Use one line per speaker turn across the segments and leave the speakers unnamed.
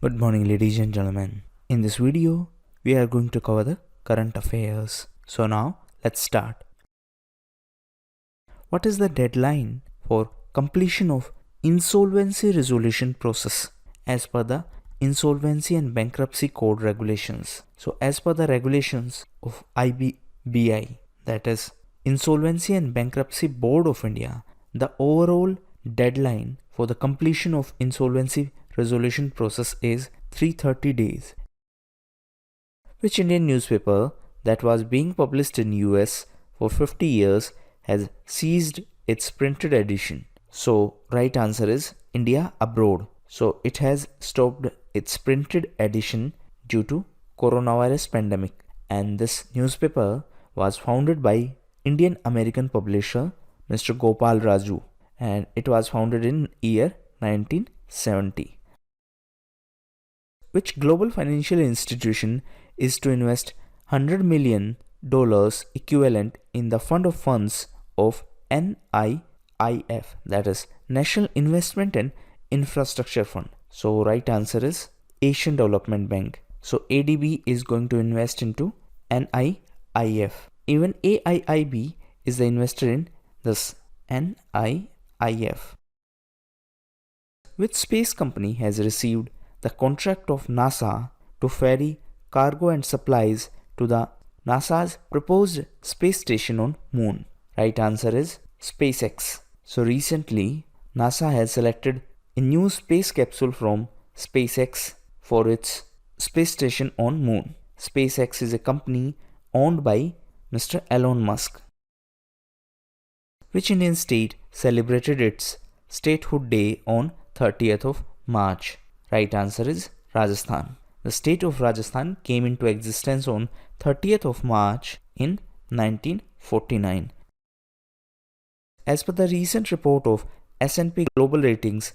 Good morning, ladies and gentlemen. In this video, we are going to cover the current affairs. So now, let's start. What is the deadline for completion of insolvency resolution process as per the Insolvency and Bankruptcy Code regulations? So as per the regulations of IBBI, that is Insolvency and Bankruptcy Board of India, the overall deadline for the completion of insolvency resolution process is 330 days. Which Indian newspaper that was being published in US for 50 years has ceased its printed edition? So right answer is India Abroad. So it has stopped its printed edition due to coronavirus pandemic, and this newspaper was founded by Indian American publisher Mr. Gopal Raju, and it was founded in year 1970. Which global financial institution is to invest $100 million equivalent in the fund of funds of NIIF, that is National Investment and Infrastructure Fund? So right answer is Asian Development Bank. So ADB is going to invest into NIIF. Even AIIB is the investor in this NIIF. Which space company has received the contract of NASA to ferry cargo and supplies to the NASA's proposed space station on Moon? Right answer is SpaceX. So recently, NASA has selected a new space capsule from SpaceX for its space station on Moon. SpaceX is a company owned by Mr. Elon Musk. Which Indian state celebrated its statehood day on 30th of March? Right answer is Rajasthan. The state of Rajasthan came into existence on 30th of March in 1949. As per the recent report of S&P Global Ratings,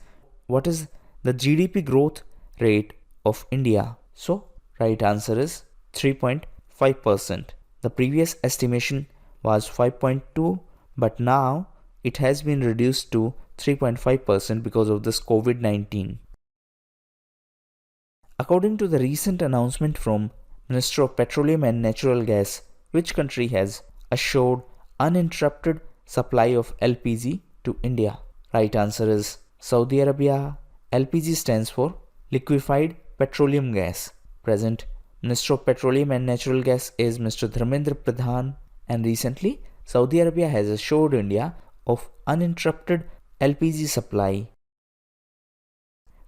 what is the GDP growth rate of India? So, right answer is 3.5%. The previous estimation was 5.2, but now it has been reduced to 3.5% because of this COVID-19. According to the recent announcement from Minister of Petroleum and Natural Gas, which country has assured uninterrupted supply of LPG to India? Right answer is Saudi Arabia. LPG stands for liquefied petroleum gas. Present Minister of Petroleum and Natural Gas is Mr. Dharmendra Pradhan, and recently Saudi Arabia has assured India of uninterrupted LPG supply.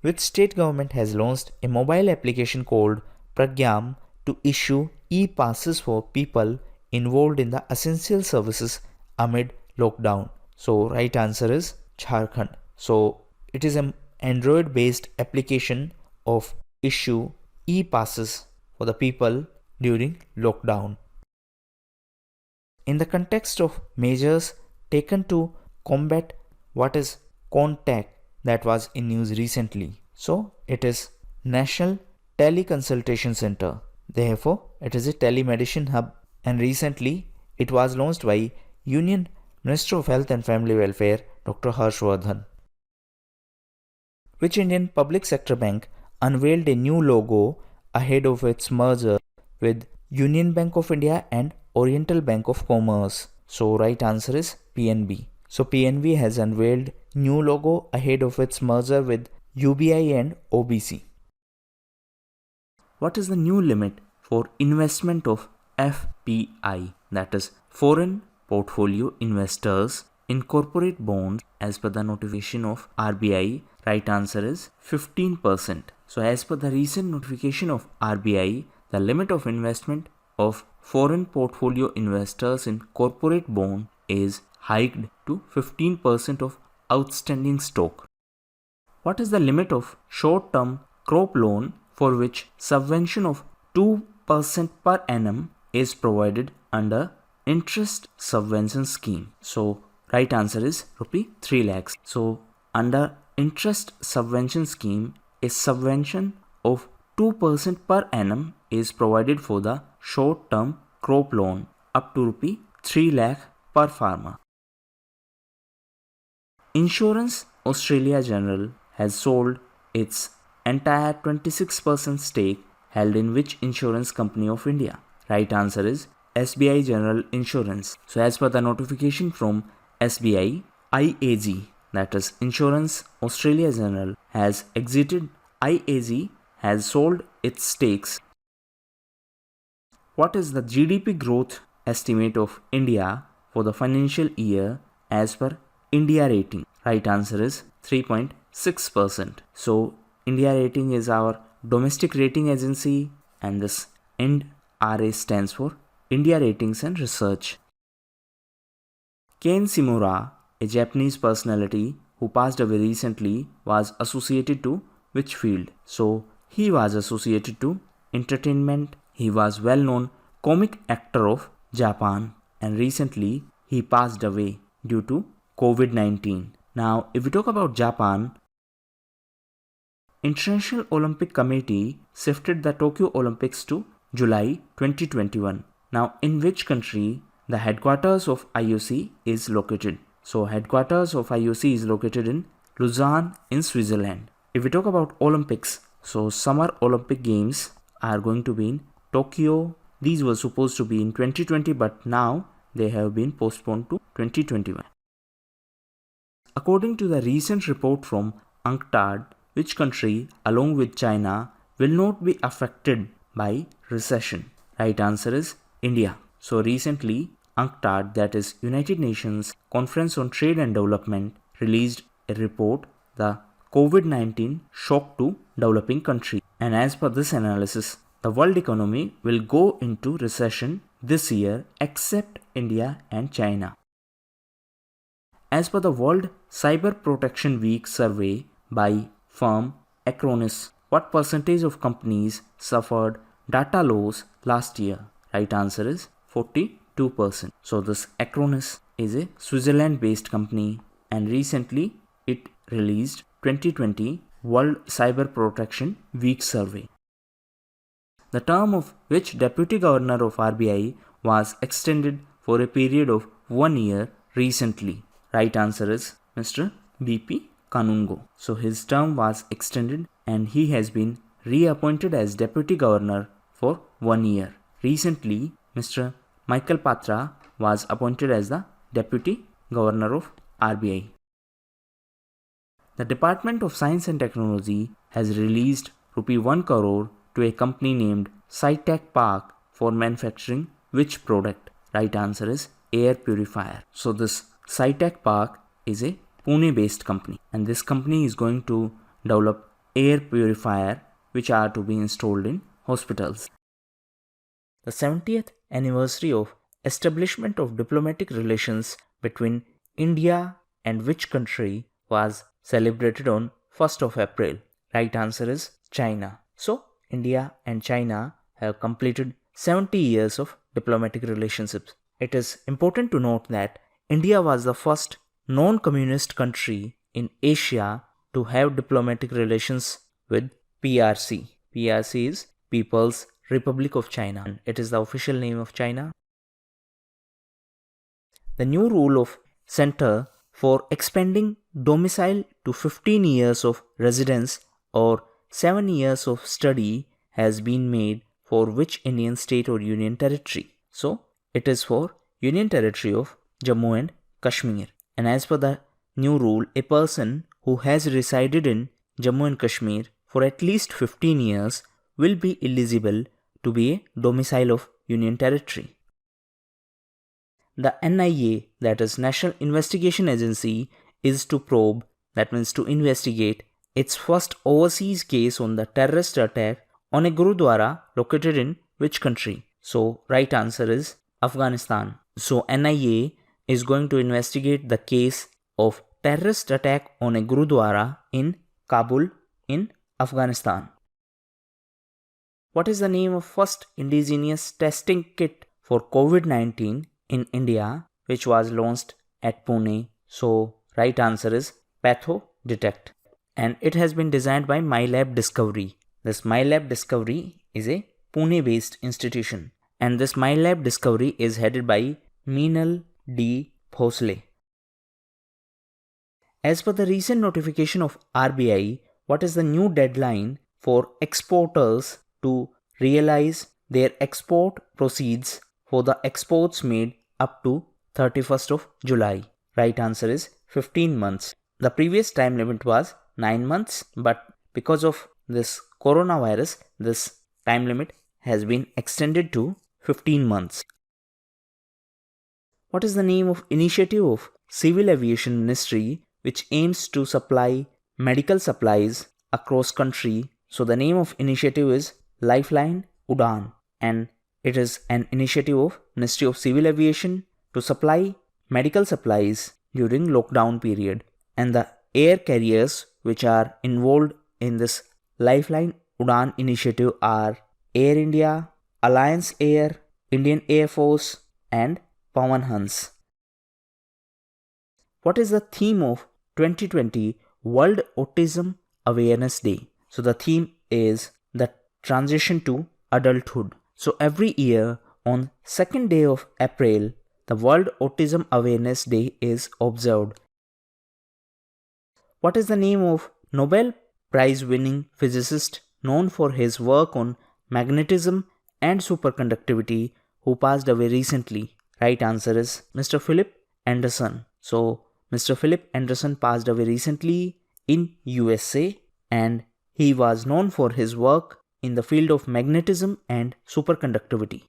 Which state government has launched a mobile application called Pragyam to issue e-passes for people involved in the essential services amid lockdown? So right answer is Jharkhand. So it is an Android based application of issue e-passes for the people during lockdown. In the context of measures taken to combat what is contact that was in news recently, so it is National Teleconsultation Center. Therefore, it is a telemedicine hub, and recently it was launched by Union Minister of Health and Family Welfare Dr. Harshvardhan. Which Indian public sector bank unveiled a new logo ahead of its merger with Union Bank of India and Oriental Bank of Commerce? So right answer is PNB. So PNB has unveiled new logo ahead of its merger with UBI and OBC. What is the new limit for investment of FPI, that is foreign portfolio investors, in corporate bonds as per the notification of RBI? Right answer is 15%. So as per the recent notification of RBI, the limit of investment of foreign portfolio investors in corporate bond is hiked to 15% of outstanding stock. What is the limit of short-term crop loan for which subvention of 2% per annum is provided under interest subvention scheme? So right answer is rupee 3 lakhs. So under interest subvention scheme, a subvention of 2% per annum is provided for the short-term crop loan up to rupee 3 lakh per farmer. Insurance Australia General has sold its entire 26% stake held in which insurance company of India? Right answer is SBI General Insurance. So as per the notification from SBI, IAG, that is Insurance Australia General, has exited. IAG has sold its stakes. What is the GDP growth estimate of India for the financial year as per India rating? Right answer is 3.6%. So India rating is our domestic rating agency, and this INRA stands for India Ratings and Research. Ken Shimura, a Japanese personality who passed away recently, was associated to which field? So he was associated to entertainment. He was well-known comic actor of Japan, and recently he passed away due to COVID-19. Now, if we talk about Japan, International Olympic Committee shifted the Tokyo Olympics to July 2021. Now, in which country the headquarters of IOC is located? So, headquarters of IOC is located in Lausanne in Switzerland. If we talk about Olympics, so Summer Olympic Games are going to be in Tokyo. These were supposed to be in 2020, but now they have been postponed to 2021. According to the recent report from UNCTAD, which country along with China will not be affected by recession? Right answer is India. So recently UNCTAD, that is United Nations Conference on Trade and Development, released a report, the COVID-19 shock to developing countries. And as per this analysis, the world economy will go into recession this year except India and China. As per the World Cyber Protection Week survey by firm Acronis, what percentage of companies suffered data loss last year? Right answer is 42%. So this Acronis is a Switzerland-based company, and recently it released 2020 World Cyber Protection Week survey. The term of which Deputy Governor of RBI was extended for a period of 1 year recently? Right answer is Mr. BP Kanungo. So his term was extended and he has been reappointed as Deputy Governor for 1 year. Recently, Mr. Michael Patra was appointed as the Deputy Governor of RBI. The Department of Science and Technology has released Rs 1 crore to a company named SciTech Park for manufacturing which product? Right answer is air purifier. So this SciTech Park is a Pune-based company, and this company is going to develop air purifier which are to be installed in hospitals. The 70th anniversary of establishment of diplomatic relations between India and which country was celebrated on 1st of April? Right answer is China. So India and China have completed 70 years of diplomatic relationships. It is important to note that India was the first non-communist country in Asia to have diplomatic relations with PRC. PRC is People's Republic of China. It is the official name of China. The new rule of Center for expanding domicile to 15 years of residence or 7 years of study has been made for which Indian state or union territory? So it is for Union Territory of Jammu and Kashmir. And as per the new rule, a person who has resided in Jammu and Kashmir for at least 15 years will be eligible to be a domicile of Union Territory. The NIA, that is National Investigation Agency, is to probe, that means to investigate, its first overseas case on the terrorist attack on a Gurudwara located in which country? So right answer is Afghanistan. So NIA is going to investigate the case of terrorist attack on a Gurudwara in Kabul in Afghanistan. What is the name of first indigenous testing kit for COVID-19 in India which was launched at Pune? So right answer is Patho Detect, and it has been designed by MyLab Discovery. This MyLab Discovery is a Pune based institution, and this MyLab Discovery is headed by Meenal D. Phosle. As per the recent notification of RBI, what is the new deadline for exporters to realize their export proceeds for the exports made up to 31st of July? Right answer is 15 months. The previous time limit was 9 months, but because of this coronavirus, this time limit has been extended to 15 months. What is the name of initiative of Civil Aviation Ministry which aims to supply medical supplies across country? So the name of initiative is Lifeline Udan, and it is an initiative of Ministry of Civil Aviation to supply medical supplies during lockdown period. And the air carriers which are involved in this Lifeline Udan initiative are Air India, Alliance Air, Indian Air Force, and Pawan Hans. What is the theme of 2020 World Autism Awareness Day? So the theme is the transition to adulthood. So every year on 2nd day of April, the World Autism Awareness Day is observed. What is the name of Nobel Prize winning physicist known for his work on magnetism and superconductivity who passed away recently? Right answer is Mr. Philip Anderson. So Mr. Philip Anderson passed away recently in USA, and he was known for his work in the field of magnetism and superconductivity.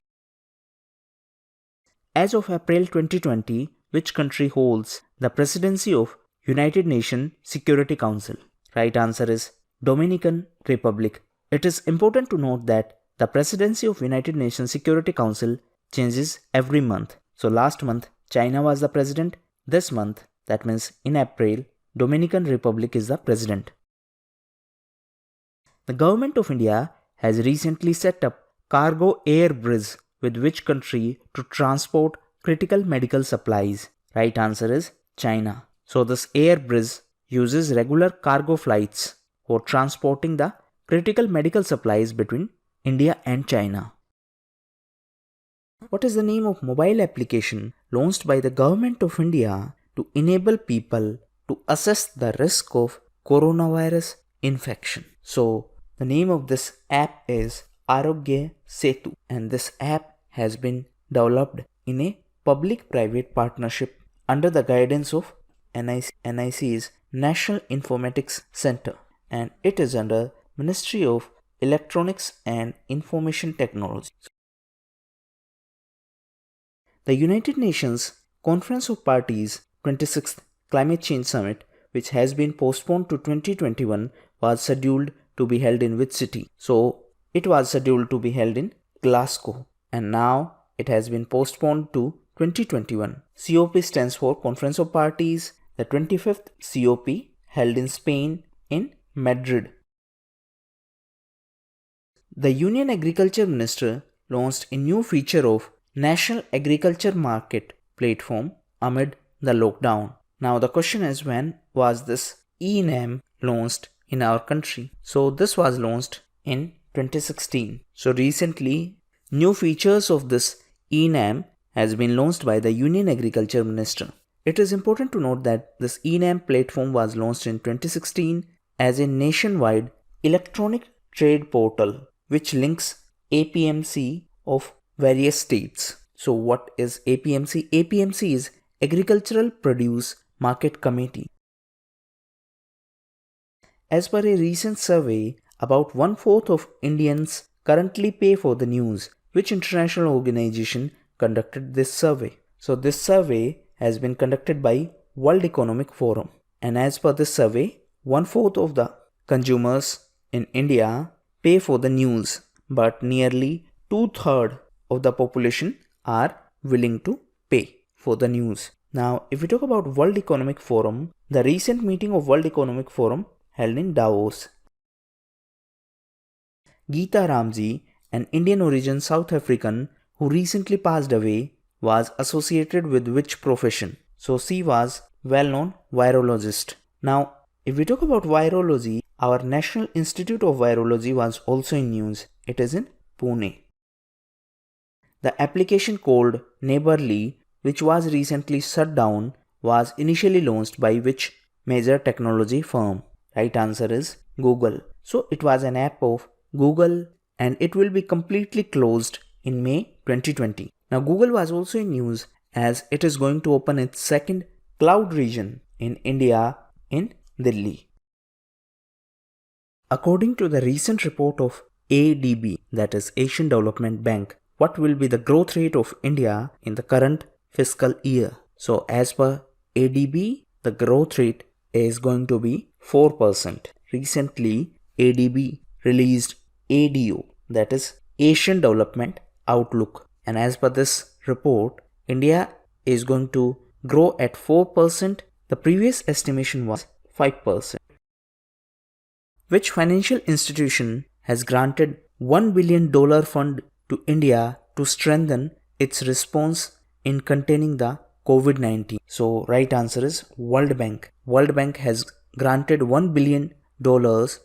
As of April 2020, which country holds the presidency of United Nations Security Council? Right answer is Dominican Republic. It is important to note that the presidency of United Nations Security Council changes every month. So last month China was the president. This month, that means in April, Dominican Republic is the president. The government of India has recently set up cargo air bridge with which country to transport critical medical supplies? Right answer is China. So this air bridge uses regular cargo flights for transporting the critical medical supplies between India and China. What is the name of mobile application launched by the Government of India to enable people to assess the risk of coronavirus infection? So the name of this app is Arogya Setu, and this app has been developed in a public-private partnership under the guidance of NIC's National Informatics Center, and it is under Ministry of Electronics and Information Technology. The United Nations Conference of Parties 26th Climate Change Summit, which has been postponed to 2021, was scheduled to be held in which city? So it was scheduled to be held in Glasgow, and now it has been postponed to 2021. COP stands for Conference of Parties, the 25th COP held in Spain in Madrid. The Union Agriculture Minister launched a new feature of National Agriculture Market platform amid the lockdown. Now the question is, when was this e-NAM launched in our country? So this was launched in 2016. So recently, new features of this e-NAM has been launched by the Union Agriculture Minister. It is important to note that this e-NAM platform was launched in 2016 as a nationwide electronic trade portal which links APMC of various states. So what is APMC? APMC is Agricultural Produce Market Committee. As per a recent survey, about 1/4 of Indians currently pay for the news. Which international organization conducted this survey? So this survey has been conducted by World Economic Forum. And as per this survey, 1/4 of the consumers in India pay for the news, but nearly 2/3 of the population are willing to pay for the news. Now, if we talk about World Economic Forum, the recent meeting of World Economic Forum held in Davos. Geeta Ramji, an Indian origin South African who recently passed away, was associated with which profession? So she was well-known virologist. Now, if we talk about virology, our National Institute of Virology was also in news. It is in Pune. The application called Neighborly, which was recently shut down, was initially launched by which major technology firm? Right answer is Google. So it was an app of Google and it will be completely closed in May 2020. Now Google was also in news as it is going to open its second cloud region in India in Delhi. According to the recent report of ADB, that is Asian Development Bank, what will be the growth rate of India in the current fiscal year? So as per ADB, the growth rate is going to be 4%. Recently, ADB released ADO, that is Asian Development Outlook. And as per this report, India is going to grow at 4%. The previous estimation was 5%. Which financial institution has granted $1 billion fund to India to strengthen its response in containing the COVID-19? So right answer is World Bank. World Bank has granted $1 billion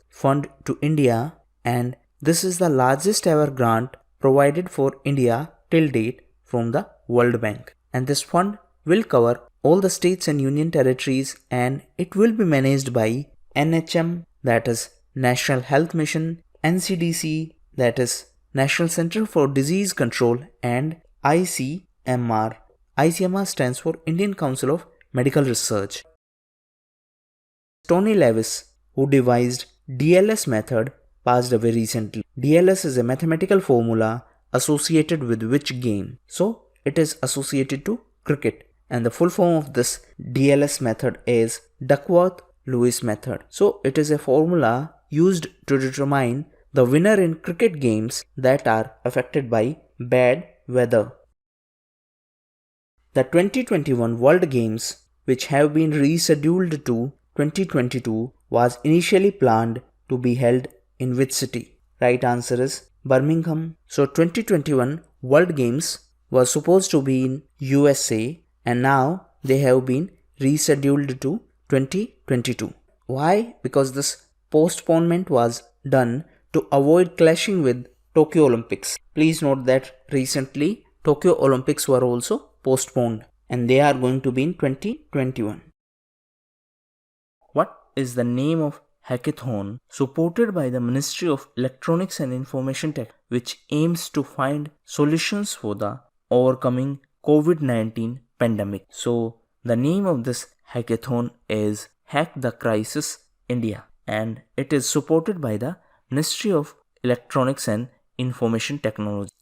fund to India, and this is the largest ever grant provided for India till date from the World Bank. And this fund will cover all the states and union territories, and it will be managed by NHM, that is National Health Mission, NCDC, that is National Center for Disease Control, and ICMR. ICMR stands for Indian Council of Medical Research. Tony Lewis, who devised DLS method, passed away recently. DLS is a mathematical formula associated with which game? So it is associated to cricket, and the full form of this DLS method is Duckworth-Lewis method. So it is a formula used to determine the winner in cricket games that are affected by bad weather. The 2021 World Games, which have been rescheduled to 2022, was initially planned to be held in which city? Right answer is Birmingham. So 2021 World Games was supposed to be in USA, and now they have been rescheduled to 2022. Why? Because this postponement was done to avoid clashing with Tokyo Olympics. Please note that recently Tokyo Olympics were also postponed and they are going to be in 2021. What is the name of hackathon supported by the Ministry of Electronics and Information Tech, which aims to find solutions for the overcoming COVID-19 pandemic? So the name of this hackathon is Hack the Crisis India, and it is supported by the Ministry of Electronics and Information Technology.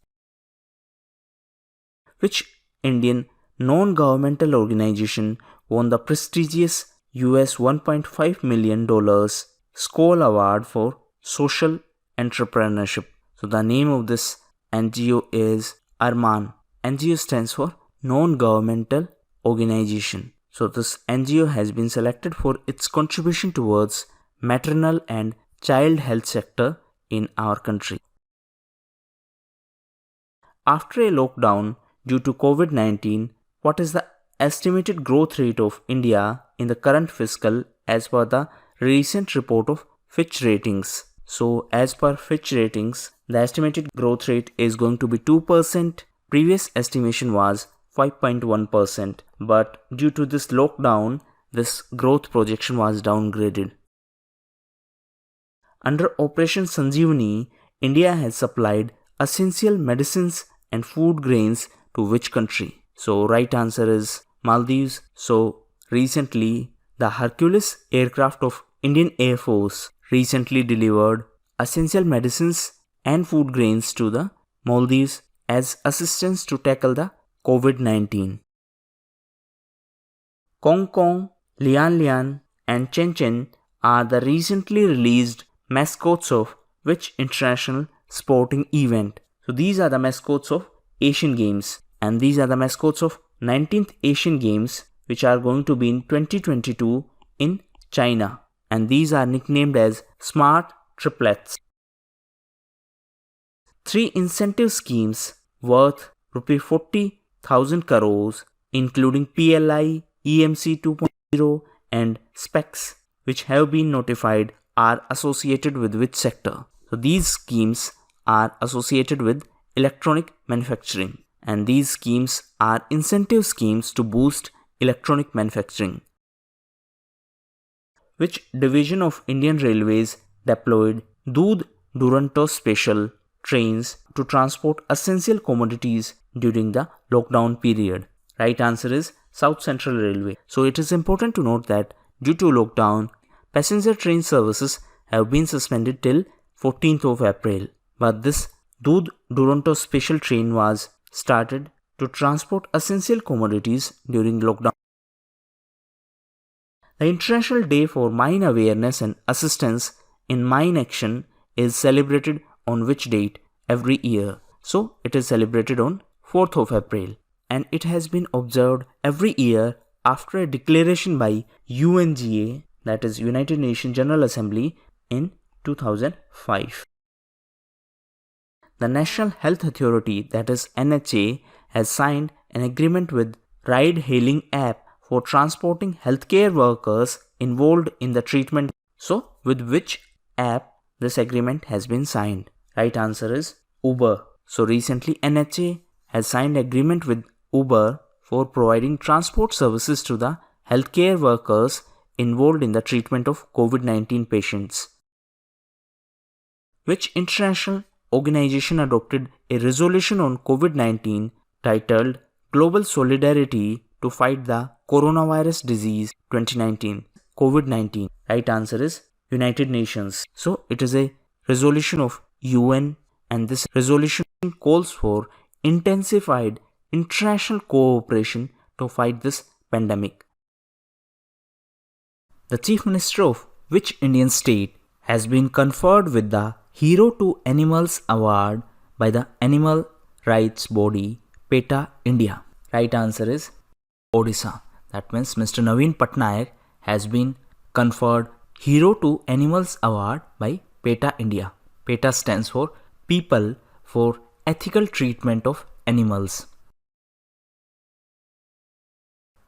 Which Indian non-governmental organization won the prestigious US $1.5 million Skoll Award for Social Entrepreneurship? So the name of this NGO is Arman. NGO stands for Non-Governmental Organization. So this NGO has been selected for its contribution towards maternal and child health sector in our country. After a lockdown due to COVID-19, what is the estimated growth rate of India in the current fiscal as per the recent report of Fitch Ratings? So as per Fitch Ratings, the estimated growth rate is going to be 2%. Previous estimation was 5.1%, but due to this lockdown, this growth projection was downgraded. Under Operation Sanjeevani, India has supplied essential medicines and food grains to which country? So right answer is Maldives. So recently, the Hercules aircraft of Indian Air Force recently delivered essential medicines and food grains to the Maldives as assistance to tackle the COVID-19. Kong Kong, Lian Lian, and Chen Chen are the recently released mascots of which international sporting event? So these are the mascots of Asian Games, and these are the mascots of 19th Asian Games, which are going to be in 2022 in China, and these are nicknamed as Smart Triplets. 3 incentive schemes worth Rs 40,000 crores, including PLI, EMC 2.0 and SPECS, which have been notified, are associated with which sector? So these schemes are associated with electronic manufacturing, and these schemes are incentive schemes to boost electronic manufacturing. Which division of Indian Railways deployed Doodh Duronto special trains to transport essential commodities during the lockdown period? Right answer is South Central Railway. So it is important to note that due to lockdown, passenger train services have been suspended till 14th of April. But this Doodh Duronto special train was started to transport essential commodities during lockdown. The International Day for Mine Awareness and Assistance in Mine Action is celebrated on which date every year? So it is celebrated on 4th of April, and it has been observed every year after a declaration by UNGA, that is United Nations General Assembly, in 2005. The National Health Authority, that is NHA, has signed an agreement with ride-hailing app for transporting healthcare workers involved in the treatment. So, with which app this agreement has been signed? Right answer is Uber. So, recently NHA has signed agreement with Uber for providing transport services to the healthcare workers involved in the treatment of COVID-19 patients. Which international organization adopted a resolution on COVID-19 titled Global Solidarity to Fight the Coronavirus Disease 2019? COVID-19. Right answer is United Nations. So it is a resolution of UN, and this resolution calls for intensified international cooperation to fight this pandemic. The Chief Minister of which Indian state has been conferred with the Hero to Animals Award by the animal rights body PETA India? Right answer is Odisha. That means Mr. Naveen Patnaik has been conferred Hero to Animals Award by PETA India. PETA stands for People for Ethical Treatment of Animals.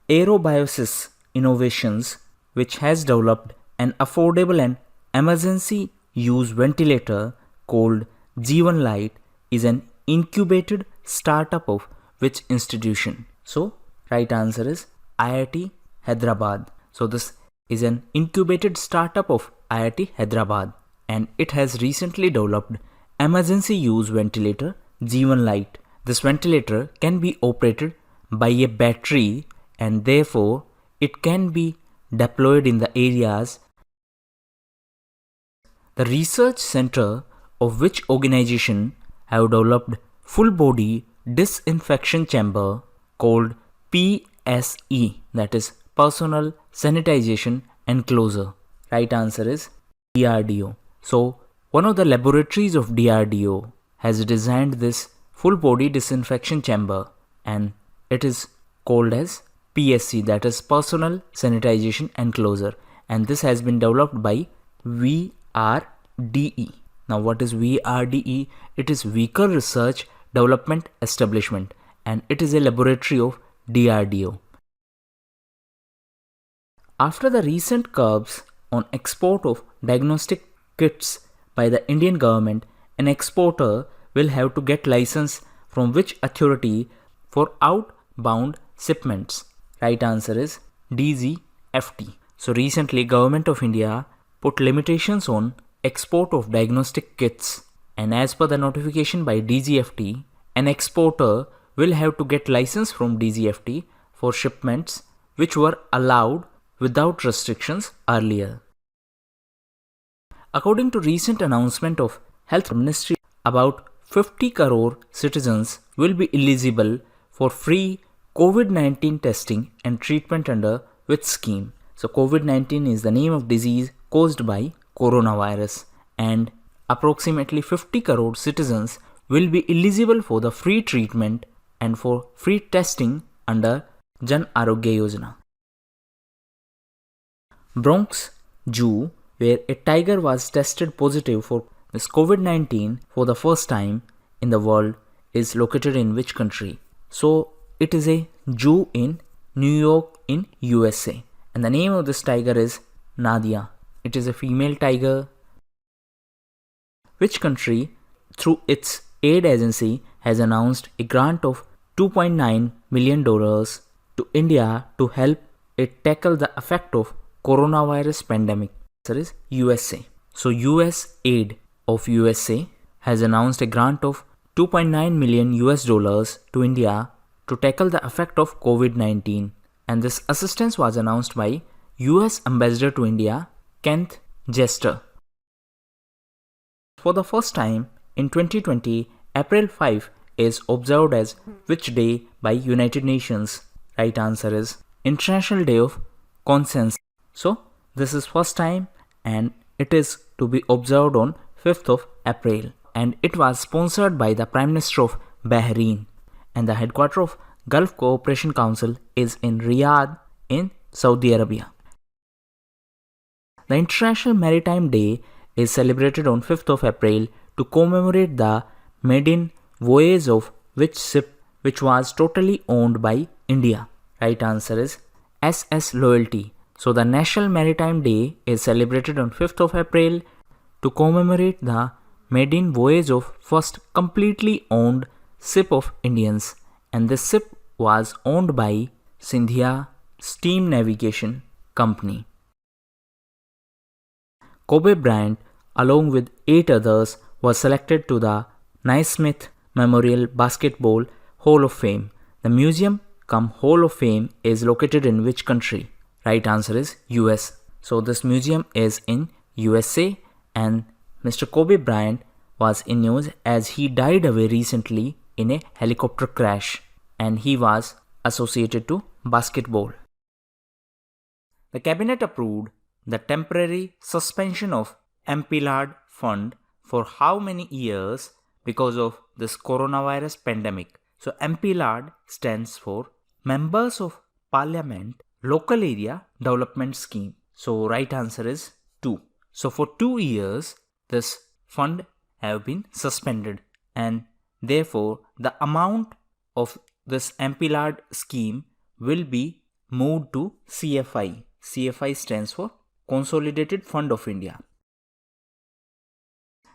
Aerobiosis Innovations, which has developed an affordable and emergency use ventilator called Jeevan Light, is an incubated startup of which institution? So, right answer is IIT Hyderabad. So, this is an incubated startup of IIT Hyderabad, and it has recently developed emergency use ventilator Jeevan Light. This ventilator can be operated by a battery, and therefore it can be deployed in the areas. The research center of which organization have developed full body disinfection chamber called PSE, that is Personal Sanitization Enclosure? Right answer is DRDO. So one of the laboratories of DRDO has designed this full body disinfection chamber, and it is called as PSC, that is Personal Sanitization Enclosure, and this has been developed by VRDE. Now what is VRDE? It is Vehicle Research Development Establishment, and it is a laboratory of DRDO. After the recent curbs on export of diagnostic kits by the Indian government, an exporter will have to get license from which authority for outbound shipments? Right answer is DGFT. So recently Government of India put limitations on export of diagnostic kits, and as per the notification by DGFT, an exporter will have to get license from DGFT for shipments which were allowed without restrictions earlier. According to recent announcement of Health Ministry, about 50 crore citizens will be eligible for free COVID-19 testing and treatment under which scheme? So COVID-19 is the name of disease caused by coronavirus, and approximately 50 crore citizens will be eligible for the free treatment and for free testing under Jan Arogya Yojana. Bronx Zoo, where a tiger was tested positive for this COVID-19 for the first time in the world, is located in which country? So it is a zoo in New York in USA, and the name of this tiger is Nadia. It is a female tiger. Which country, through its aid agency, has announced a grant of $2.9 million to India to help it tackle the effect of coronavirus pandemic? Answer is USA. So US Aid of USA has announced a grant of 2.9 million US dollars to India to tackle the effect of COVID-19, and this assistance was announced by US Ambassador to India Kent Jester. For the first time in 2020, April 5 is observed as which day by United Nations? Right answer is International Day of Conscience. So this is first time and it is to be observed on 5th of April, and it was sponsored by the Prime Minister of Bahrain, and the headquarters of Gulf Cooperation Council is in Riyadh in Saudi Arabia. The International Maritime Day is celebrated on 5th of April to commemorate the maiden voyage of which ship which was totally owned by India. Right answer is SS Loyalty. So the National Maritime Day is celebrated on 5th of April to commemorate the maiden voyage of first completely owned ship of Indians, and this ship was owned by Scindia Steam Navigation Company. Kobe Bryant, along with 8 others, was selected to the Naismith Memorial Basketball Hall of Fame. The museum cum Hall of Fame is located in which country? Right answer is US. So this museum is in USA, and Mr. Kobe Bryant was in news as he died away recently in a helicopter crash, and he was associated to basketball. The cabinet approved the temporary suspension of MPLAD fund for how many years because of this coronavirus pandemic? So MPLAD stands for Members of Parliament Local Area Development Scheme. So right answer is 2. So for 2 years this fund have been suspended, and therefore the amount of this MPLAD scheme will be moved to CFI. CFI stands for Consolidated Fund of India.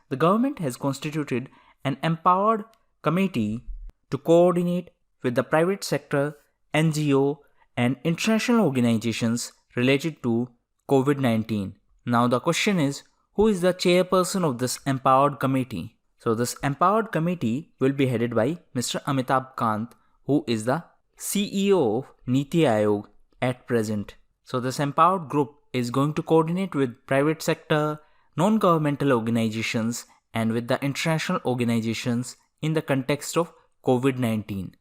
The government has constituted an empowered committee to coordinate with the private sector, NGO, and international organizations related to COVID-19. Now the question is, who is the chairperson of this empowered committee? So this empowered committee will be headed by Mr. Amitabh Kant, who is the CEO of Niti Aayog at present. So this empowered group is going to coordinate with private sector, non-governmental organizations, and with the international organizations in the context of COVID-19.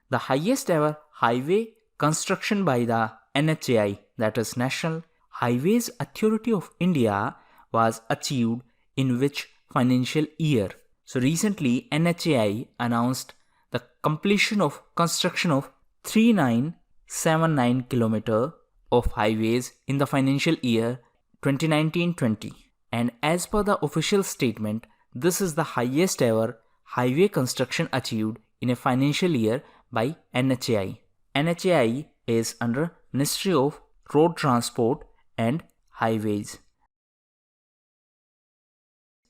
The highest ever highway construction by the NHAI, that is National Highways Authority of India, was achieved in which financial year? So recently NHAI announced the completion of construction of 3979 km of highways in the financial year 2019-20, and as per the official statement, this is the highest ever highway construction achieved in a financial year by NHAI. NHAI is under Ministry of Road Transport and Highways.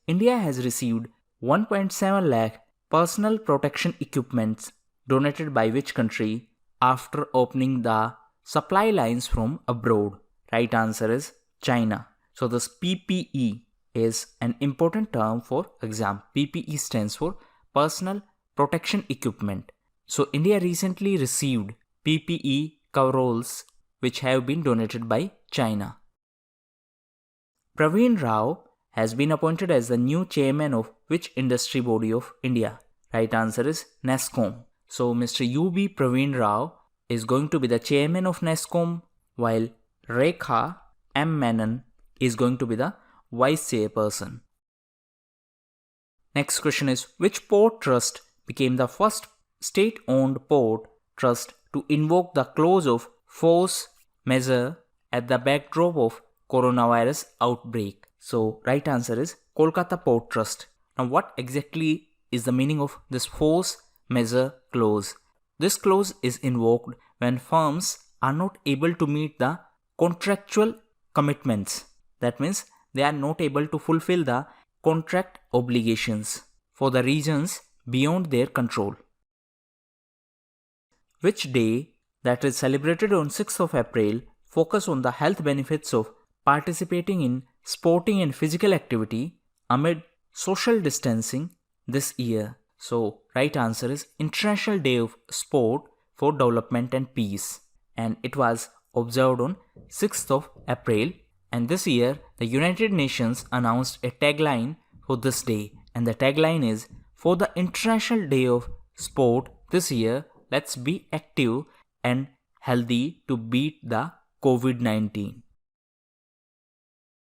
India has received 1.7 lakh personal protection equipments donated by which country after opening the supply lines from abroad? Right answer is China. So this PPE is an important term for exam. PPE stands for personal protection equipment. So India recently received PPE coveralls which have been donated by China. Praveen Rao has been appointed as the new chairman of which industry body of India? Right answer is NASSCOM. So Mr. UB Praveen Rao is going to be the chairman of NASSCOM, while Rekha M. Menon is going to be the vice chairperson. Next question is, which port trust became the first state-owned port trust to invoke the clause of force majeure at the backdrop of coronavirus outbreak? So right answer is Kolkata Port Trust. Now what exactly is the meaning of this force majeure clause? This clause is invoked when firms are not able to meet the contractual commitments. That means they are not able to fulfill the contract obligations for the reasons beyond their control. Which day that is celebrated on 6th of April focus on the health benefits of participating in sporting and physical activity amid social distancing this year? So, right answer is International Day of Sport for Development and Peace, and it was observed on 6th of April. And this year, the United Nations announced a tagline for this day, and the tagline is, for the International Day of Sport this year, let's be active and healthy to beat the COVID-19.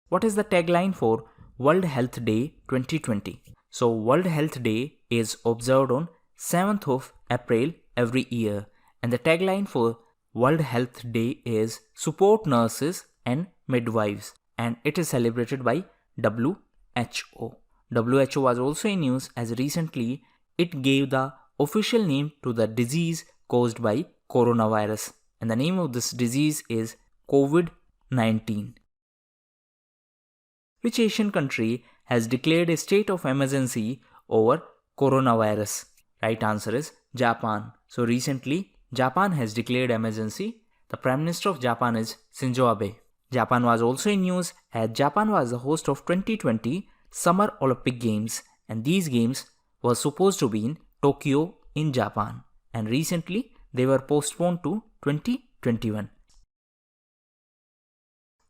What is the tagline for World Health Day 2020? So, World Health Day is observed on 7th of April every year, and the tagline for World Health Day is support nurses and midwives, and it is celebrated by WHO. WHO was also in news as recently it gave the official name to the disease caused by coronavirus, and the name of this disease is COVID-19. Which Asian country has declared a state of emergency over coronavirus? Right answer is Japan. So recently, Japan has declared emergency. The Prime Minister of Japan is Shinzo Abe. Japan was also in news as Japan was the host of 2020 Summer Olympic Games, and these games were supposed to be in Tokyo in Japan, and recently they were postponed to 2021.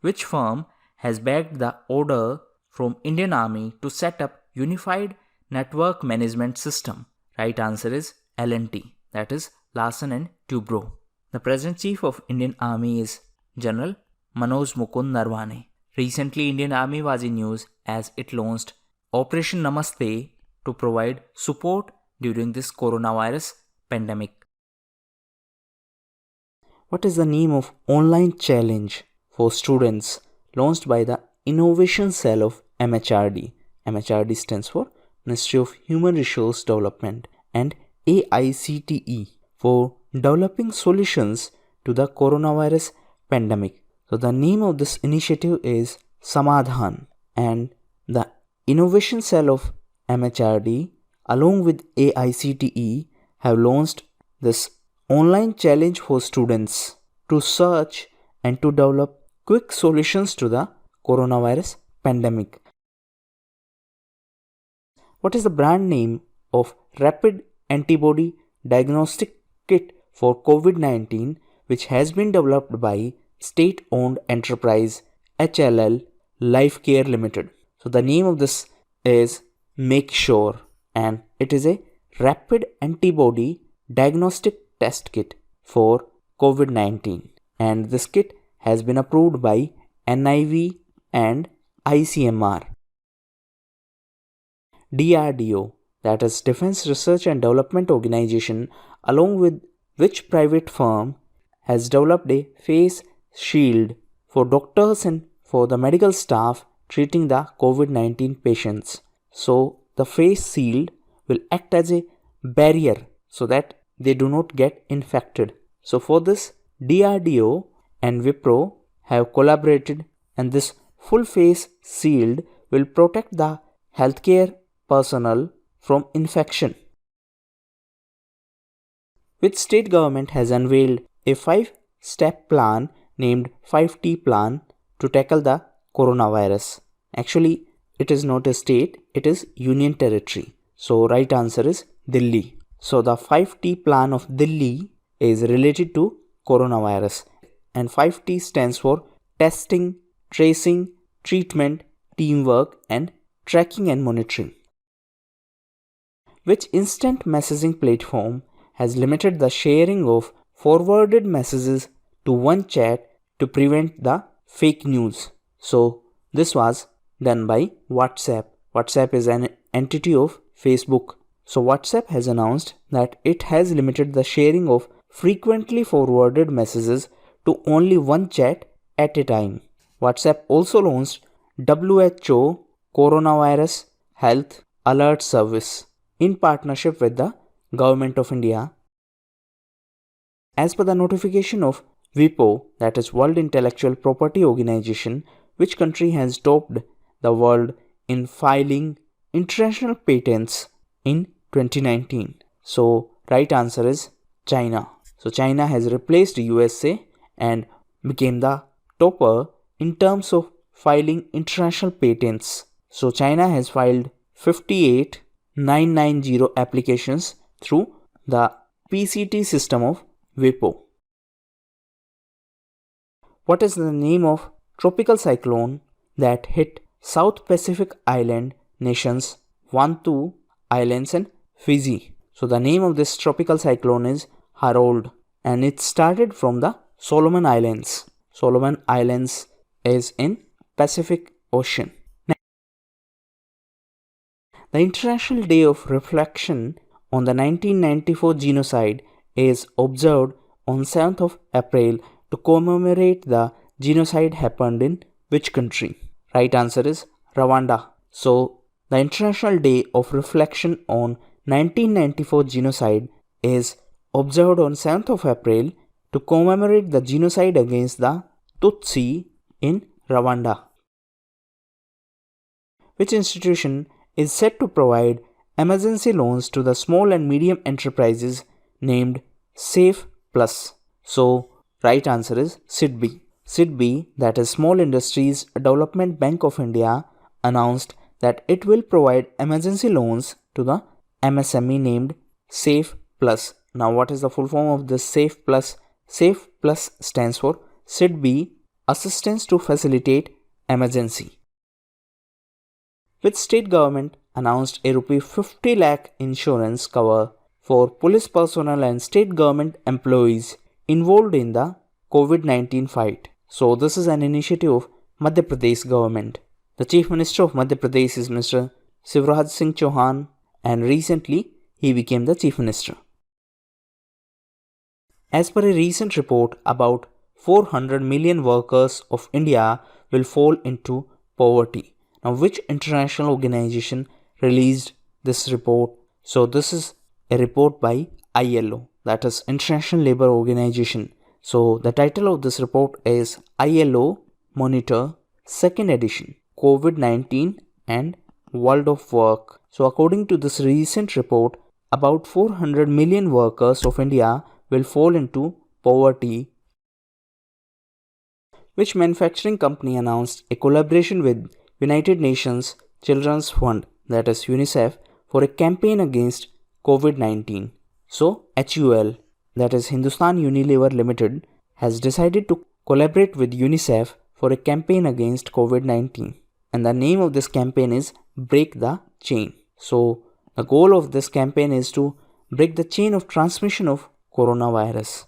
Which firm has bagged the order from Indian Army to set up Unified Network Management System? Right answer is L&T, that is Larsen and Toubro. The present Chief of Indian Army is General Manoj Mukund Narwane. Recently, Indian Army was in news as it launched Operation Namaste to provide support during this coronavirus pandemic. What is the name of online challenge for students launched by the Innovation Cell of MHRD? MHRD stands for Ministry of Human Resource Development, and AICTE for developing solutions to the coronavirus pandemic. So the name of this initiative is Samadhan, and the Innovation Cell of MHRD along with AICTE have launched this online challenge for students to search and to develop quick solutions to the coronavirus pandemic. What is the brand name of Rapid Antibody Diagnostic Kit for COVID-19 which has been developed by state-owned enterprise HLL Lifecare Limited? So the name of this is Make Sure, and it is a rapid antibody diagnostic test kit for COVID-19, and this kit has been approved by NIV and ICMR. DRDO, that is Defense Research and Development Organization, along with which private firm has developed a face shield for doctors and for the medical staff treating the COVID-19 patients. So the face shield will act as a barrier so that they do not get infected. So for this, DRDO and Wipro have collaborated, and this full face shield will protect the healthcare personnel from infection. Which state government has unveiled a 5-step plan named 5T plan to tackle the coronavirus? Actually, it is not a state, it is union territory. So right answer is Delhi. So the 5T plan of Delhi is related to coronavirus, and 5T stands for testing, tracing, treatment, teamwork, and tracking and monitoring. Which instant messaging platform has limited the sharing of forwarded messages to one chat to prevent the fake news? So this was done by WhatsApp. WhatsApp is an entity of Facebook. So WhatsApp has announced that it has limited the sharing of frequently forwarded messages to only one chat at a time. WhatsApp also launched WHO Coronavirus Health Alert Service in partnership with the Government of India. As per the notification of WIPO, that is World Intellectual Property Organization, which country has topped the world in filing international patents in 2019? So right answer is China. So China has replaced USA and became the topper in terms of filing international patents. So China has filed 58,990 applications through the PCT system of WIPO. What is the name of tropical cyclone that hit South Pacific island nations Vanuatu Islands and Fiji? So the name of this tropical cyclone is Harold, and it started from the Solomon Islands. Solomon Islands is in Pacific Ocean. The International Day of Reflection on the 1994 genocide is observed on 7th of April to commemorate the genocide happened in which country? Right answer is Rwanda. So, the International Day of Reflection on 1994 genocide is observed on 7th of April to commemorate the genocide against the Tutsi in Rwanda. Which institution is set to provide emergency loans to the small and medium enterprises named SAFE Plus? So, right answer is SIDBI. SIDBI, that is Small Industries Development Bank of India, announced that it will provide emergency loans to the MSME named SAFE Plus. Now, what is the full form of this SAFE Plus? SAFE Plus stands for SIDBI, Assistance to Facilitate Emergency. Which state government announced a rupee 50 lakh insurance cover for police personnel and state government employees involved in the COVID-19 fight? So this is an initiative of Madhya Pradesh government. The Chief Minister of Madhya Pradesh is Mr. Shivraj Singh Chauhan, and recently he became the Chief Minister. As per a recent report, about 400 million workers of India will fall into poverty. Now, which international organization released this report? So this is a report by ILO, that is International Labour Organization. So the title of this report is ILO Monitor 2nd edition, COVID-19 and World of Work. So according to this recent report, about 400 million workers of India will fall into poverty. Which manufacturing company announced a collaboration with United Nations Children's Fund, that is UNICEF, for a campaign against COVID-19? So HUL, that is Hindustan Unilever Limited, has decided to collaborate with UNICEF for a campaign against COVID-19. And the name of this campaign is Break the Chain. So the goal of this campaign is to break the chain of transmission of coronavirus.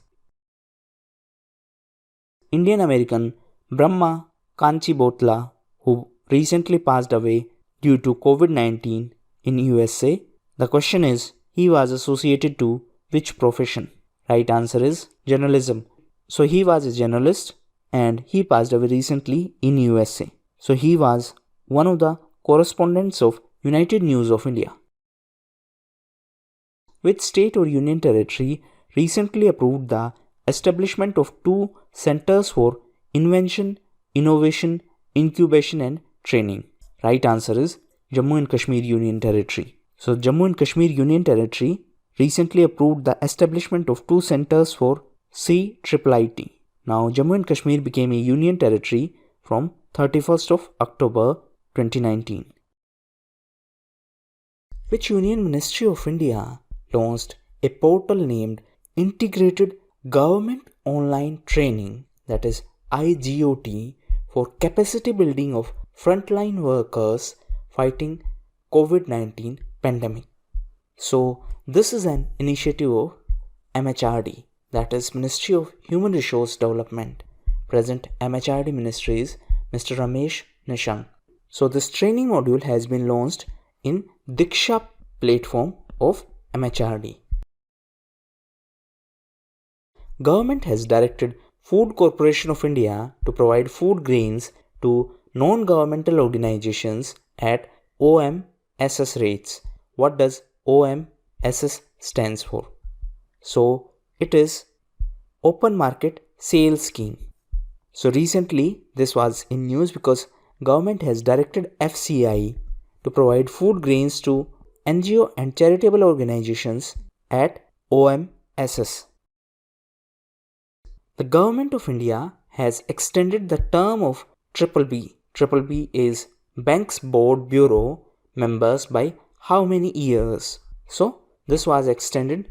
Indian American Brahma Kanchibhotla, who recently passed away due to COVID-19 in USA. The question is, he was associated to which profession? Right answer is journalism. So he was a journalist and he passed away recently in USA. So he was one of the correspondents of United News of India. Which state or union territory recently approved the establishment of 2 centers for invention, innovation, incubation and training? Right answer is Jammu and Kashmir Union Territory. So Jammu and Kashmir Union Territory recently approved the establishment of 2 centers for CIIT. Now Jammu and Kashmir became a union territory from 31st of October 2019. Which Union Ministry of India launched a portal named Integrated Government Online Training, that is IGOT, for capacity building of frontline workers fighting COVID-19 pandemic? So this is an initiative of MHRD, that is Ministry of Human Resource Development. Present MHRD Ministry is Mr. Ramesh Nishank. So this training module has been launched in Diksha platform of MHRD. Government has directed Food Corporation of India to provide food grains to non-governmental organizations at OMSS rates. What does OMSS stands for? So it is Open Market Sales Scheme. So recently this was in news because government has directed FCI to provide food grains to NGO and charitable organizations at OMSS. The Government of India has extended the term of BBB. Triple B is Banks Board Bureau members by how many years? So this was extended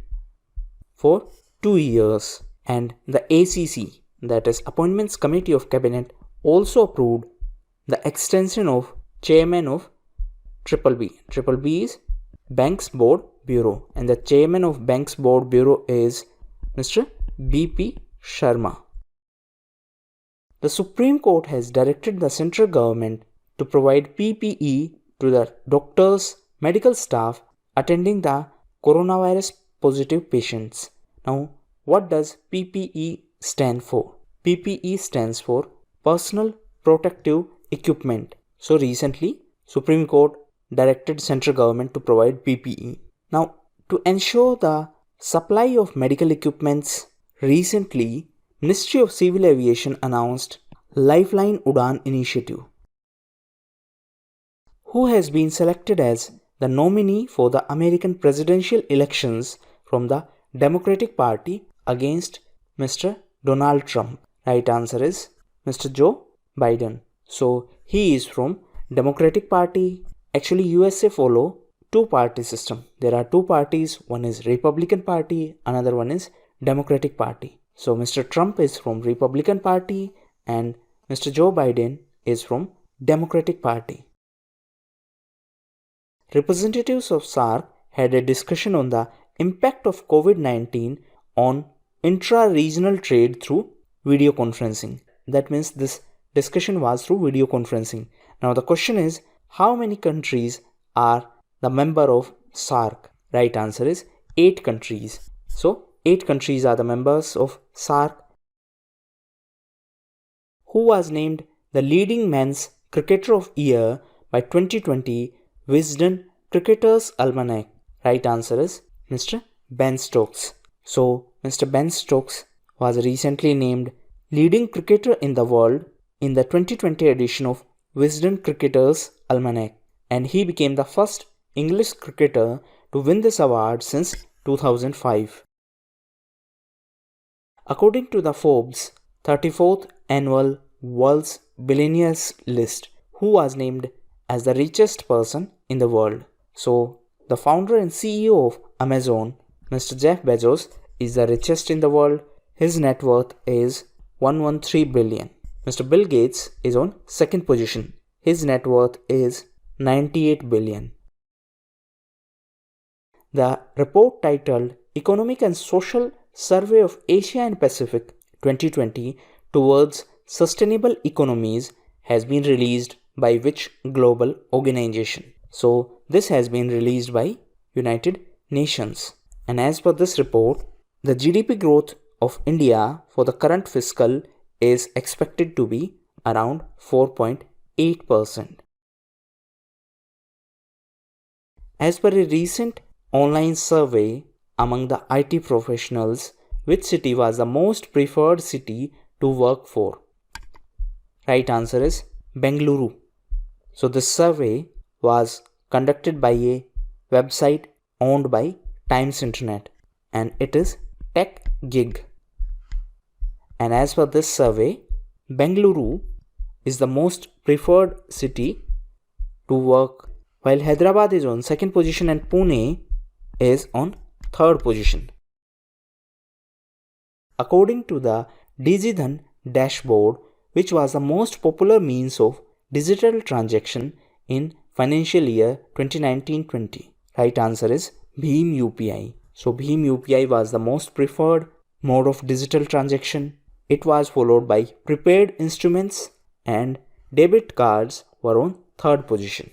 for 2 years. And the ACC, that is Appointments Committee of Cabinet, also approved the extension of chairman of Triple B. Triple B is Banks Board Bureau, and the chairman of Banks Board Bureau is Mr. B.P. Sharma. The Supreme Court has directed the central government to provide PPE to the doctors, medical staff attending the coronavirus positive patients. Now, what does PPE stand for? PPE stands for Personal Protective Equipment. So recently, Supreme Court directed central government to provide PPE. Now, to ensure the supply of medical equipments, recently, Ministry of Civil Aviation announced Lifeline Udan initiative. Who has been selected as the nominee for the American presidential elections from the Democratic Party against Mr. Donald Trump? Right answer is Mr. Joe Biden. So he is from Democratic Party. Actually, USA follow two-party system. There are two parties. One is Republican Party, another one is Democratic Party. So Mr. Trump is from Republican Party and Mr. Joe Biden is from Democratic Party. Representatives of SAARC had a discussion on the impact of COVID-19 on intra-regional trade through video conferencing. That means this discussion was through video conferencing. Now the question is, how many countries are the member of SAARC? Right answer is 8 countries. So 8 countries are the members of SAARC. Who was named the leading men's cricketer of year by 2020 Wisden Cricketers Almanac? Right answer is Mr. Ben Stokes. So Mr. Ben Stokes was recently named leading cricketer in the world in the 2020 edition of Wisden Cricketers Almanac, and he became the first English cricketer to win this award since 2005. According to the Forbes 34th annual World's Billionaires list, who was named as the richest person in the world? So the founder and CEO of Amazon, Mr. Jeff Bezos, is the richest in the world. His net worth is 113 billion. Mr. Bill Gates is on second position. His net worth is 98 billion. The report titled Economic and Social Survey of Asia and Pacific 2020 towards Sustainable Economies has been released by which global organization? So this has been released by United Nations. And as per this report, the GDP growth of India for the current fiscal is expected to be around 4.8%. As per a recent online survey among the IT professionals, which city was the most preferred city to work for? Right answer is Bengaluru. So this survey was conducted by a website owned by Times Internet, and it is TechGig. And as per this survey, Bengaluru is the most preferred city to work, while Hyderabad is on second position and Pune is on third position. According to the DigiDhan dashboard, which was the most popular means of digital transaction in financial year 2019-20, right answer is Bhim UPI. So Bhim UPI was the most preferred mode of digital transaction. It was followed by prepaid instruments, and debit cards were on third position.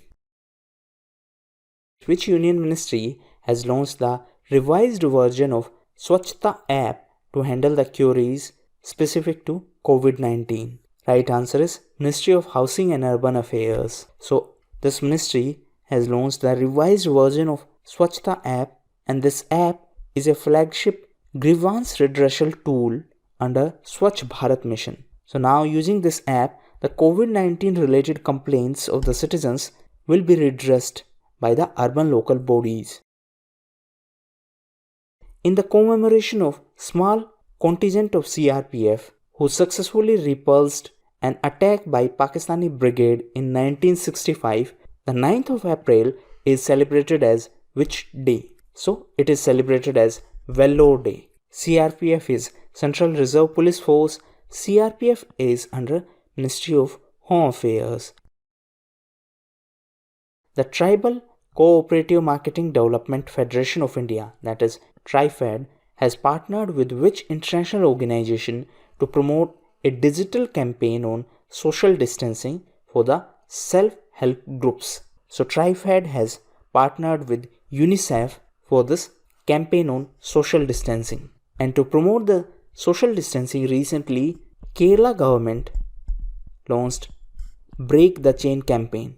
Which Union Ministry has launched the revised version of Swachhta app to handle the queries specific to COVID-19? Right answer is Ministry of Housing and Urban Affairs. So this ministry has launched the revised version of Swachhta app, and this app is a flagship grievance redressal tool under Swachh Bharat mission. So now using this app, the COVID-19 related complaints of the citizens will be redressed by the urban local bodies. In the commemoration of small contingent of CRPF who successfully repulsed an attack by Pakistani brigade in 1965, the 9th of April is celebrated as which day? So it is celebrated as Vellore Day. CRPF is Central Reserve Police Force. CRPF is under Ministry of Home Affairs. The Tribal Cooperative Marketing Development Federation of India, that is TriFed, has partnered with which international organization to promote a digital campaign on social distancing for the self-help groups. So TriFed has partnered with UNICEF for this campaign on social distancing. And to promote the social distancing, recently Kerala government launched Break the Chain campaign.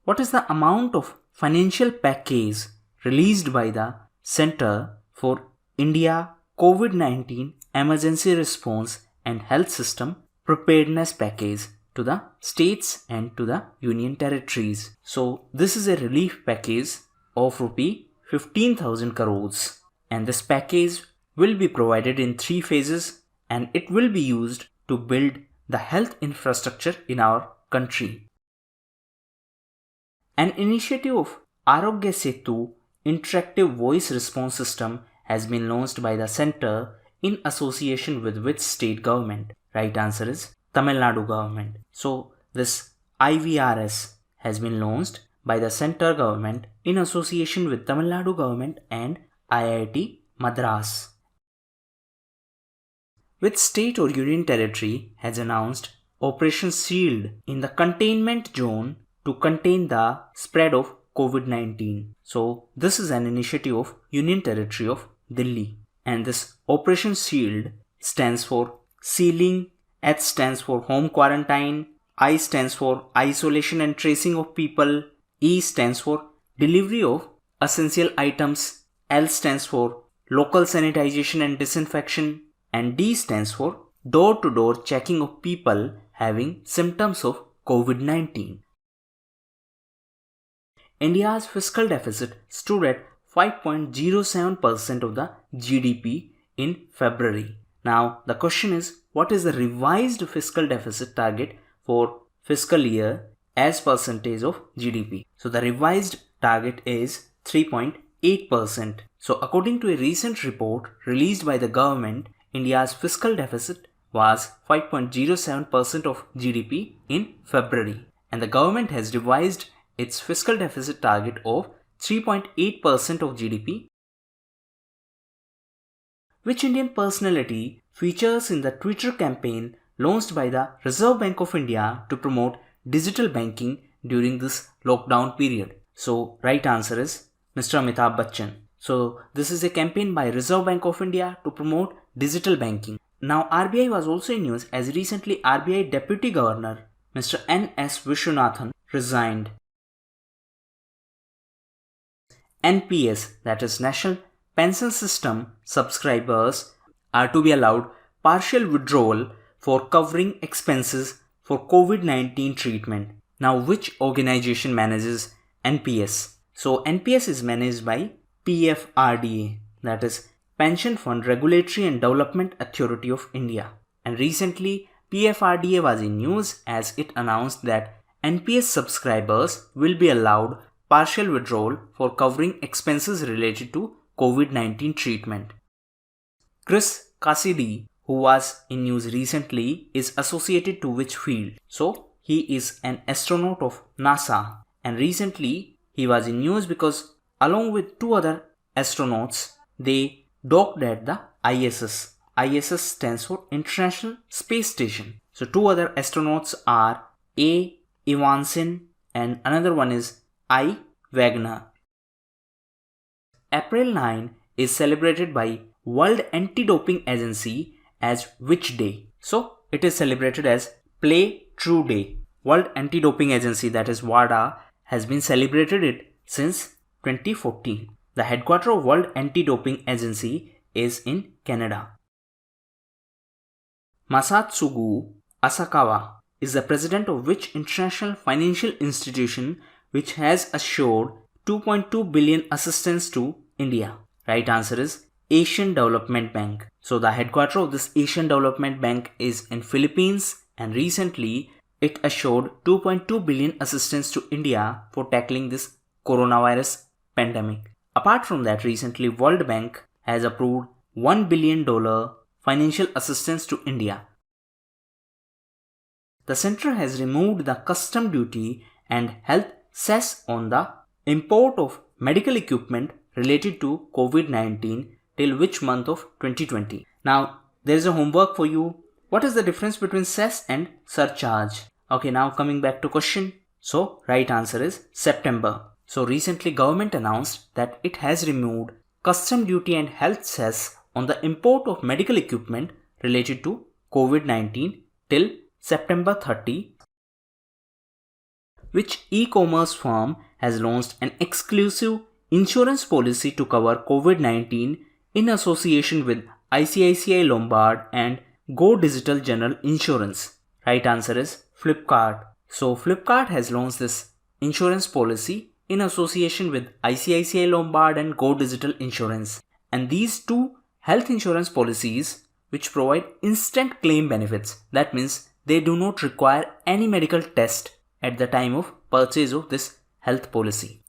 What is the amount of financial package released by the Center for India COVID-19 Emergency Response and Health System Preparedness Package to the states and to the union territories? So this is a relief package of rupee 15,000 crores, and this package will be provided in 3 phases, and it will be used to build the health infrastructure in our country. An initiative of Arogya Setu interactive voice response system has been launched by the center in association with which state government? Right answer is Tamil Nadu government. So this IVRS has been launched by the center government in association with Tamil Nadu government and IIT Madras. Which state or union territory has announced Operation Shield in the containment zone to contain the spread of COVID-19? So this is an initiative of Union Territory of Delhi, and this Operation Shield stands for sealing, H stands for home quarantine, I stands for isolation and tracing of people, E stands for delivery of essential items, L stands for local sanitization and disinfection, and D stands for door-to-door checking of people having symptoms of COVID-19. India's fiscal deficit stood at 5.07% of the GDP in February. Now the question is, what is the revised fiscal deficit target for fiscal year as percentage of GDP? So the revised target is 3.8%. So according to a recent report released by the government, India's fiscal deficit was 5.07% of GDP in February, and the government has revised its fiscal deficit target of 3.8% of GDP. Which Indian personality features in the Twitter campaign launched by the Reserve Bank of India to promote digital banking during this lockdown period? So right answer is Mr. Amitabh Bachchan. So this is a campaign by Reserve Bank of India to promote digital banking. Now RBI was also in news as recently RBI Deputy Governor Mr. N.S. Vishwanathan resigned. NPS, that is National Pension System subscribers, are to be allowed partial withdrawal for covering expenses for COVID-19 treatment. Now which organization manages NPS? So NPS is managed by PFRDA, that is Pension Fund Regulatory and Development Authority of India. And recently PFRDA was in news as it announced that NPS subscribers will be allowed partial withdrawal for covering expenses related to COVID-19 treatment. Chris Cassidy, who was in news recently, is associated to which field? So he is an astronaut of NASA, and recently he was in news because along with 2 other astronauts, they docked at the ISS. ISS stands for International Space Station. So 2 other astronauts are A. Evanson and another one is I. Wagner. April 9 is celebrated by World Anti-Doping Agency as which day? So it is celebrated as Play True Day. World Anti-Doping Agency, that is WADA, has been celebrated it since 2014. The headquarters of World Anti-Doping Agency is in Canada. Masatsugu Asakawa is the president of which international financial institution which has assured 2.2 billion assistance to India? Right answer is Asian Development Bank. So the headquarters of this Asian Development Bank is in Philippines, and recently it assured 2.2 billion assistance to India for tackling this coronavirus pandemic. Apart from that, recently World Bank has approved $1 billion financial assistance to India. The center has removed the custom duty and health cess on the import of medical equipment related to COVID-19 till which month of 2020. Now, there is a homework for you. What is the difference between cess and surcharge? Okay, now coming back to question. So, right answer is September. So, recently government announced that it has removed custom duty and health cess on the import of medical equipment related to COVID-19 till September 30, which e-commerce firm has launched an exclusive insurance policy to cover COVID-19 in association with ICICI Lombard and Go Digital General Insurance. Right answer is Flipkart. So Flipkart has launched this insurance policy in association with ICICI Lombard and Go Digital Insurance. And these two health insurance policies which provide instant claim benefits. That means they do not require any medical test at the time of purchase of this health policy.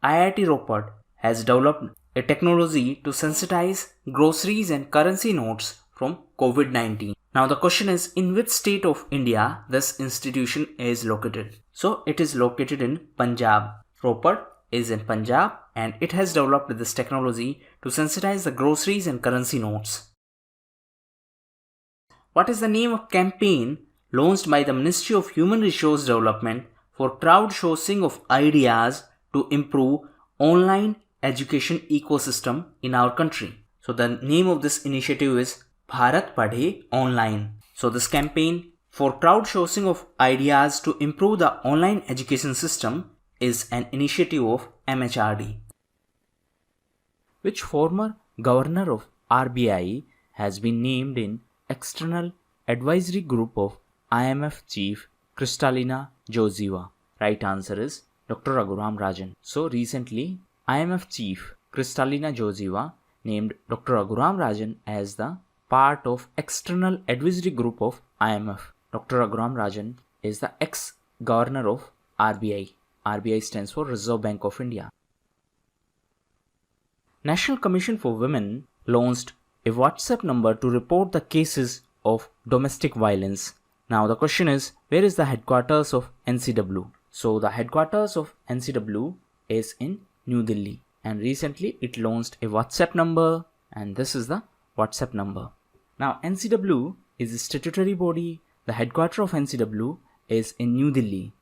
IIT Ropar has developed a technology to sensitize groceries and currency notes from COVID-19. Now the question is, in which state of India this institution is located? So it is located in Punjab. Ropar is in Punjab and it has developed this technology to sensitize the groceries and currency notes. What is the name of campaign launched by the Ministry of Human Resource Development for crowdsourcing of ideas to improve online education ecosystem in our country? So the name of this initiative is Bharat Padhe Online. So this campaign for crowdsourcing of ideas to improve the online education system is an initiative of MHRD. Which former governor of RBI has been named in external advisory group of IMF chief Kristalina Georgieva? Right answer is Dr. Raghuram Rajan. So recently IMF chief Kristalina Georgieva named Dr. Raghuram Rajan as the part of external advisory group of IMF. Dr. Raghuram Rajan is the ex-governor of RBI. RBI stands for Reserve Bank of India. National Commission for Women launched a WhatsApp number to report the cases of domestic violence. Now the question is, where is the headquarters of NCW? So the headquarters of NCW is in New Delhi, and recently it launched a WhatsApp number, and this is the WhatsApp number. Now NCW is a statutory body. The headquarters of NCW is in New Delhi.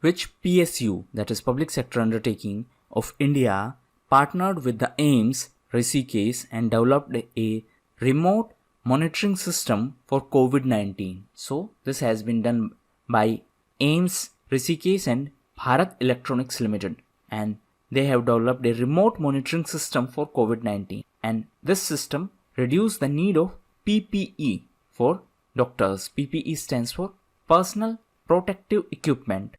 Which PSU, that is Public Sector Undertaking of India, partnered with the AIIMS Rishikesh and developed a remote monitoring system for COVID-19. So this has been done by AIIMS Rishikesh and Bharat Electronics Limited, and they have developed a remote monitoring system for COVID-19, and this system reduced the need of PPE for doctors. PPE stands for Personal Protective Equipment.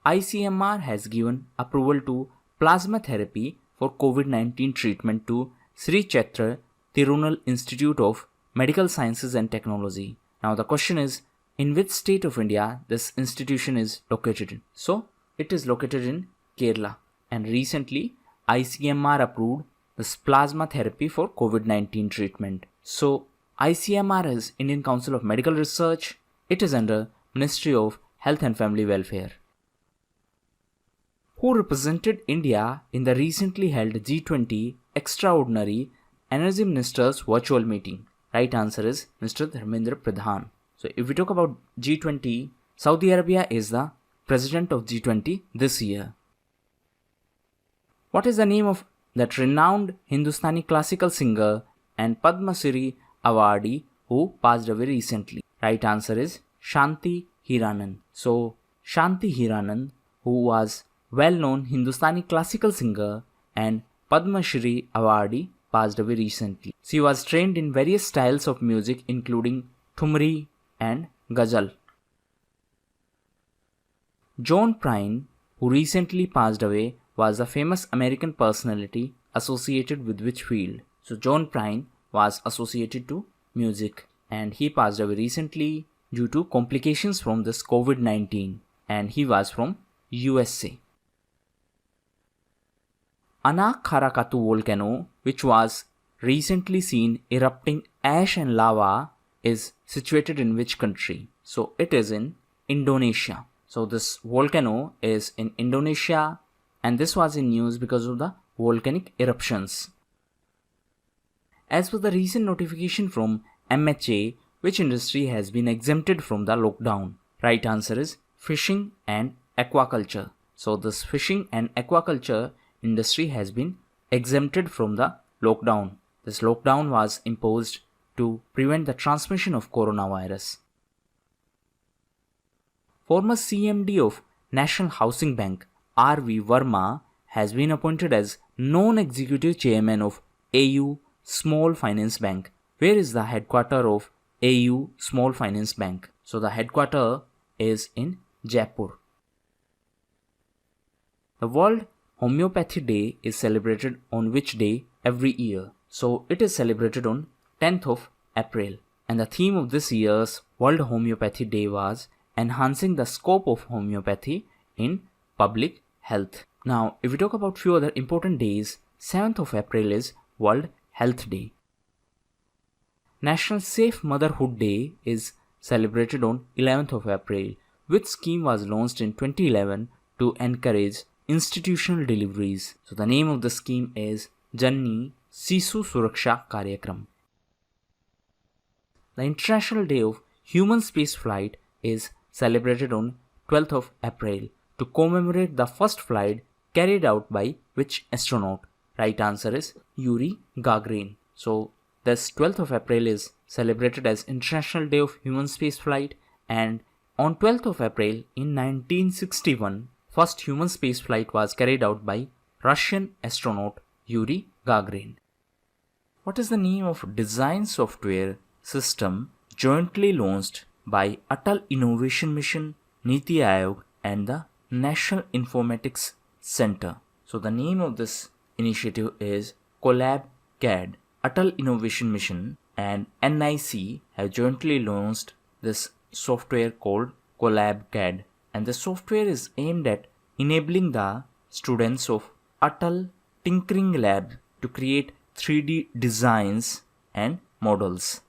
ICMR has given approval to plasma therapy for COVID-19 treatment to Sri Kshetra Tirunal Institute of Medical Sciences and Technology. Now the question is, in which state of India this institution is located in? So it is located in Kerala, and recently ICMR approved this plasma therapy for COVID-19 treatment. So ICMR is Indian Council of Medical Research. It is under Ministry of Health and Family Welfare. Who represented India in the recently held G20 Extraordinary Energy Ministers Virtual Meeting? Right answer is Mr. Dharmendra Pradhan. So if we talk about G20, Saudi Arabia is the president of G20 this year. What is the name of that renowned Hindustani classical singer and Padma Shri awardee who passed away recently? Right answer is Shanti Hiranan. So Shanti Hiranan, who was well-known Hindustani classical singer and Padma Shri awardee, passed away recently. She was trained in various styles of music including Thumri and Ghazal. John Prine, who recently passed away, was a famous American personality associated with which field? So John Prine was associated to music, and he passed away recently due to complications from this COVID-19, and he was from USA. Anakharakatu volcano, which was recently seen erupting ash and lava, is situated in which country? So it is in Indonesia. So this volcano is in Indonesia, and this was in news because of the volcanic eruptions. As per the recent notification from MHA, which industry has been exempted from the lockdown? Right answer is fishing and aquaculture. So this fishing and aquaculture industry has been exempted from the lockdown. This lockdown was imposed to prevent the transmission of coronavirus. Former CMD of National Housing Bank, R.V. Verma, has been appointed as non-executive chairman of AU Small Finance Bank. Where is the headquarter of AU Small Finance Bank? So the headquarter is in Jaipur. The World Homeopathy Day is celebrated on which day every year? So it is celebrated on 10th of April. And the theme of this year's World Homeopathy Day was enhancing the scope of homeopathy in public health. Now, if we talk about few other important days, 7th of April is World Health Day. National Safe Motherhood Day is celebrated on 11th of April, which scheme was launched in 2011 to encourage institutional deliveries. So the name of the scheme is Janni Sisu Suraksha Karyakram. The International Day of Human Spaceflight is celebrated on 12th of April to commemorate the first flight carried out by which astronaut? Right answer is Yuri Gagarin. So this 12th of April is celebrated as International Day of Human Spaceflight, and on 12th of April in 1961, first human spaceflight was carried out by Russian astronaut Yuri Gagarin. What is the name of design software system jointly launched by Atal Innovation Mission, Niti Aayog and the National Informatics Center? So the name of this initiative is Collab CAD. Atal Innovation Mission and NIC have jointly launched this software called Collab CAD, and the software is aimed at enabling the students of Atal Tinkering Lab to create 3D designs and models.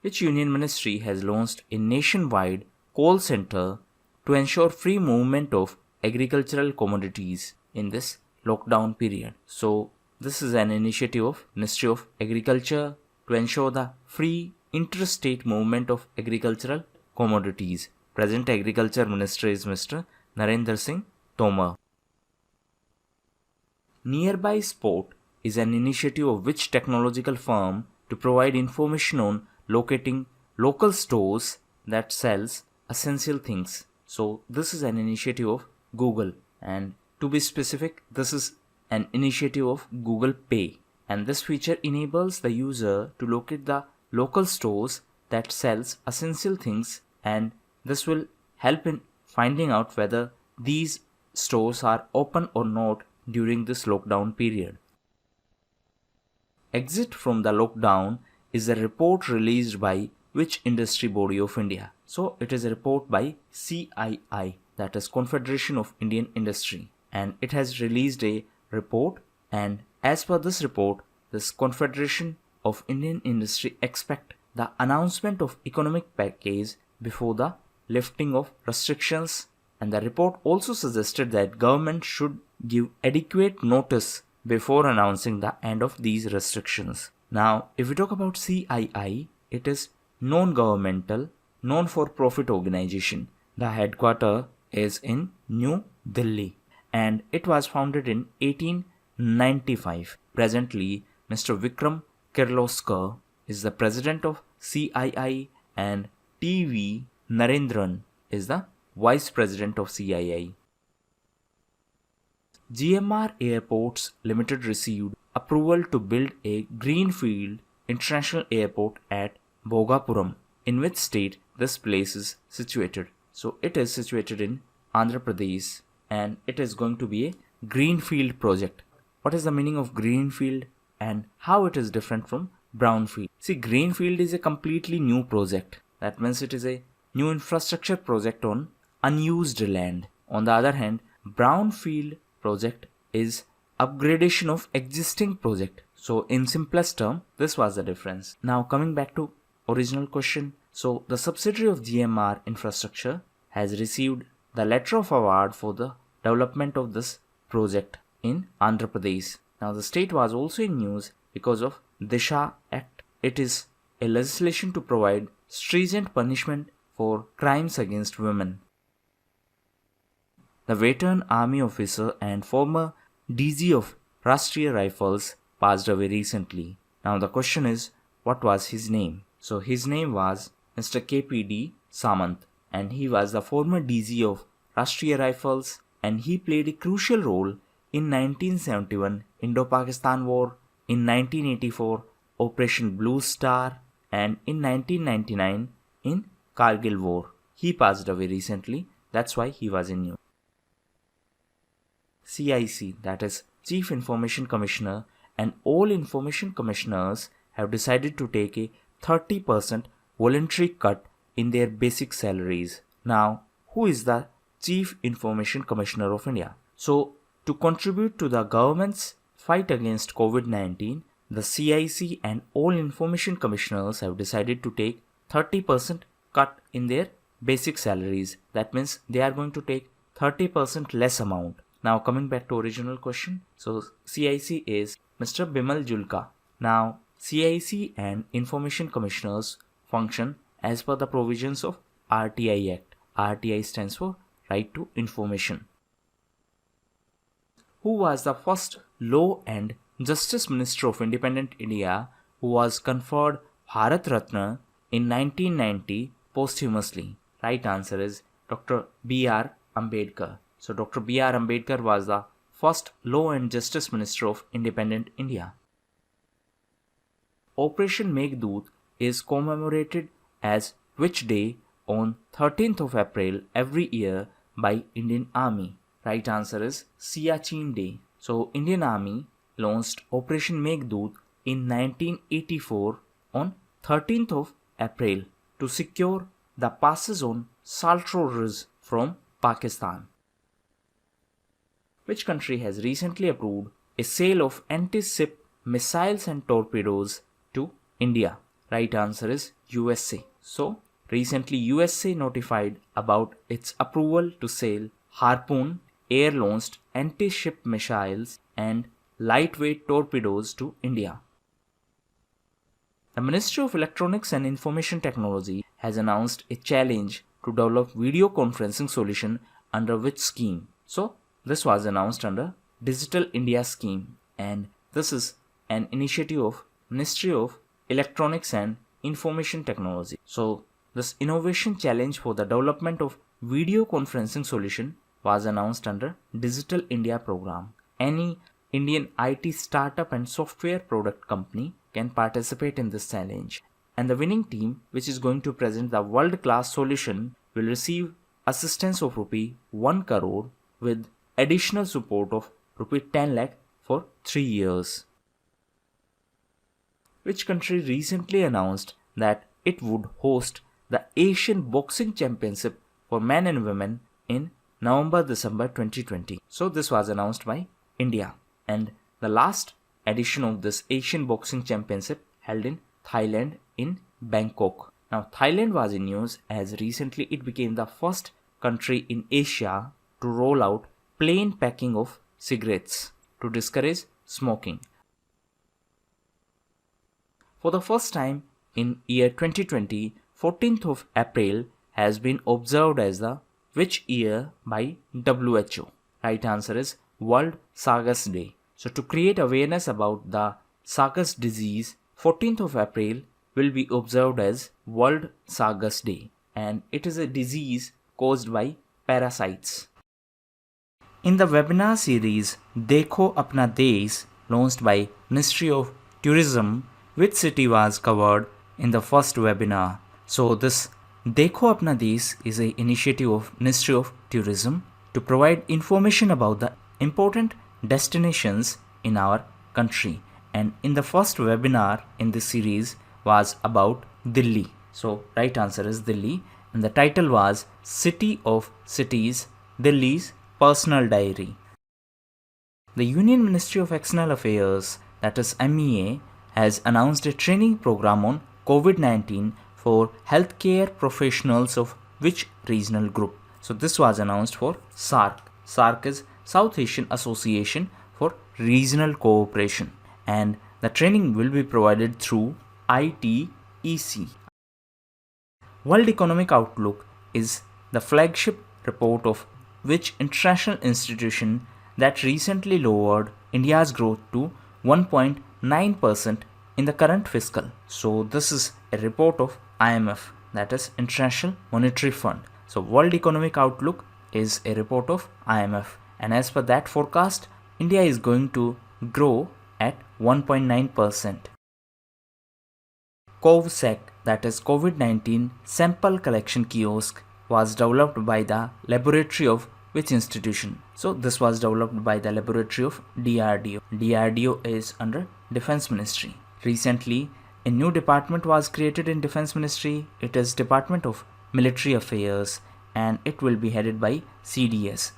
Which union ministry has launched a nationwide call center to ensure free movement of agricultural commodities in this lockdown period? So this is an initiative of Ministry of Agriculture to ensure the free interstate movement of agricultural commodities. Present Agriculture Minister is Mr. Narendra Singh Tomar. Nearby Spot is an initiative of which technological firm to provide information on locating local stores that sells essential things? So this is an initiative of Google, and to be specific, this is an initiative of Google Pay, and this feature enables the user to locate the local stores that sells essential things, and this will help in finding out whether these stores are open or not during this lockdown period. Exit from the lockdown is a report released by which industry body of India? So it is a report by CII, that is Confederation of Indian Industry, and it has released a report, and as per this report, this Confederation of Indian Industry expect the announcement of economic package before the lifting of restrictions, and the report also suggested that government should give adequate notice before announcing the end of these restrictions. Now, if we talk about CII, it is non-governmental, non-for-profit organization. The headquarters is in New Delhi, and it was founded in 1895. Presently, Mr. Vikram Kirloskar is the president of CII, and T.V. Narendran is the vice president of CII. GMR Airports Limited received approval to build a greenfield international airport at Bhogapuram. In which state this place is situated? So it is situated in Andhra Pradesh. and it is going to be a greenfield project. What is the meaning of greenfield and how it is different from brownfield? See, greenfield is a completely new project. That means it is a new infrastructure project on unused land. On the other hand, brownfield project is upgradation of existing project. So in simplest term, this was the difference. Now coming back to original question. So the subsidiary of GMR Infrastructure has received the letter of award for the development of this project in Andhra Pradesh. Now the state was also in news because of Disha Act. It is a legislation to provide stringent punishment for crimes against women. The veteran army officer and former DG of Rashtriya Rifles passed away recently. Now the question is, what was his name? So his name was Mr. KPD Samant, and he was the former DG of Rashtriya Rifles, and he played a crucial role in 1971 Indo-Pakistan War, in 1984 Operation Blue Star, and in 1999 in Kargil War. He passed away recently, that's why he was in news. CIC, that is Chief Information Commissioner, and all information commissioners have decided to take a 30% voluntary cut in their basic salaries. Now, who is the Chief Information Commissioner of India? So, to contribute to the government's fight against COVID-19, the CIC and all information commissioners have decided to take 30% cut in their basic salaries. That means they are going to take 30% less amount. Now coming back to original question. So CIC is Mr. Bimal Julka. Now CIC and information commissioners function as per the provisions of RTI Act. RTI stands for Right to Information. Who was the first Law and Justice Minister of Independent India who was conferred Bharat Ratna in 1990 posthumously? Right answer is Dr. B.R. Ambedkar. So Dr. B.R. Ambedkar was the first Law and Justice Minister of Independent India. Operation Meghdoot is commemorated as which day on 13th of April every year by Indian Army? Right answer is Siachen Day. So Indian Army launched Operation Meghdoot in 1984 on 13th of April to secure the passes on salt roads from Pakistan. Which country has recently approved a sale of anti-ship missiles and torpedoes to India? Right answer is USA. So recently USA notified about its approval to sell Harpoon air-launched anti-ship missiles and lightweight torpedoes to India. The Ministry of Electronics and Information Technology has announced a challenge to develop video conferencing solution under which scheme? So this was announced under Digital India scheme, and this is an initiative of Ministry of Electronics and Information Technology. So this innovation challenge for the development of video conferencing solution was announced under Digital India program. Any Indian IT startup and software product company can participate in this challenge, and the winning team, which is going to present the world-class solution, will receive assistance of ₹1 crore with additional support of ₹10 lakh for 3 years. Which country recently announced that it would host the Asian Boxing Championship for men and women in November-December 2020? So this was announced by India, and the last edition of this Asian Boxing Championship held in Thailand in Bangkok. Now Thailand was in news as recently it became the first country in Asia to roll out plain packing of cigarettes to discourage smoking. For the first time in year 2020, 14th of April has been observed as the which year by WHO? Right answer is World Sargas Day. So to create awareness about the Sargas disease, 14th of April will be observed as World Sargas Day, and it is a disease caused by parasites. In the webinar series Dekho Apna Desh launched by Ministry of Tourism, which city was covered in the first webinar? So this Dekho Apna Desh is an initiative of Ministry of Tourism, to provide information about the important destinations in our country. And in the first webinar in this series was about Delhi. So right answer is Delhi, and the title was City of Cities, Delhi's Personal Diary. The Union Ministry of External Affairs, that is MEA, has announced a training program on COVID-19 for healthcare professionals of which regional group? So this was announced for SARC. SARC is South Asian Association for Regional Cooperation, and the training will be provided through ITEC. World Economic Outlook is the flagship report of which international institution that recently lowered India's growth to 1.9% in the current fiscal. So this is a report of IMF, that is International Monetary Fund. So World Economic Outlook is a report of IMF, and as per that forecast, India is going to grow at 1.9%. COVSEC, that is COVID-19 Sample Collection Kiosk, was developed by the laboratory of which institution? So this was developed by the laboratory of DRDO. DRDO is under Defense Ministry. Recently, a new department was created in Defense Ministry. It is Department of Military Affairs, and it will be headed by CDS.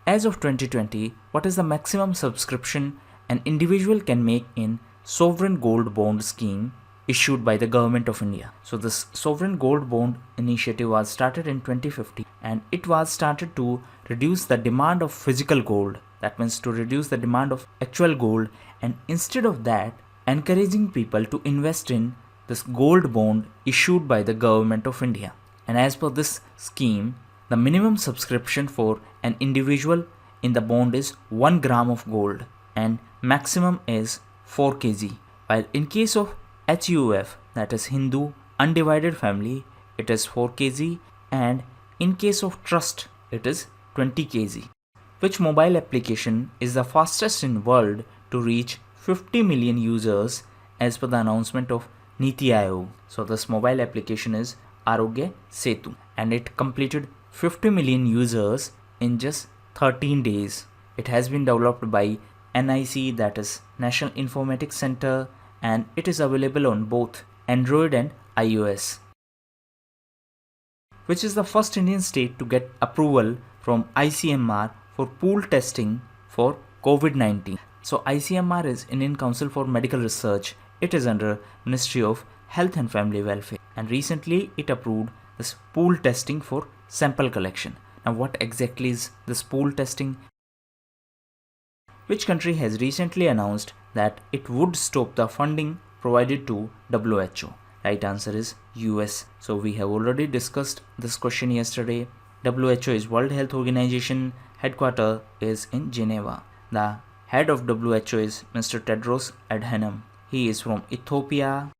As of 2020, what is the maximum subscription an individual can make in sovereign gold bond scheme issued by the government of India? So this sovereign gold bond initiative was started in 2015, and it was started to reduce the demand of physical gold. That means to reduce the demand of actual gold, and instead of that, encouraging people to invest in this gold bond issued by the government of India. And as per this scheme, the minimum subscription for an individual in the bond is 1 gram of gold, and maximum is 4 kg. While in case of HUF, that is Hindu Undivided Family, it is 4 kg, and in case of trust, it is 20 kg. Which mobile application is the fastest in world to reach 50 million users as per the announcement of Niti Aayog? So this mobile application is Arogya Setu, and it completed 50 million users in just 13 days. It has been developed by NIC, that is National Informatics Center, and it is available on both Android and iOS. Which is the first Indian state to get approval from ICMR for pool testing for COVID-19? So ICMR is Indian Council for Medical Research. It is under Ministry of Health and Family Welfare, and recently it approved this pool testing for sample collection. Now what exactly is this pool testing? Which country has recently announced that it would stop the funding provided to WHO? Right answer is US. So we have already discussed this question yesterday. WHO is World Health Organization. Headquarter is in Geneva. The head of WHO is Mr. Tedros Adhanom. He is from Ethiopia.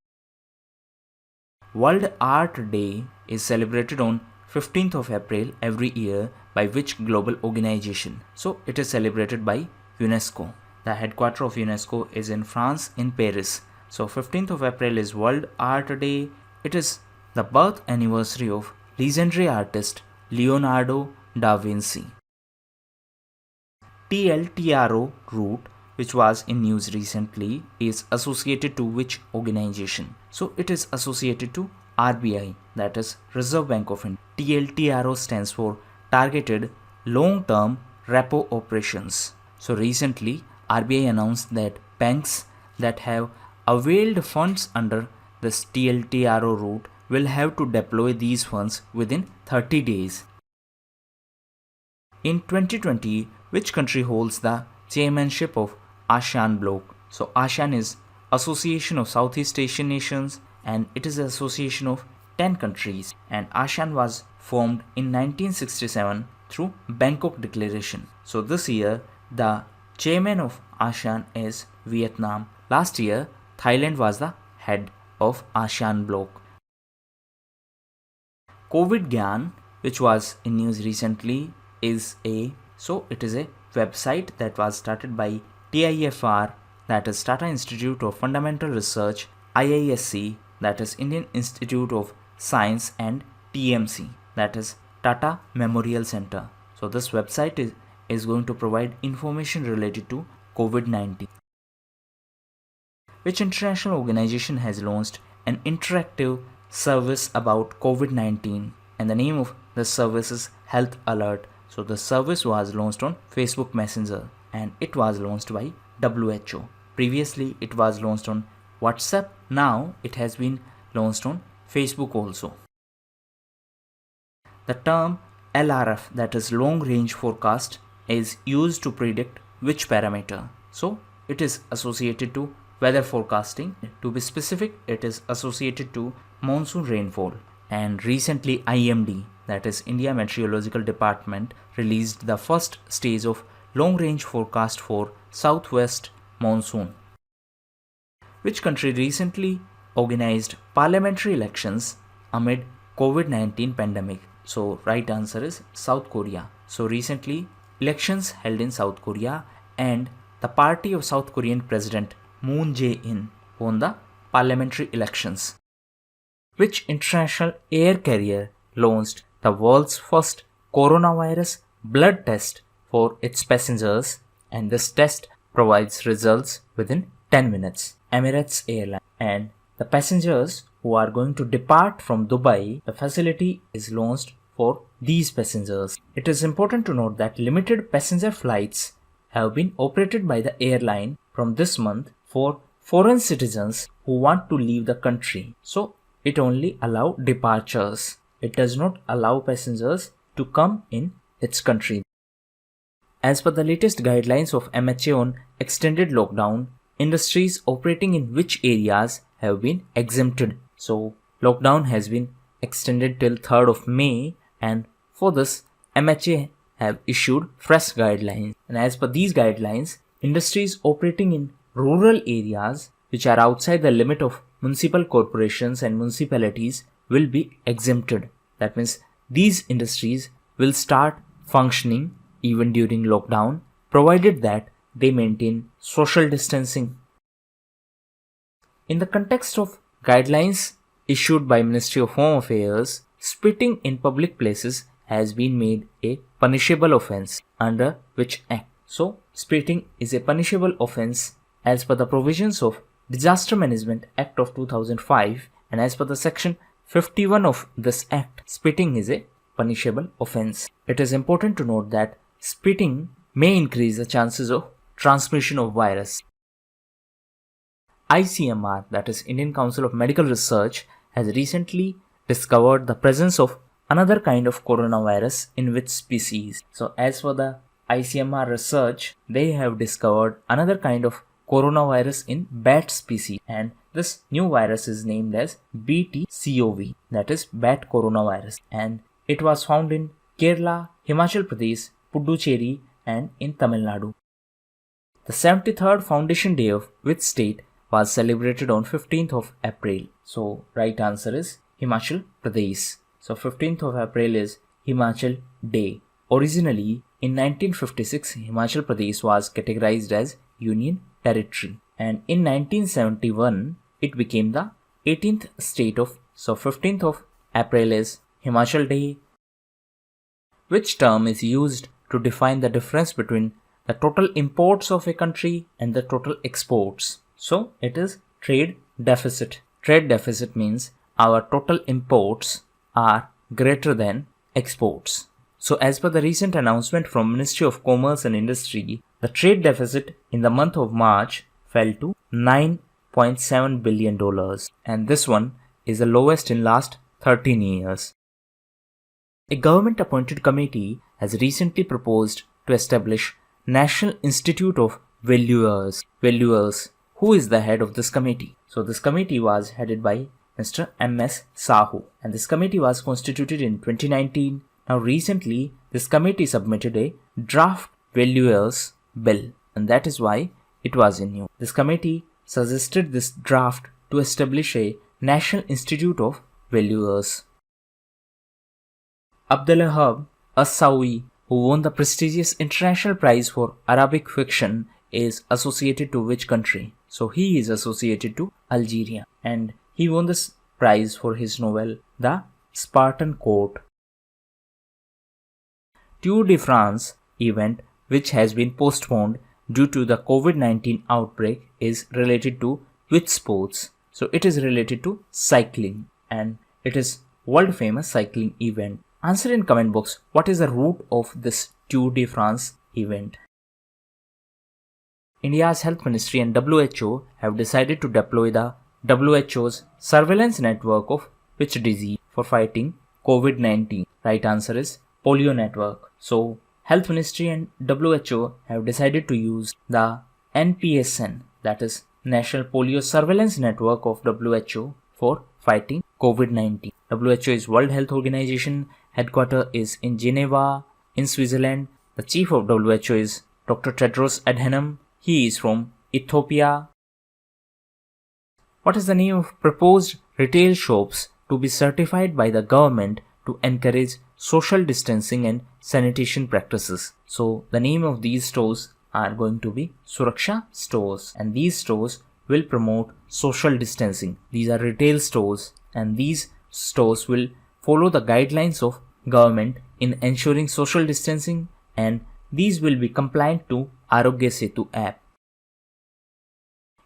World Art Day is celebrated on 15th of April every year by which global organization? So it is celebrated by UNESCO. The headquarters of UNESCO is in France, in Paris. So 15th of April is World Art Day. It is the birth anniversary of legendary artist Leonardo da Vinci. TLTRO route, which was in news recently, is associated to which organization? So it is associated to RBI, that is Reserve Bank of India. TLTRO stands for Targeted Long-Term Repo Operations. So recently RBI announced that banks that have availed funds under this TLTRO route will have to deploy these funds within 30 days. In 2020, which country holds the chairmanship of ASEAN bloc? So ASEAN is Association of Southeast Asian Nations, and it is an association of 10 countries, and ASEAN was formed in 1967 through Bangkok Declaration. So this year the chairman of ASEAN is Vietnam. Last year Thailand was the head of ASEAN bloc. COVID Gyan, which was in news recently, is a website that was started by TIFR, that is Tata Institute of Fundamental Research, IISc, that is Indian Institute of Science, and TMC, that is Tata Memorial Center. So this website is going to provide information related to COVID-19. Which international organization has launched an interactive service about COVID-19, and the name of the service is Health Alert. So the service was launched on Facebook Messenger and it was launched by WHO. Previously it was launched on WhatsApp. Now it has been launched on Facebook also. The term LRF, that is long range forecast, is used to predict which parameter. So it is associated to weather forecasting. To be specific, it is associated to monsoon rainfall. And recently IMD, that is India Meteorological Department, released the first stage of long range forecast for southwest monsoon. Which country recently organized parliamentary elections amid COVID-19 pandemic? So right answer is South Korea. So recently elections held in South Korea and the party of South Korean President Moon Jae-in won the parliamentary elections. Which international air carrier launched the world's first coronavirus blood test for its passengers, and this test provides results within 10 minutes? Emirates Airline. And the passengers who are going to depart from Dubai, the facility is launched for these passengers. It is important to note that limited passenger flights have been operated by the airline from this month for foreign citizens who want to leave the country. So it only allows departures. It does not allow passengers to come in its country. As per the latest guidelines of MHA on extended lockdown, industries operating in which areas have been exempted. So lockdown has been extended till 3rd of May, and for this MHA have issued fresh guidelines. And as per these guidelines, industries operating in rural areas which are outside the limit of municipal corporations and municipalities will be exempted. That means these industries will start functioning even during lockdown, provided that they maintain social distancing. In the context of guidelines issued by Ministry of Home Affairs, spitting in public places has been made a punishable offence under which act? So spitting is a punishable offence as per the provisions of Disaster Management Act of 2005, and as per the section 51 of this act, spitting is a punishable offence. It is important to note that spitting may increase the chances of transmission of virus. ICMR, that is Indian Council of Medical Research, has recently discovered the presence of another kind of coronavirus in which species. So as for the ICMR research, they have discovered another kind of coronavirus in bat species, and this new virus is named as BT-CoV, that is bat coronavirus, and it was found in Kerala, Himachal Pradesh, Puducherry and in Tamil Nadu. The 73rd Foundation Day of which state was celebrated on 15th of April? So right answer is Himachal Pradesh. So 15th of April is Himachal Day. Originally in 1956, Himachal Pradesh was categorized as Union Territory, and in 1971 it became the 18th state of. So 15th of April is Himachal Day. Which term is used to define the difference between the total imports of a country and the total exports? So it is trade deficit. Trade deficit means our total imports are greater than exports. So as per the recent announcement from Ministry of Commerce and Industry, the trade deficit in the month of March fell to $9.7 billion, and this one is the lowest in last 13 years. A government-appointed committee has recently proposed to establish National Institute of Valuers. Who is the head of this committee? So this committee was headed by Mr. M.S. Sahu, and this committee was constituted in 2019. Now recently, this committee submitted a draft valuers bill, and that is why it was in news. This committee suggested this draft to establish a National Institute of Valuers. Abdulwahab As-Sawi, who won the prestigious International Prize for Arabic Fiction, is associated to which country? So he is associated to Algeria, and he won this prize for his novel The Spartan Court. Tour de France event, which has been postponed due to the COVID-19 outbreak, is related to which sports? So it is related to cycling, and it is world famous cycling event. Answer in comment box, what is the route of this Tour de France event? India's Health Ministry and WHO have decided to deploy the WHO's surveillance network of which disease for fighting COVID-19? Right answer is polio network. So, Health Ministry and WHO have decided to use the NPSN, that is National Polio Surveillance Network of WHO, for fighting COVID-19. WHO is World Health Organization. Headquarters is in Geneva, in Switzerland. The chief of WHO is Dr. Tedros Adhanom. He is from Ethiopia. What is the name of proposed retail shops to be certified by the government to encourage social distancing and sanitation practices? So the name of these stores are going to be Suraksha stores, and these stores will promote social distancing. These are retail stores, and these stores will follow the guidelines of government in ensuring social distancing, and these will be compliant to Arogya Setu app.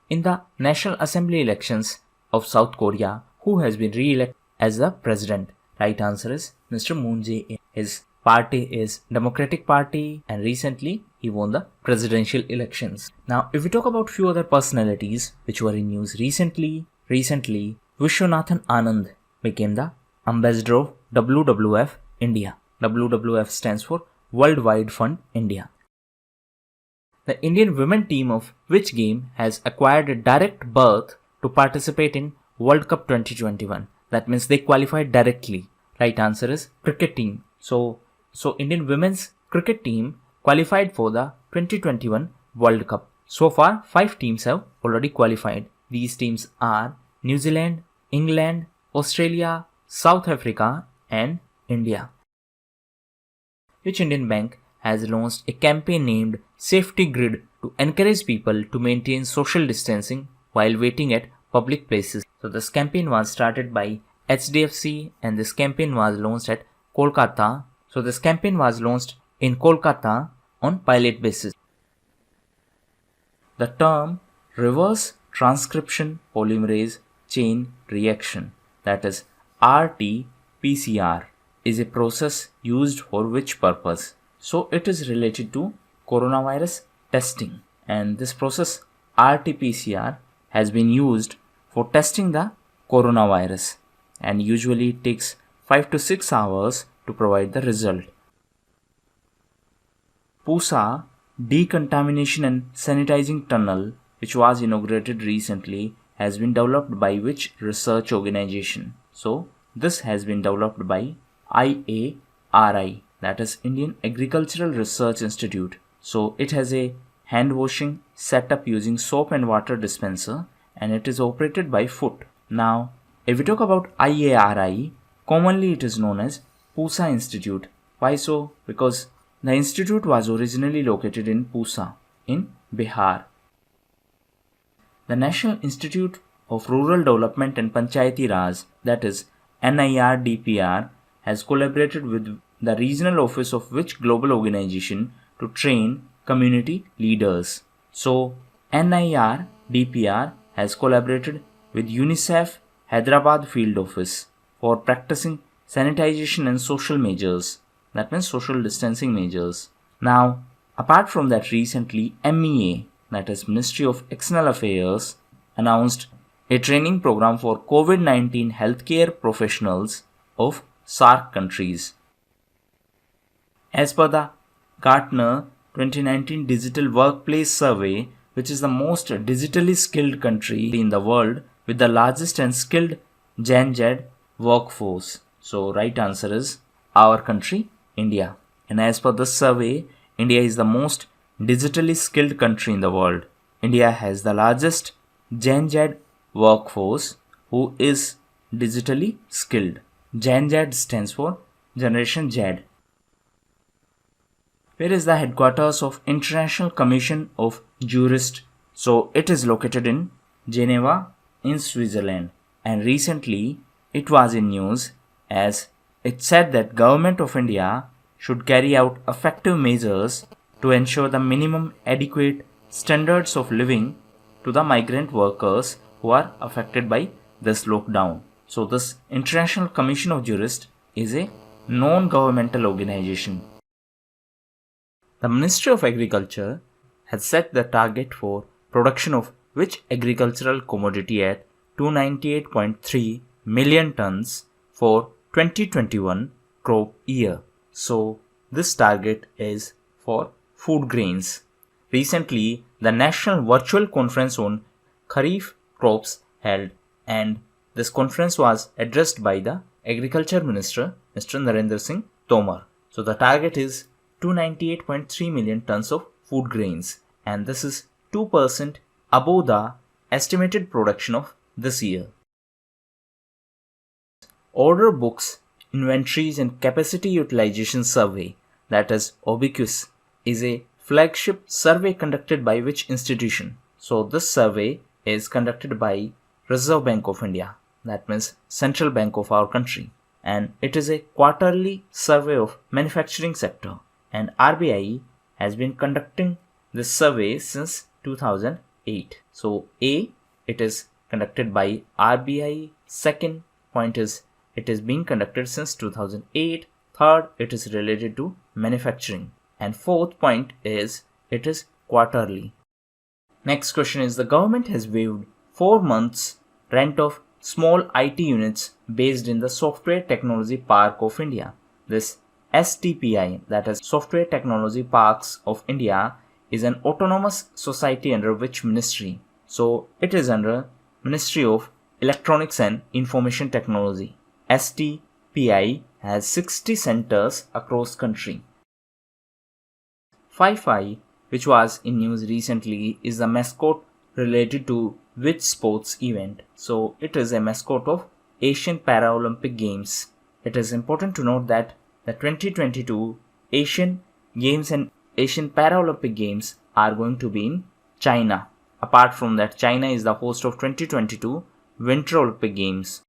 In the National Assembly elections of South Korea, who has been re-elected as the president? Right answer is Mr. Moon Jae-in. His party is Democratic Party, and recently he won the presidential elections. Now, if we talk about few other personalities which were in news recently, Vishwanathan Anand became the ambassador of WWF India. WWF stands for Worldwide Fund India. The Indian women team of which game has acquired a direct berth to participate in World Cup 2021? That means they qualified directly. Right answer is cricket team. So Indian women's cricket team qualified for the 2021 World Cup. So far, 5 teams have already qualified. These teams are New Zealand, England, Australia, South Africa, and India. Which Indian bank has launched a campaign named Safety Grid to encourage people to maintain social distancing while waiting at public places? So this campaign was started by HDFC, and this campaign was launched at Kolkata. So this campaign was launched in Kolkata on pilot basis. The term reverse transcription polymerase chain reaction, that is RT-PCR, is a process used for which purpose? So it is related to coronavirus testing, and this process RT-PCR has been used for testing the coronavirus, and usually it takes 5 to 6 hours to provide the result. Pusa Decontamination and Sanitizing Tunnel, which was inaugurated recently, has been developed by which research organization? So this has been developed by IARI, that is Indian Agricultural Research Institute. So it has a hand washing setup using soap and water dispenser, and it is operated by foot. Now, if we talk about IARI, commonly it is known as Pusa Institute. Why so? Because the institute was originally located in Pusa, in Bihar. The National Institute of Rural Development and Panchayati Raj, that is NIRDPR, has collaborated with the regional office of which global organization to train community leaders? So NIRDPR has collaborated with UNICEF Hyderabad field office for practicing sanitization and social measures, that means social distancing measures. Now, apart from that, recently MEA, that is Ministry of External Affairs, announced a training program for COVID-19 healthcare professionals of SAARC countries. As per the Gartner 2019 Digital Workplace Survey, which is the most digitally skilled country in the world with the largest and skilled Gen Z workforce. So right answer is our country, India. And as per this survey, India is the most digitally skilled country in the world. India has the largest Gen Z workforce who is digitally skilled. Gen Z stands for Generation Z. Where is the headquarters of International Commission of Jurists? So it is located in Geneva in Switzerland, and recently it was in news as it said that Government of India should carry out effective measures to ensure the minimum adequate standards of living to the migrant workers who are affected by this lockdown. So this International Commission of Jurists is a non-governmental organization. The Ministry of Agriculture has set the target for production of which agricultural commodity at 298.3 million tons for 2021 crop year. So this target is for food grains. Recently, the National Virtual Conference on Kharif crops held, and this conference was addressed by the Agriculture Minister Mr. Narendra Singh Tomar. So the target is 298.3 million tons of food grains, and this is 2% above the estimated production of this year. Order books, inventories and capacity utilization survey, that is OBQs, is a flagship survey conducted by which institution? So this survey is conducted by Reserve Bank of India, that means central bank of our country, and it is a quarterly survey of manufacturing sector, and RBI has been conducting this survey since 2008. So A, it is conducted by RBI. Second point is it is being conducted since 2008. Third, it is related to manufacturing. And fourth point is it is quarterly. Next question is the government has waived 4 months rent of small IT units based in the Software Technology Park of India. This STPI, that is Software Technology Parks of India, is an autonomous society under which ministry? So it is under Ministry of Electronics and Information Technology. STPI has 60 centers across country. 5-5, which was in news recently, is the mascot related to which sports event? So it is a mascot of Asian Paralympic Games. It is important to note that the 2022 Asian Games and Asian Paralympic Games are going to be in China. Apart from that, China is the host of 2022 Winter Olympic Games.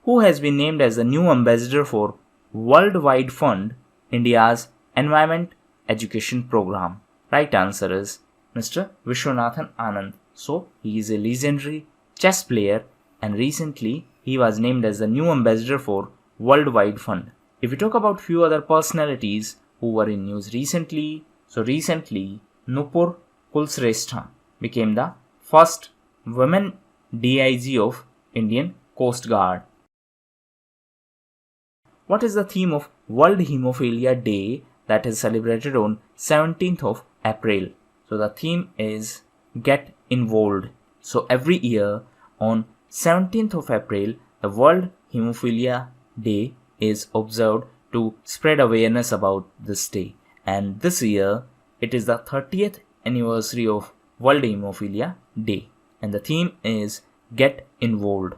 Who has been named as the new ambassador for World Wide Fund, India's Environment Education Program? Right answer is Mr. Vishwanathan Anand. So he is a legendary chess player, and recently he was named as the new ambassador for World Wide Fund. If we talk about few other personalities who were in news recently, so recently Nupur Kulsrestha became the first women DIG of Indian Coast Guard. What is the theme of World Hemophilia Day that is celebrated on 17th of April? So the theme is Get Involved. So every year on 17th of April, the World Hemophilia Day is observed to spread awareness about this day. And this year, it is the 30th anniversary of World Hemophilia Day. And the theme is Get Involved.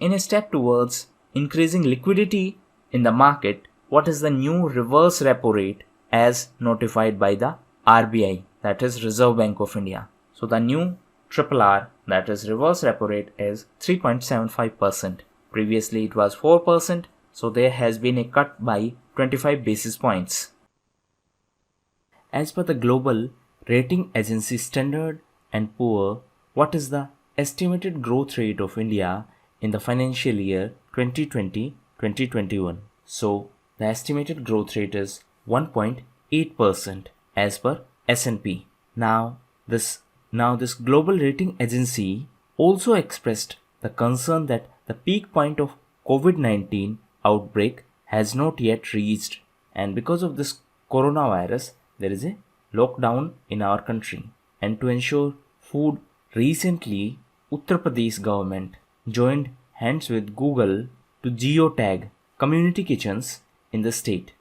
In a step towards increasing liquidity in the market, what is the new reverse repo rate as notified by the RBI, that is Reserve Bank of India? So the new RRR, that is reverse repo rate, is 3.75%. Previously it was 4%, so there has been a cut by 25 basis points. As per the global rating agency Standard & Poor, what is the estimated growth rate of India in the financial year 2020-2021? So the estimated growth rate is 1.8% as per S&P. Now this global rating agency also expressed the concern that the peak point of COVID-19 outbreak has not yet reached, and because of this coronavirus there is a lockdown in our country. And to ensure food, recently Uttar Pradesh government joined hands with Google to geotag community kitchens in the state.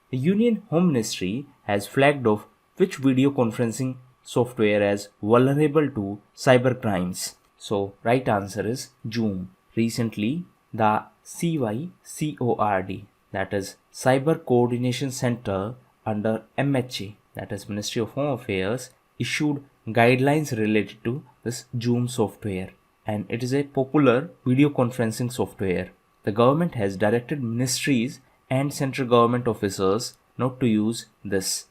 The Union Home Ministry has flagged off which video conferencing software as vulnerable to cyber crimes. So right answer is Zoom. Recently, the CYCORD, that is Cyber Coordination Center under MHA, that is Ministry of Home Affairs, issued guidelines related to this Zoom software, and it is a popular video conferencing software. the government has directed ministries and central government officers not to use this.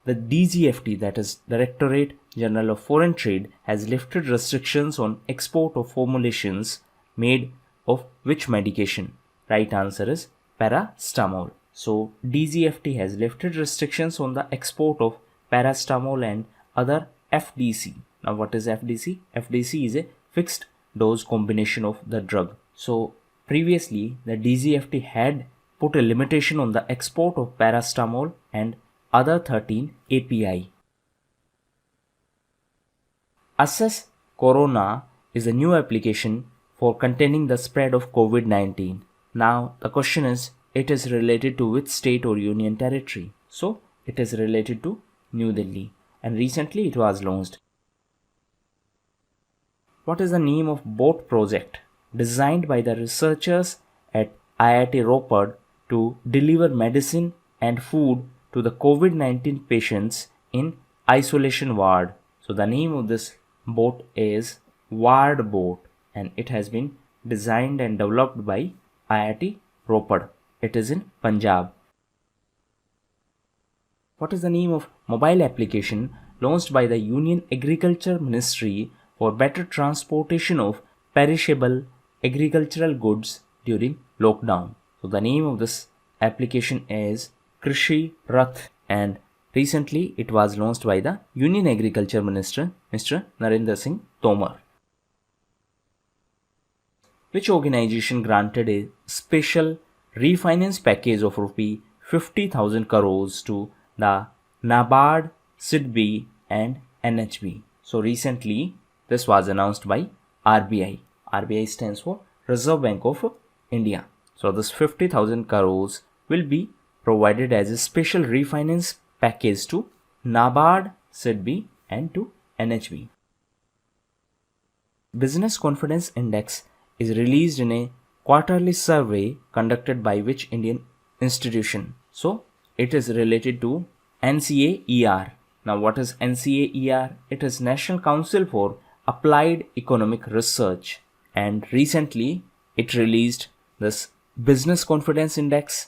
The DGFT, that is Directorate General of Foreign Trade, has lifted restrictions on export of formulations made of which medication? Right answer is paracetamol. So DGFT has lifted restrictions on the export of paracetamol and other FDC. Now what is FDC? FDC is a fixed dose combination of the drug. So previously the DGFT had put a limitation on the export of paracetamol and other 13 API. Assess Corona is a new application for containing the spread of COVID-19. Now the question is, it is related to which state or union territory? So it is related to New Delhi, and recently it was launched. What is the name of boat project designed by the researchers at IIT Ropar to deliver medicine and food to the COVID-19 patients in isolation ward? So the name of this boat is Ward Boat, and it has been designed and developed by IIT Ropar. It is in Punjab. What is the name of mobile application launched by the Union Agriculture Ministry for better transportation of perishable agricultural goods during lockdown? So the name of this application is Krishi Rath, and recently it was launched by the Union Agriculture Minister Mr. Narendra Singh Tomar. Which organization granted a special refinance package of rupee 50,000 crores to the NABARD, SIDBI and NHB? So recently this was announced by RBI. RBI stands for Reserve Bank of India. So this 50,000 crores will be provided as a special refinance package to NABARD, SIDBI and to NHB. Business Confidence Index is released in a quarterly survey conducted by which Indian institution? So it is related to NCAER. Now what is NCAER? It is National Council for Applied Economic Research, and recently it released this Business Confidence Index.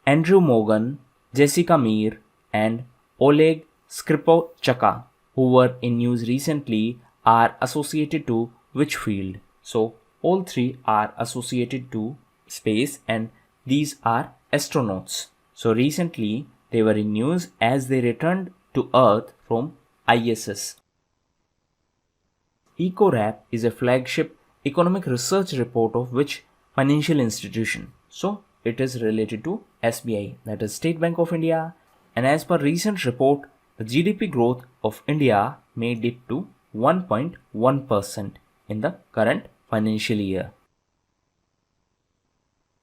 Andrew Morgan, Jessica Meir and Oleg Skripalchuk, who were in news recently, are associated to which field? So all three are associated to space, and these are astronauts. So recently they were in news as they returned to Earth from ISS. EcoRap is a flagship economic research report of which financial institution? So it is related to SBI, that is State Bank of India, and as per recent report, the GDP growth of India may dip to 1.1% in the current financial year.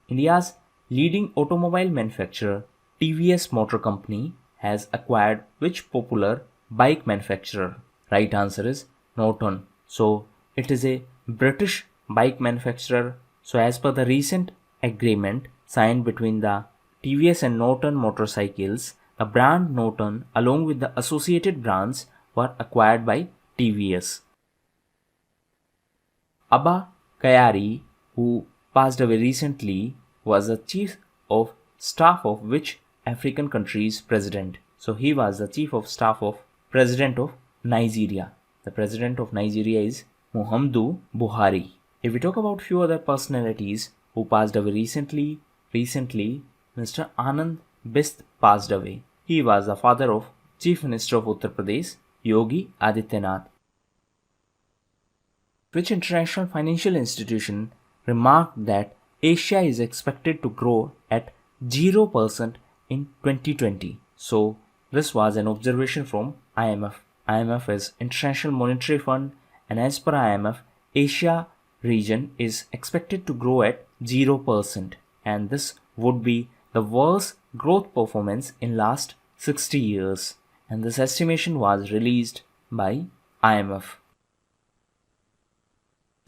India's leading automobile manufacturer TVS Motor Company has acquired which popular bike manufacturer? Right answer is Norton. So it is a British bike manufacturer. So as per the recent agreement signed between the TVS and Norton motorcycles, the brand Norton along with the associated brands were acquired by TVS. Abba Kayari, who passed away recently, was the chief of staff of which African country's president? So he was the chief of staff of President of Nigeria. The President of Nigeria is Muhammadu Buhari. If we talk about few other personalities who passed away recently, Mr. Anand Bist passed away. He was the father of Chief Minister of Uttar Pradesh, Yogi Adityanath. Which international financial institution remarked that Asia is expected to grow at 0% in 2020? So this was an observation from IMF. IMF is International Monetary Fund, and as per IMF, Asia region is expected to grow at 0%, and this would be the worst growth performance in last 60 years, and this estimation was released by IMF.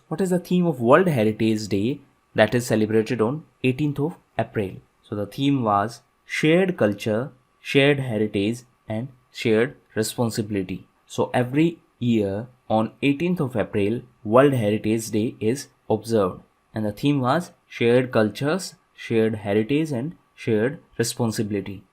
What is the theme of World Heritage Day that is celebrated on 18th of April? So the theme was shared culture, shared heritage and shared responsibility. So every year on 18th of April, World Heritage Day is observed. And the theme was Shared Cultures, Shared Heritage and Shared Responsibility.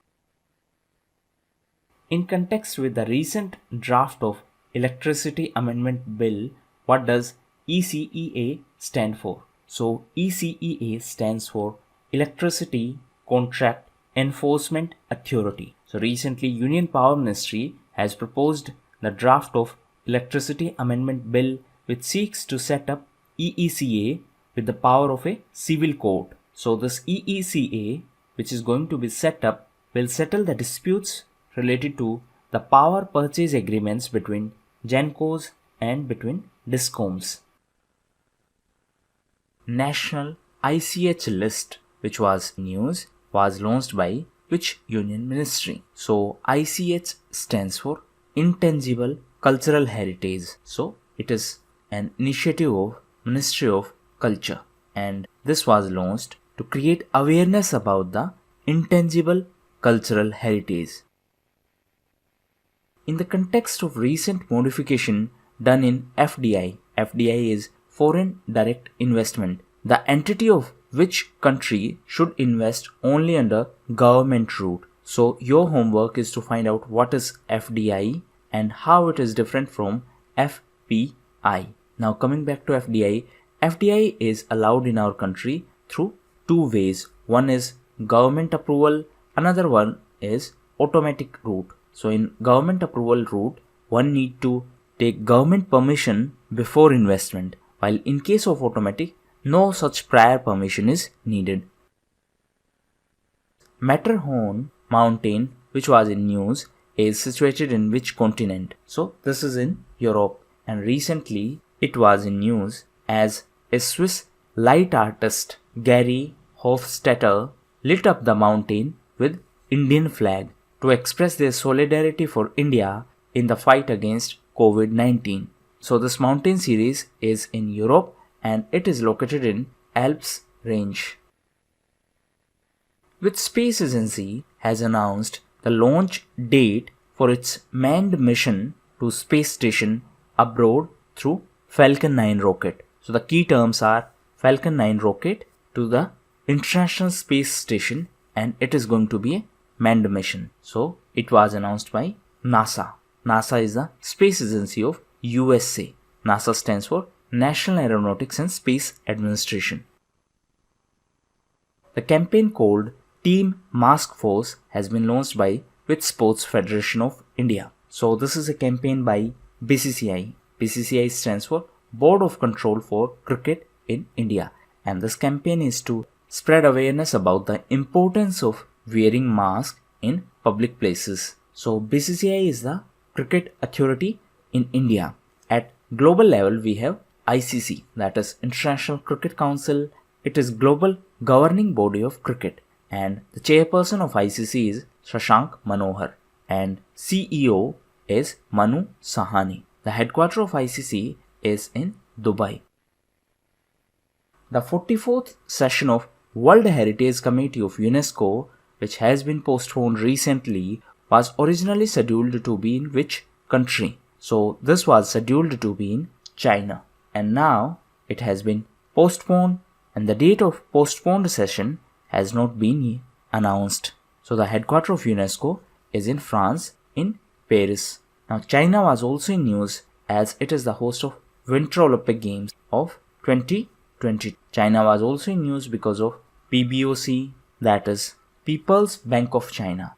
In context with the recent draft of Electricity Amendment Bill, what does ECEA stand for? So ECEA stands for Electricity Contract Enforcement Authority. So recently Union Power Ministry has proposed the draft of Electricity Amendment Bill which seeks to set up EECA with the power of a civil court. So this EECA which is going to be set up will settle the disputes related to the power purchase agreements between GENCOs and between DISCOMs. National ICH list, which was news, was launched by which union ministry? So ICH stands for Intangible Cultural Heritage. So it is an initiative of Ministry of Culture, and this was launched to create awareness about the intangible cultural heritage. In the context of recent modification done in FDI, FDI is Foreign Direct Investment, the entity of which country should invest only under government route. So your homework is to find out what is FDI and how it is different from FPI. Now coming back to FDI, FDI is allowed in our country through two ways. One is government approval, another one is automatic route. So in government approval route, one need to take government permission before investment, while in case of automatic, no such prior permission is needed. Matterhorn mountain, which was in news, is situated in which continent? So this is in Europe, and recently it was in news as a Swiss light artist Gary Hofstetter lit up the mountain with Indian flag to express their solidarity for India in the fight against COVID-19. So this mountain series is in Europe and it is located in Alps range. Which space agency has announced the launch date for its manned mission to space station abroad through Falcon 9 rocket? So the key terms are Falcon 9 rocket to the International Space Station, and it is going to be a manned mission. So it was announced by NASA. NASA is the space agency of USA. NASA stands for National Aeronautics and Space Administration. The campaign called Team Mask Force has been launched by which Sports Federation of India? So this is a campaign by BCCI. BCCI stands for Board of Control for Cricket in India, and this campaign is to spread awareness about the importance of wearing masks in public places. So BCCI is the cricket authority in India. At global level we have ICC, that is International Cricket Council. It is global governing body of cricket, and the chairperson of ICC is Shashank Manohar and CEO is Manu Sahani. The headquarters of ICC is in Dubai. The 44th session of World Heritage Committee of UNESCO, which has been postponed recently, was originally scheduled to be in which country? So this was scheduled to be in China, and now it has been postponed, and the date of postponed session has not been announced. So the headquarters of UNESCO is in France, in Paris. Now China was also in news as it is the host of Winter Olympic Games of 2020. China was also in news because of PBOC, that is People's Bank of China,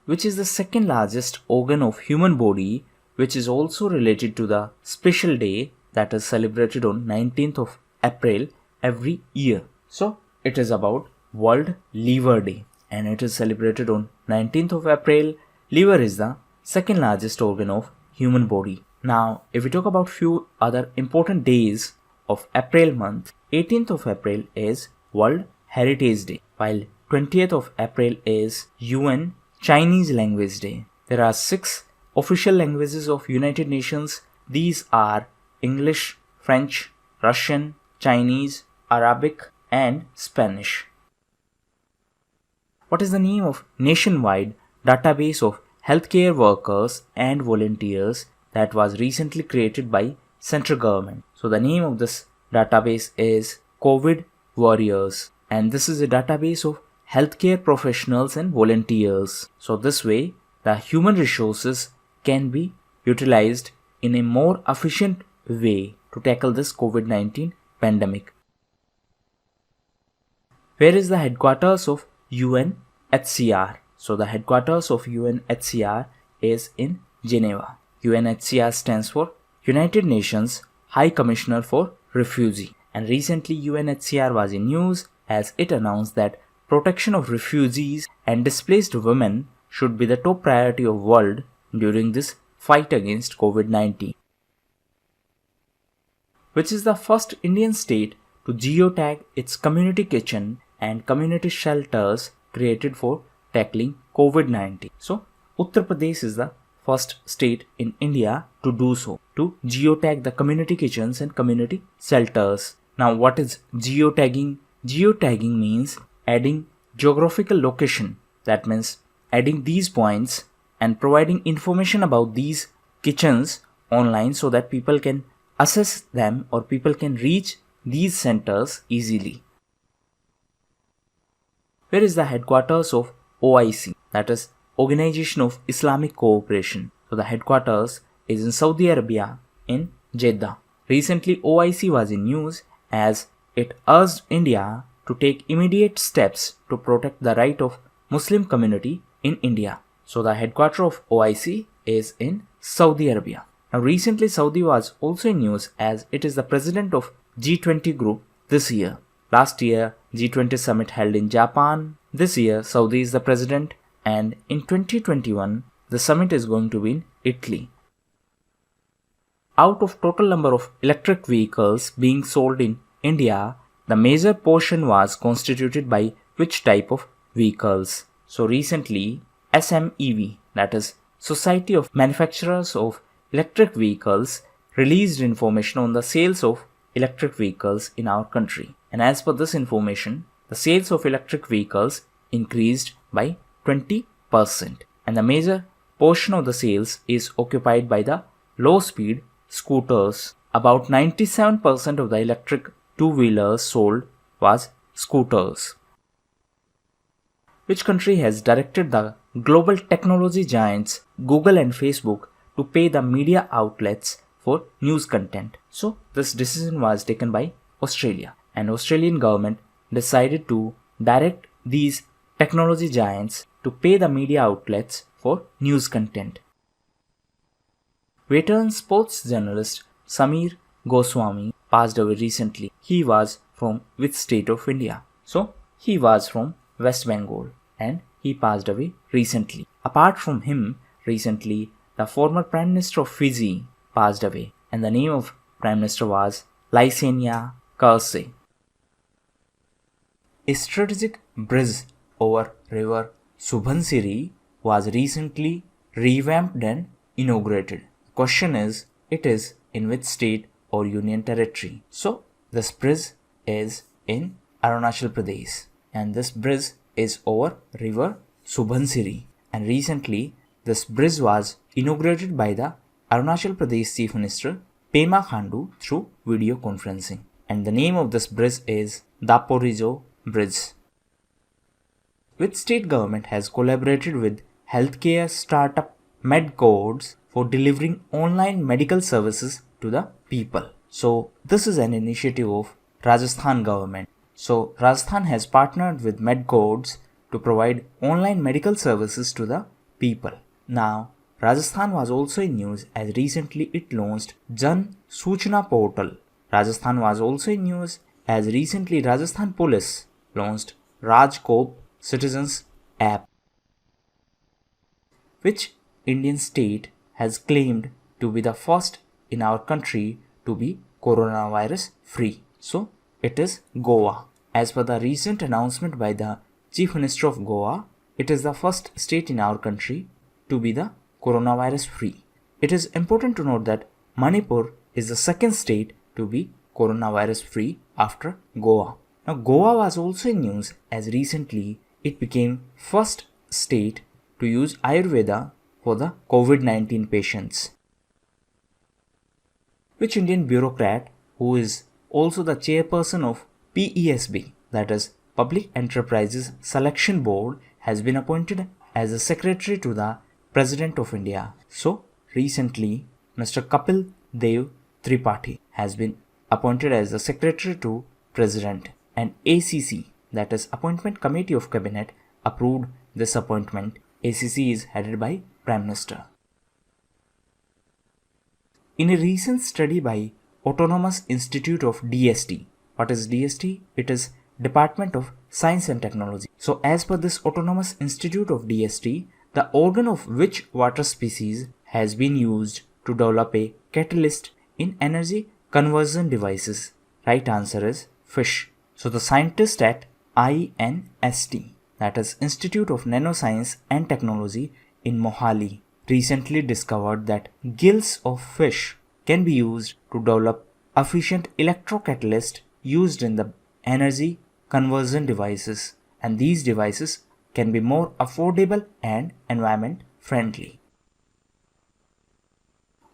which is the second largest organ of human body, which is also related to the special day that is celebrated on 19th of April every year. So it is about World Liver Day, and it is celebrated on 19th of April. Liver is the second largest organ of human body. Now if we talk about few other important days of April month, 18th of April is World Heritage Day, while 20th of April is UN Chinese Language Day. There are 6 official languages of United Nations. These are English, French, Russian, Chinese, Arabic and Spanish. What is the name of nationwide database of healthcare workers and volunteers that was recently created by central government. So the name of this database is COVID Warriors, and this is a database of healthcare professionals and volunteers. So this way the human resources can be utilized in a more efficient way to tackle this COVID-19 pandemic. Where is the headquarters of UNHCR? So the headquarters of UNHCR is in Geneva. UNHCR stands for United Nations High Commissioner for Refugee. And recently UNHCR was in news as it announced that protection of refugees and displaced women should be the top priority of world during this fight against COVID-19. Which is the first Indian state to geotag its community kitchen and community shelters created for tackling COVID-19. So, Uttar Pradesh is the first state in India to do so, to geotag the community kitchens and community shelters. Now, what is geotagging? Geotagging means adding geographical location. That means adding these points and providing information about these kitchens online so that people can assess them or people can reach these centers easily. Where is the headquarters of OIC? That is Organization of Islamic Cooperation. So the headquarters is in Saudi Arabia in Jeddah. Recently OIC was in news as it urged India to take immediate steps to protect the right of Muslim community in India. So the headquarters of OIC is in Saudi Arabia. Now recently Saudi was also in news as it is the president of G20 group this year. Last year G20 summit held in Japan. This year Saudi is the president, and in 2021 the summit is going to be in Italy. Out of total number of electric vehicles being sold in India, the major portion was constituted by which type of vehicles? So recently SMEV, that is Society of Manufacturers of Electric Vehicles, released information on the sales of electric vehicles in our country. And as per this information, the sales of electric vehicles increased by 20%. And the major portion of the sales is occupied by the low-speed scooters. About 97% of the electric two-wheelers sold was scooters. Which country has directed the global technology giants Google and Facebook to pay the media outlets for news content? So this decision was taken by Australia, and Australian government decided to direct these technology giants to pay the media outlets for news content. Veteran sports journalist Samir Goswami passed away recently. He was from which state of India? So he was from West Bengal, and he passed away recently. Apart from him, recently the former Prime Minister of Fiji passed away, and the name of Prime Minister was Lysenia Kersey. A strategic bridge over river Subhansiri was recently revamped and inaugurated. The question is, it is in which state or union territory? So this bridge is in Arunachal Pradesh, and this bridge is over river Subhansiri, and recently this bridge was inaugurated by the Arunachal Pradesh Chief Minister Pema Khandu through video conferencing, and the name of this bridge is Daporizo Bridge. Which state government has collaborated with healthcare startup MedCodes for delivering online medical services to the people? So this is an initiative of Rajasthan government. So Rajasthan has partnered with MedCodes to provide online medical services to the people. Now Rajasthan was also in news as recently it launched Jan Suchna portal. Rajasthan was also in news as recently Rajasthan Police launched Rajkop Citizens app. Which Indian state has claimed to be the first in our country to be coronavirus free? So it is Goa. As per the recent announcement by the Chief Minister of Goa, it is the first state in our country to be the coronavirus free. It is important to note that Manipur is the second state to be coronavirus free after Goa. Now Goa was also in news as recently it became first state to use Ayurveda for the COVID-19 patients. Which Indian bureaucrat, who is also the chairperson of PESB, that is Public Enterprises Selection Board, has been appointed as a secretary to the President of India? So recently, Mr. Kapil Dev Tripathi has been appointed as the secretary to President, and ACC, that is Appointment Committee of Cabinet, approved this appointment. ACC is headed by Prime Minister. In a recent study by Autonomous Institute of DST, what is DST? It is Department of Science and Technology. So as per this Autonomous Institute of DST, the organ of which water species has been used to develop a catalyst in energy conversion devices? Right answer is fish. So the scientist at INST, that is Institute of Nanoscience and Technology in Mohali, recently discovered that gills of fish can be used to develop efficient electrocatalyst used in the energy conversion devices, and these devices can be more affordable and environment friendly.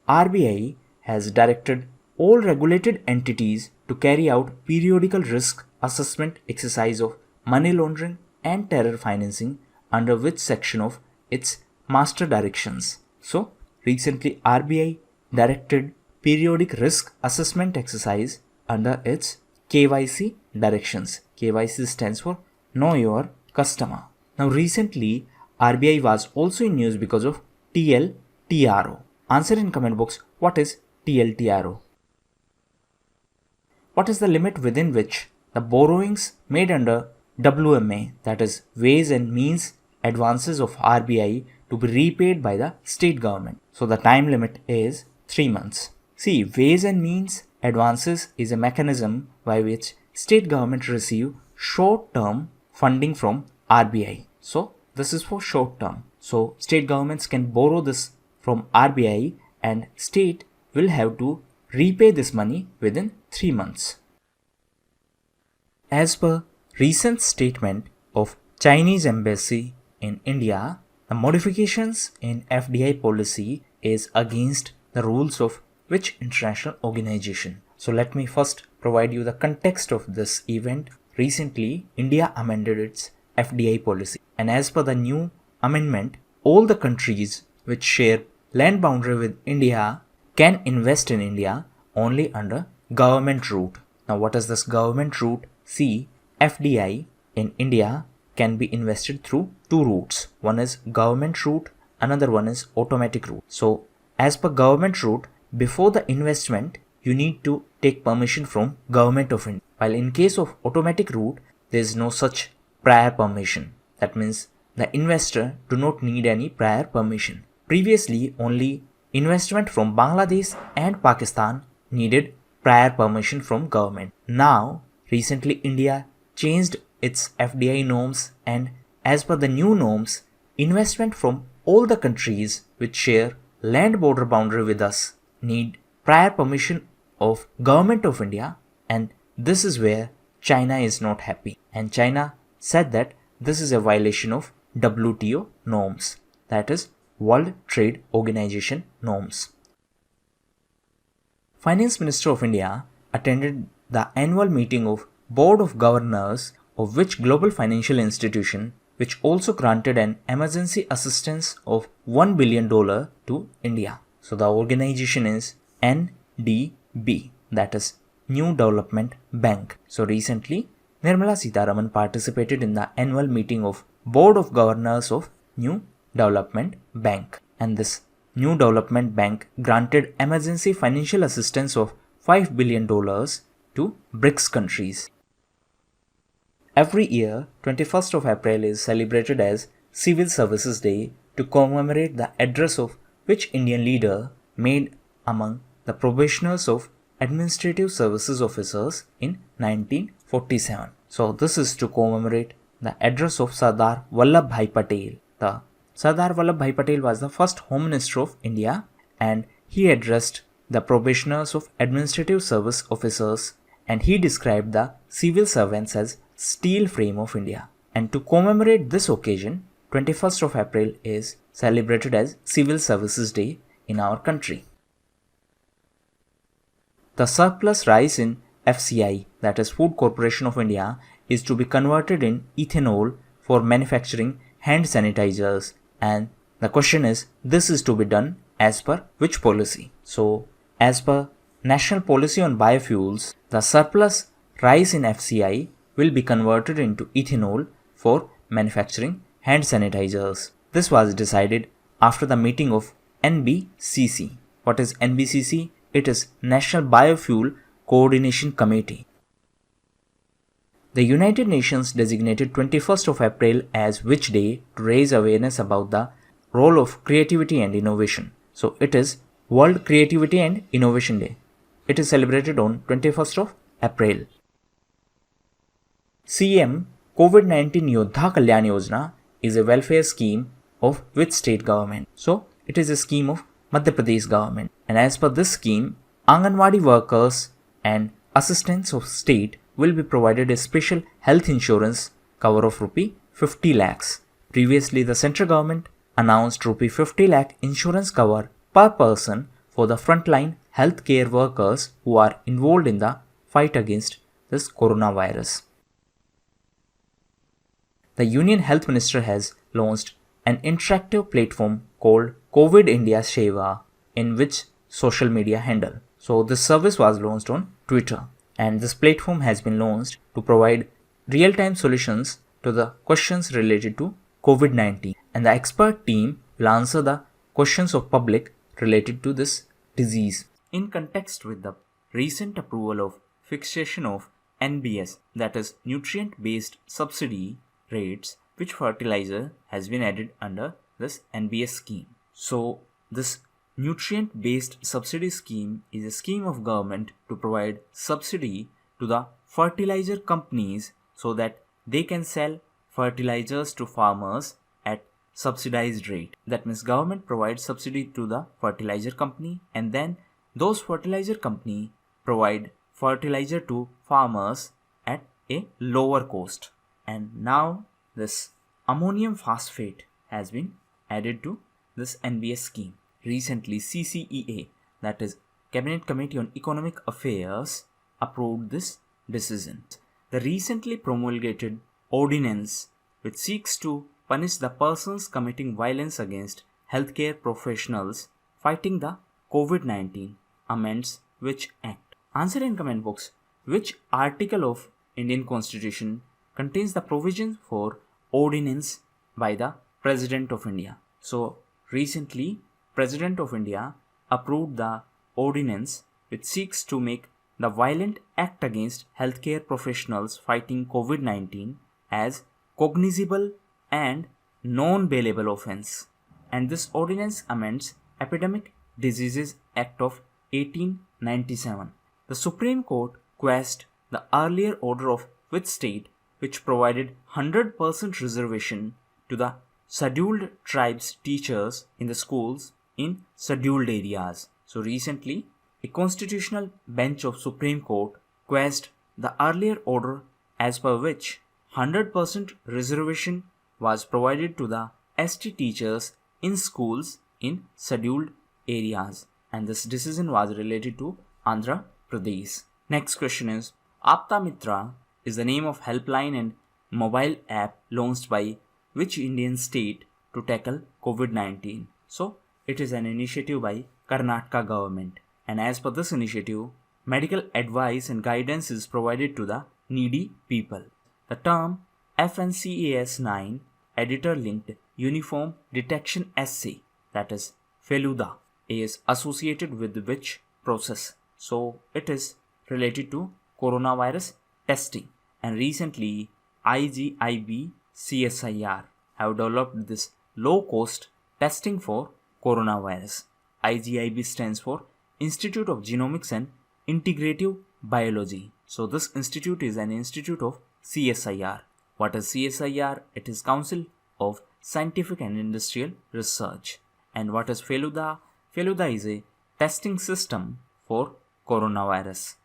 RBI has directed all regulated entities to carry out periodical risk assessment exercise of money laundering and terror financing under which section of its master directions? So recently RBI directed periodic risk assessment exercise under its KYC directions. KYC stands for Know Your Customer. Now recently RBI was also in news because of TLTRO. Answer in comment box, what is TLTRO? What is the limit within which the borrowings made under WMA, that is Ways and Means Advances of RBI, to be repaid by the state government? So the time limit is 3 months. See, Ways and Means Advances is a mechanism by which state government receive short-term funding from RBI. So this is for short term. So state governments can borrow this from RBI and state will have to repay this money within 3 months. As per recent statement of Chinese embassy in India, the modifications in FDI policy is against the rules of which international organization? So let me first provide you the context of this event. Recently, India amended its FDI policy, and as per the new amendment, all the countries which share land boundary with India can invest in India only under government route. Now what is this government route? See, FDI in India can be invested through two routes. One is government route, another one is automatic route. So as per government route, before the investment, you need to take permission from Government of India. While in case of automatic route, there is no such prior permission. That means the investor do not need any prior permission. Previously, only investment from Bangladesh and Pakistan needed prior permission from government. Now, recently India changed its FDI norms, and as per the new norms, investment from all the countries which share land border boundary with us need prior permission of Government of India, and this is where China is not happy, and China said that this is a violation of WTO norms, that is World Trade Organization norms. Finance Minister of India attended the annual meeting of Board of Governors of which global financial institution, which also granted an emergency assistance of $1 billion to India. So the organization is NDB, that is New Development Bank. So recently, Nirmala Sitharaman participated in the annual meeting of Board of Governors of New Development Bank, and this New Development Bank granted emergency financial assistance of $5 billion to BRICS countries. Every year, 21st of April is celebrated as Civil Services Day to commemorate the address of which Indian leader made among the probationers of Administrative Services Officers in 1947. So this is to commemorate the address of Sardar Vallabhbhai Patel. The Sardar Vallabhbhai Patel was the first Home Minister of India, and he addressed the probationers of Administrative Service Officers, and he described the civil servants as steel frame of India. And to commemorate this occasion, 21st of April is celebrated as Civil Services Day in our country. The surplus rice in FCI, that is Food Corporation of India, is to be converted in ethanol for manufacturing hand sanitizers, and the question is, this is to be done as per which policy? So, as per National Policy on Biofuels, the surplus rice in FCI will be converted into ethanol for manufacturing hand sanitizers. This was decided after the meeting of NBCC. What is NBCC? It is National Biofuel Coordination Committee. The United Nations designated 21st of April as which day to raise awareness about the role of creativity and innovation. So it is World Creativity and Innovation Day. It is celebrated on 21st of April. CM COVID-19 Yodha Kalyan Yojana is a welfare scheme of which state government? So it is a scheme of Madhya Pradesh government. And as per this scheme, Anganwadi workers and assistants of state will be provided a special health insurance cover of rupee 50 lakhs. Previously, the central government announced rupee 50 lakh insurance cover per person for the frontline healthcare workers who are involved in the fight against this coronavirus. The Union Health Minister has launched an interactive platform called COVID India Seva in which social media handle. So this service was launched on Twitter, and this platform has been launched to provide real-time solutions to the questions related to COVID-19, and the expert team will answer the questions of public related to this disease. In context with the recent approval of fixation of NBS, that is nutrient-based subsidy rates, which fertilizer has been added under this NBS scheme. So this nutrient-based subsidy scheme is a scheme of government to provide subsidy to the fertilizer companies so that they can sell fertilizers to farmers at subsidized rate. That means government provides subsidy to the fertilizer company, and then those fertilizer company provide fertilizer to farmers at a lower cost. And now this ammonium phosphate has been added to this NBS scheme. Recently, CCEA, that is Cabinet Committee on Economic Affairs, approved this decision. The recently promulgated ordinance which seeks to punish the persons committing violence against healthcare professionals fighting the COVID-19 amends which act? Answer in comment box. Which article of Indian Constitution contains the provision for ordinance by the President of India? So recently, President of India approved the ordinance which seeks to make the violent act against healthcare professionals fighting COVID-19 as cognizable and non-bailable offense. And this ordinance amends Epidemic Diseases Act of 1897. The Supreme Court quashed the earlier order of which state which provided 100% reservation to the scheduled tribes teachers in the schools in scheduled areas. So recently, a constitutional bench of Supreme Court quashed the earlier order as per which 100% reservation was provided to the ST teachers in schools in scheduled areas, and this decision was related to Andhra Pradesh. Next question is, Apta Mitra is the name of helpline and mobile app launched by which Indian state to tackle COVID-19? So it is an initiative by Karnataka government, and as per this initiative, medical advice and guidance is provided to the needy people. The term FNCAS 9 editor linked uniform detection assay, that is FELUDA, is associated with which process? So it is related to coronavirus testing, and recently IGIB CSIR have developed this low cost testing for coronavirus. IGIB stands for Institute of Genomics and Integrative Biology. So this institute is an institute of CSIR. What is CSIR? It is Council of Scientific and Industrial Research. And what is FELUDA? FELUDA is a testing system for coronavirus.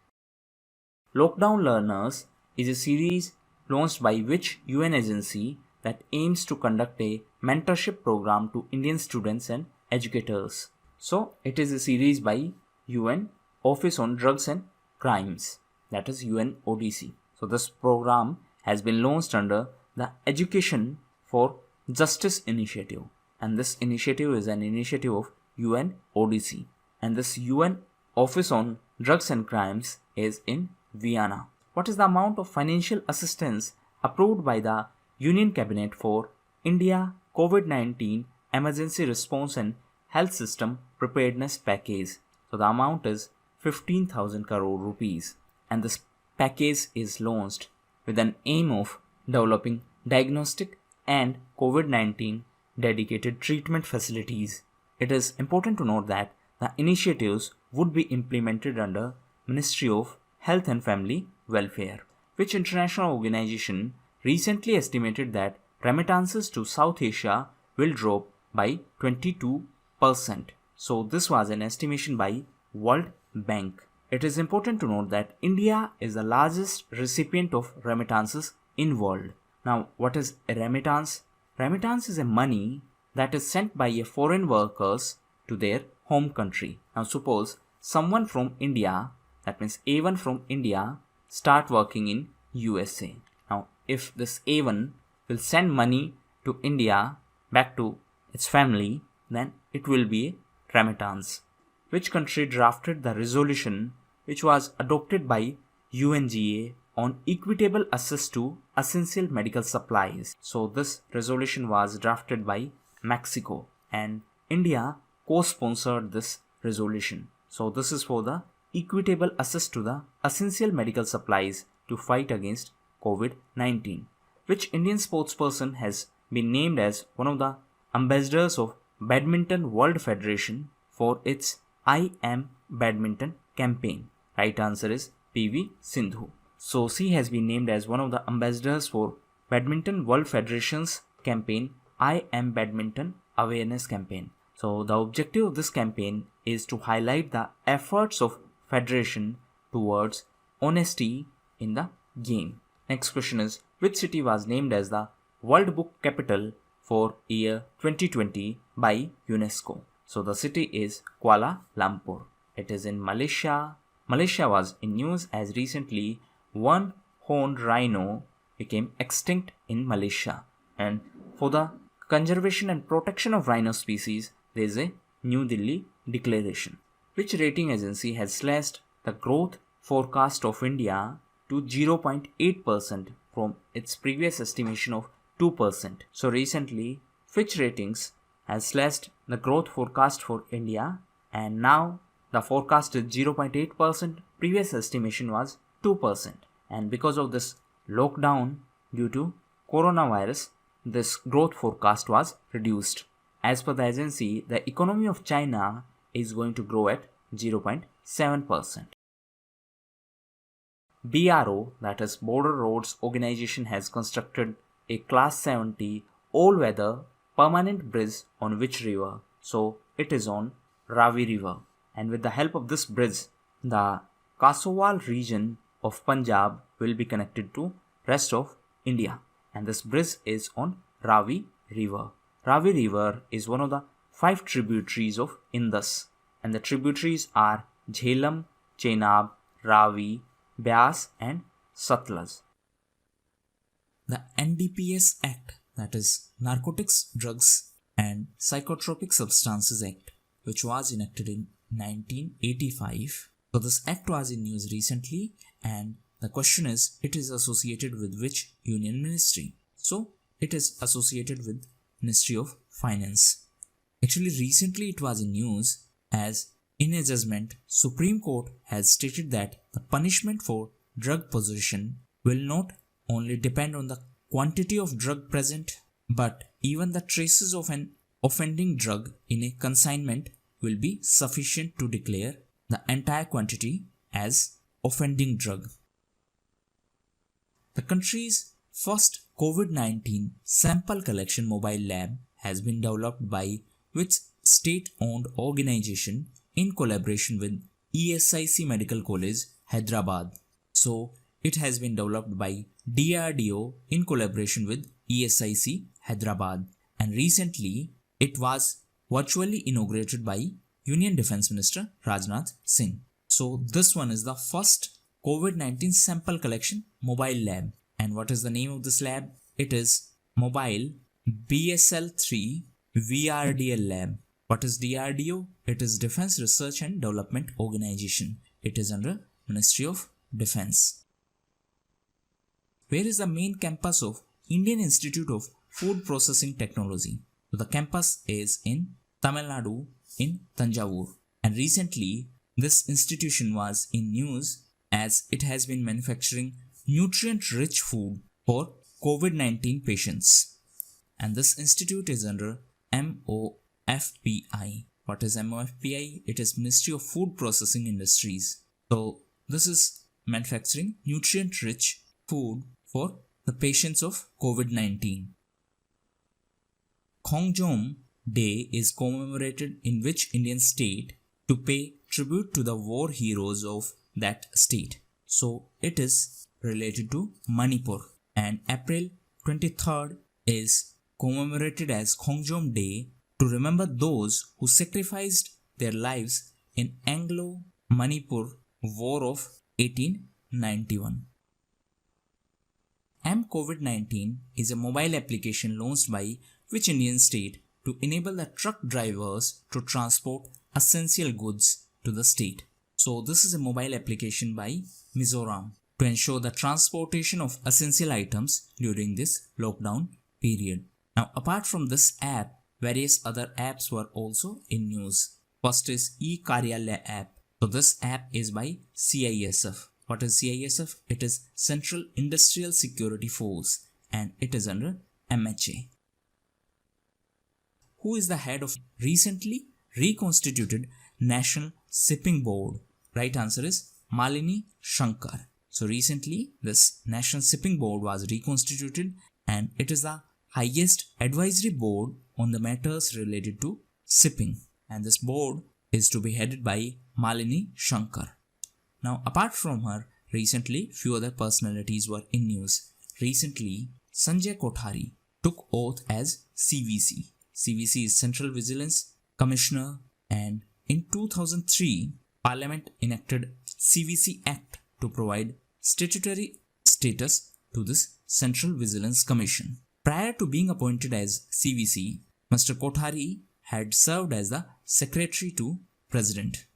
Lockdown Learners is a series launched by which UN agency that aims to conduct a mentorship program to Indian students and educators. So it is a series by UN Office on Drugs and Crimes, that is UNODC. So this program has been launched under the Education for Justice initiative, and this initiative is an initiative of UNODC, and this UN Office on Drugs and Crimes is in Vienna. What is the amount of financial assistance approved by the Union Cabinet for India COVID-19 Emergency Response and Health System Preparedness Package? So the amount is 15,000 crore rupees, and this package is launched with an aim of developing diagnostic and COVID-19 dedicated treatment facilities. It is important to note that the initiatives would be implemented under Ministry of Health and Family Welfare, which international organization recently estimated that remittances to South Asia will drop by 22%. So this was an estimation by World Bank. It is important to note that India is the largest recipient of remittances in world. Now, what is a remittance? Remittance is a money that is sent by a foreign workers to their home country. Now, suppose someone from India, that means A1 from India, start working in USA. Now, if this A1 will send money to India back to its family, then it will be a remittance. Which country drafted the resolution which was adopted by UNGA on equitable access to essential medical supplies? So this resolution was drafted by Mexico, and India co-sponsored this resolution. So this is for the equitable access to the essential medical supplies to fight against COVID-19. Which Indian sportsperson has been named as one of the ambassadors of Badminton World Federation for its I Am Badminton campaign? Right answer is PV Sindhu. So she has been named as one of the ambassadors for Badminton World Federation's campaign I Am Badminton Awareness Campaign. So the objective of this campaign is to highlight the efforts of federation towards honesty in the game. Next question is, which city was named as the World Book Capital for year 2020 by UNESCO? So the city is Kuala Lumpur. It is in Malaysia. Malaysia was in news as recently one horned rhino became extinct in Malaysia. And for the conservation and protection of rhino species, there is a New Delhi declaration. Which rating agency has slashed the growth forecast of India to 0.8% from its previous estimation of 2%? So recently, Fitch Ratings has slashed the growth forecast for India, and now the forecast is 0.8%. Previous estimation was 2%. And because of this lockdown due to coronavirus, this growth forecast was reduced. As per the agency, the economy of China is going to grow at 0.7%. BRO, that is Border Roads Organization, has constructed a Class 70 all-weather permanent bridge on which river? So it is on Ravi River. And with the help of this bridge, the Kasowal region of Punjab will be connected to rest of India. And this bridge is on Ravi River. Ravi River is one of the 5 tributaries of Indus. And the tributaries are Jhelum, Chenab, Ravi, Beas and Satluj. The NDPS Act, that is Narcotics, Drugs and Psychotropic Substances Act, which was enacted in 1985. So this act was in news recently, and the question is, it is associated with which union ministry? So it is associated with Ministry of Finance. Actually, recently it was in news as in a judgment, Supreme Court has stated that the punishment for drug possession will not only depend on the quantity of drug present, but even the traces of an offending drug in a consignment will be sufficient to declare the entire quantity as offending drug. The country's first COVID-19 sample collection mobile lab has been developed by which state-owned organization in collaboration with ESIC Medical College, Hyderabad. So, it has been developed by DRDO in collaboration with ESIC, Hyderabad. and recently it was virtually inaugurated by Union Defense Minister Rajnath Singh. So this one is the first COVID-19 sample collection mobile lab. And what is the name of this lab? It is Mobile BSL-3 VRDL Lab. What is DRDO? It is Defense Research and Development Organization. It is under Ministry of Defense. Where is the main campus of Indian Institute of Food Processing Technology? So the campus is in Tamil Nadu in Tanjavur. And recently this institution was in news as it has been manufacturing nutrient-rich food for COVID-19 patients. And this institute is under MOFPI. What is MOFPI? It is Ministry of Food Processing Industries. So this is manufacturing nutrient-rich food for the patients of COVID-19. Khongjom Day is commemorated in which Indian state to pay tribute to the war heroes of that state? So it is related to Manipur, and April 23rd is commemorated as Khongjom Day to remember those who sacrificed their lives in Anglo-Manipur War of 1891. M-COVID-19 is a mobile application launched by which Indian state to enable the truck drivers to transport essential goods to the state? So this is a mobile application by Mizoram to ensure the transportation of essential items during this lockdown period. Now apart from this app, various other apps were also in news. First is e-Karyalaya app. So this app is by CISF. What is CISF? It is Central Industrial Security Force and it is under MHA. Who is the head of recently reconstituted National Shipping Board? Right answer is Malini Shankar. So recently this National Shipping Board was reconstituted and it is the highest advisory board on the matters related to shipping, and this board is to be headed by Malini Shankar. Now apart from her, recently few other personalities were in news. Recently Sanjay Kothari took oath as CVC. CVC is Central Vigilance Commissioner, and in 2003 Parliament enacted CVC Act to provide statutory status to this Central Vigilance Commission. Prior to being appointed as CVC, Mr. Kothari had served as the Secretary to President.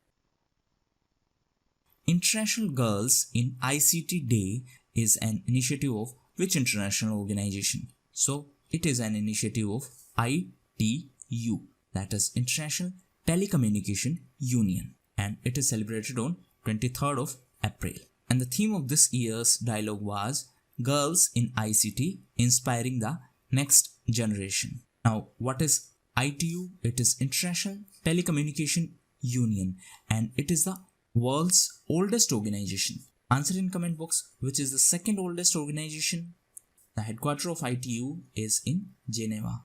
International Girls in ICT Day is an initiative of which international organization? So it is an initiative of ITU, that is International Telecommunication Union, and it is celebrated on 23rd of April. And the theme of this year's dialogue was Girls in ICT Inspiring the Next Generation. Now what is ITU? It is International Telecommunication Union and it is the world's oldest organization. Answer in comment box which is the second oldest organization. The headquarters of ITU is in Geneva.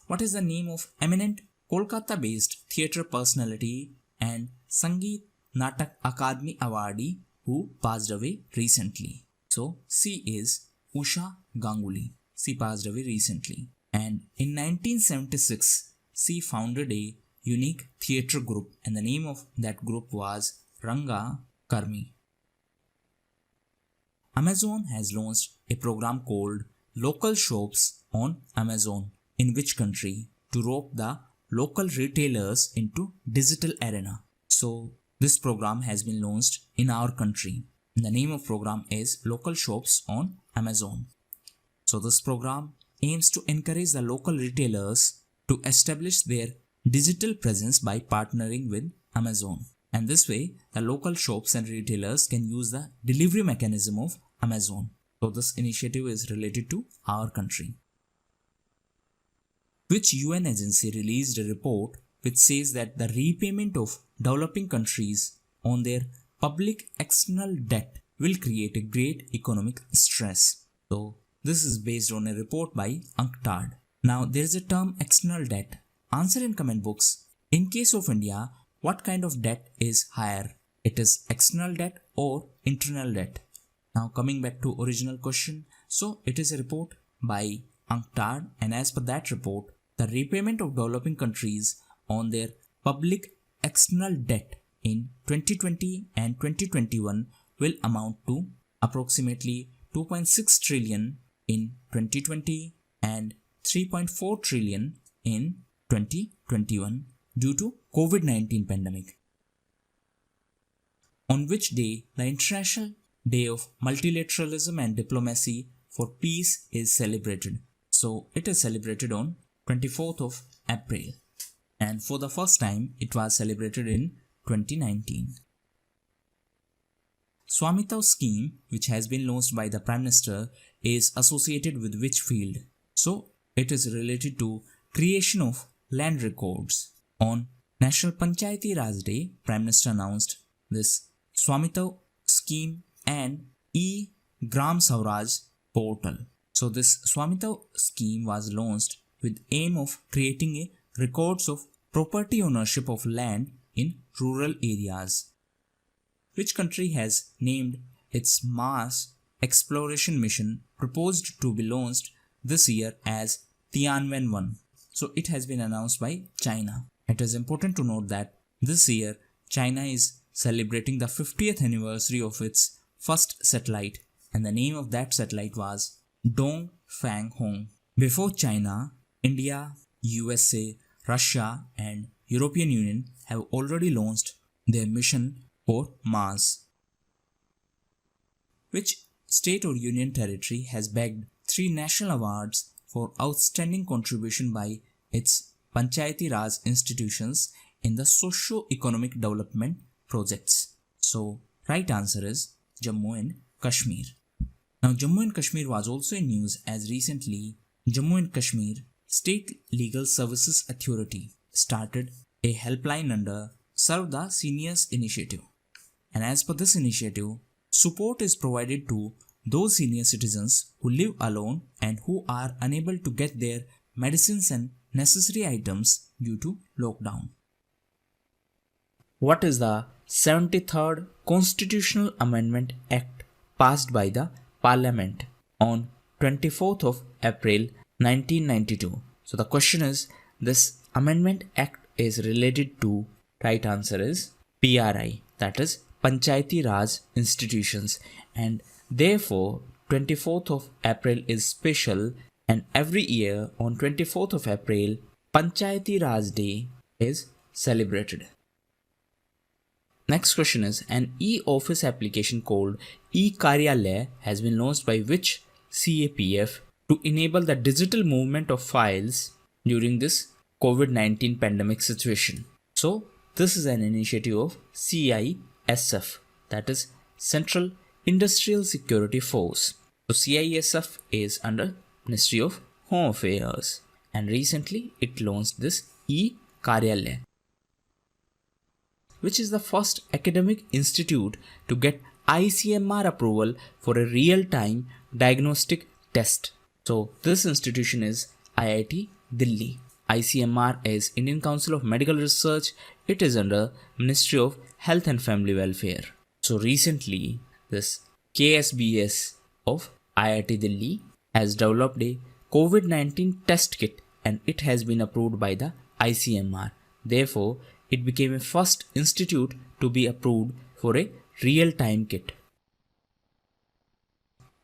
What is the name of eminent Kolkata-based theatre personality and Sangeet Natak Akademi awardee who passed away recently? So she is Usha Ganguly. She passed away recently. And in 1976, she founded a unique theatre group and the name of that group was Ranga Karmi. Amazon has launched a program called Local Shops on Amazon. In which country? To rope the local retailers into digital arena. So this program has been launched in our country. The name of program is Local Shops on Amazon. So this program aims to encourage the local retailers to establish their digital presence by partnering with Amazon. And this way, the local shops and retailers can use the delivery mechanism of Amazon. So this initiative is related to our country. Which UN agency released a report which says that the repayment of developing countries on their public external debt will create a great economic stress. So this is based on a report by UNCTAD. Now there is a term external debt. Answer in comment box. In case of India, what kind of debt is higher? It is external debt or internal debt? Now coming back to original question. So it is a report by UNCTAD, and as per that report, the repayment of developing countries on their public external debt in 2020 and 2021 will amount to approximately 2.6 trillion in 2020 and 3.4 trillion in 2021 due to COVID-19 pandemic. On which day the International Day of Multilateralism and Diplomacy for Peace is celebrated. So it is celebrated on 24th of April, and for the first time it was celebrated in 2019. Swamitha scheme, which has been launched by the Prime Minister, is associated with which field? So it is related to creation of land records. On National Panchayati Raj Day, Prime Minister announced this Swamitha scheme and e-Gram Swaraj portal. So this Swamitha scheme was launched with aim of creating a records of property ownership of land in rural areas. Which country has named its Mars exploration mission proposed to be launched this year as Tianwen-1? So it has been announced by China. It is important to note that this year China is celebrating the 50th anniversary of its first satellite, and the name of that satellite was Dongfang-Hong. Before China, India, USA, Russia and European Union have already launched their mission for Mars. Which state or union territory has bagged 3 national awards for outstanding contribution by its Panchayati Raj institutions in the socio-economic development projects? So, right answer is Jammu and Kashmir. Now, Jammu and Kashmir was also in news as recently Jammu and Kashmir State Legal Services Authority started a helpline under Serve the Seniors initiative. And as per this initiative, support is provided to those senior citizens who live alone and who are unable to get their medicines and necessary items due to lockdown. What is the 73rd Constitutional Amendment Act passed by the Parliament on 24th of April 1992? So the question is, this Amendment Act is related to, right answer is PRI, that is Panchayati Raj institutions, and therefore 24th of April is special, and every year on 24th of April Panchayati Raj Day is celebrated. Next question is, an e-office application called e-Karyalaya has been launched by which CAPF to enable the digital movement of files during this COVID-19 pandemic situation? So this is an initiative of CISF, that is Central Industrial Security Force. So CISF is under Ministry of Home Affairs, and recently it launched this e-Karyalaya, which is the first academic institute to get ICMR approval for a real-time diagnostic test. So this institution is IIT Delhi. ICMR is Indian Council of Medical Research. It is under Ministry of Health and Family Welfare. So recently this KSBS of IIT Delhi has developed a COVID-19 test kit, and it has been approved by the ICMR. Therefore, it became a first institute to be approved for a real-time kit.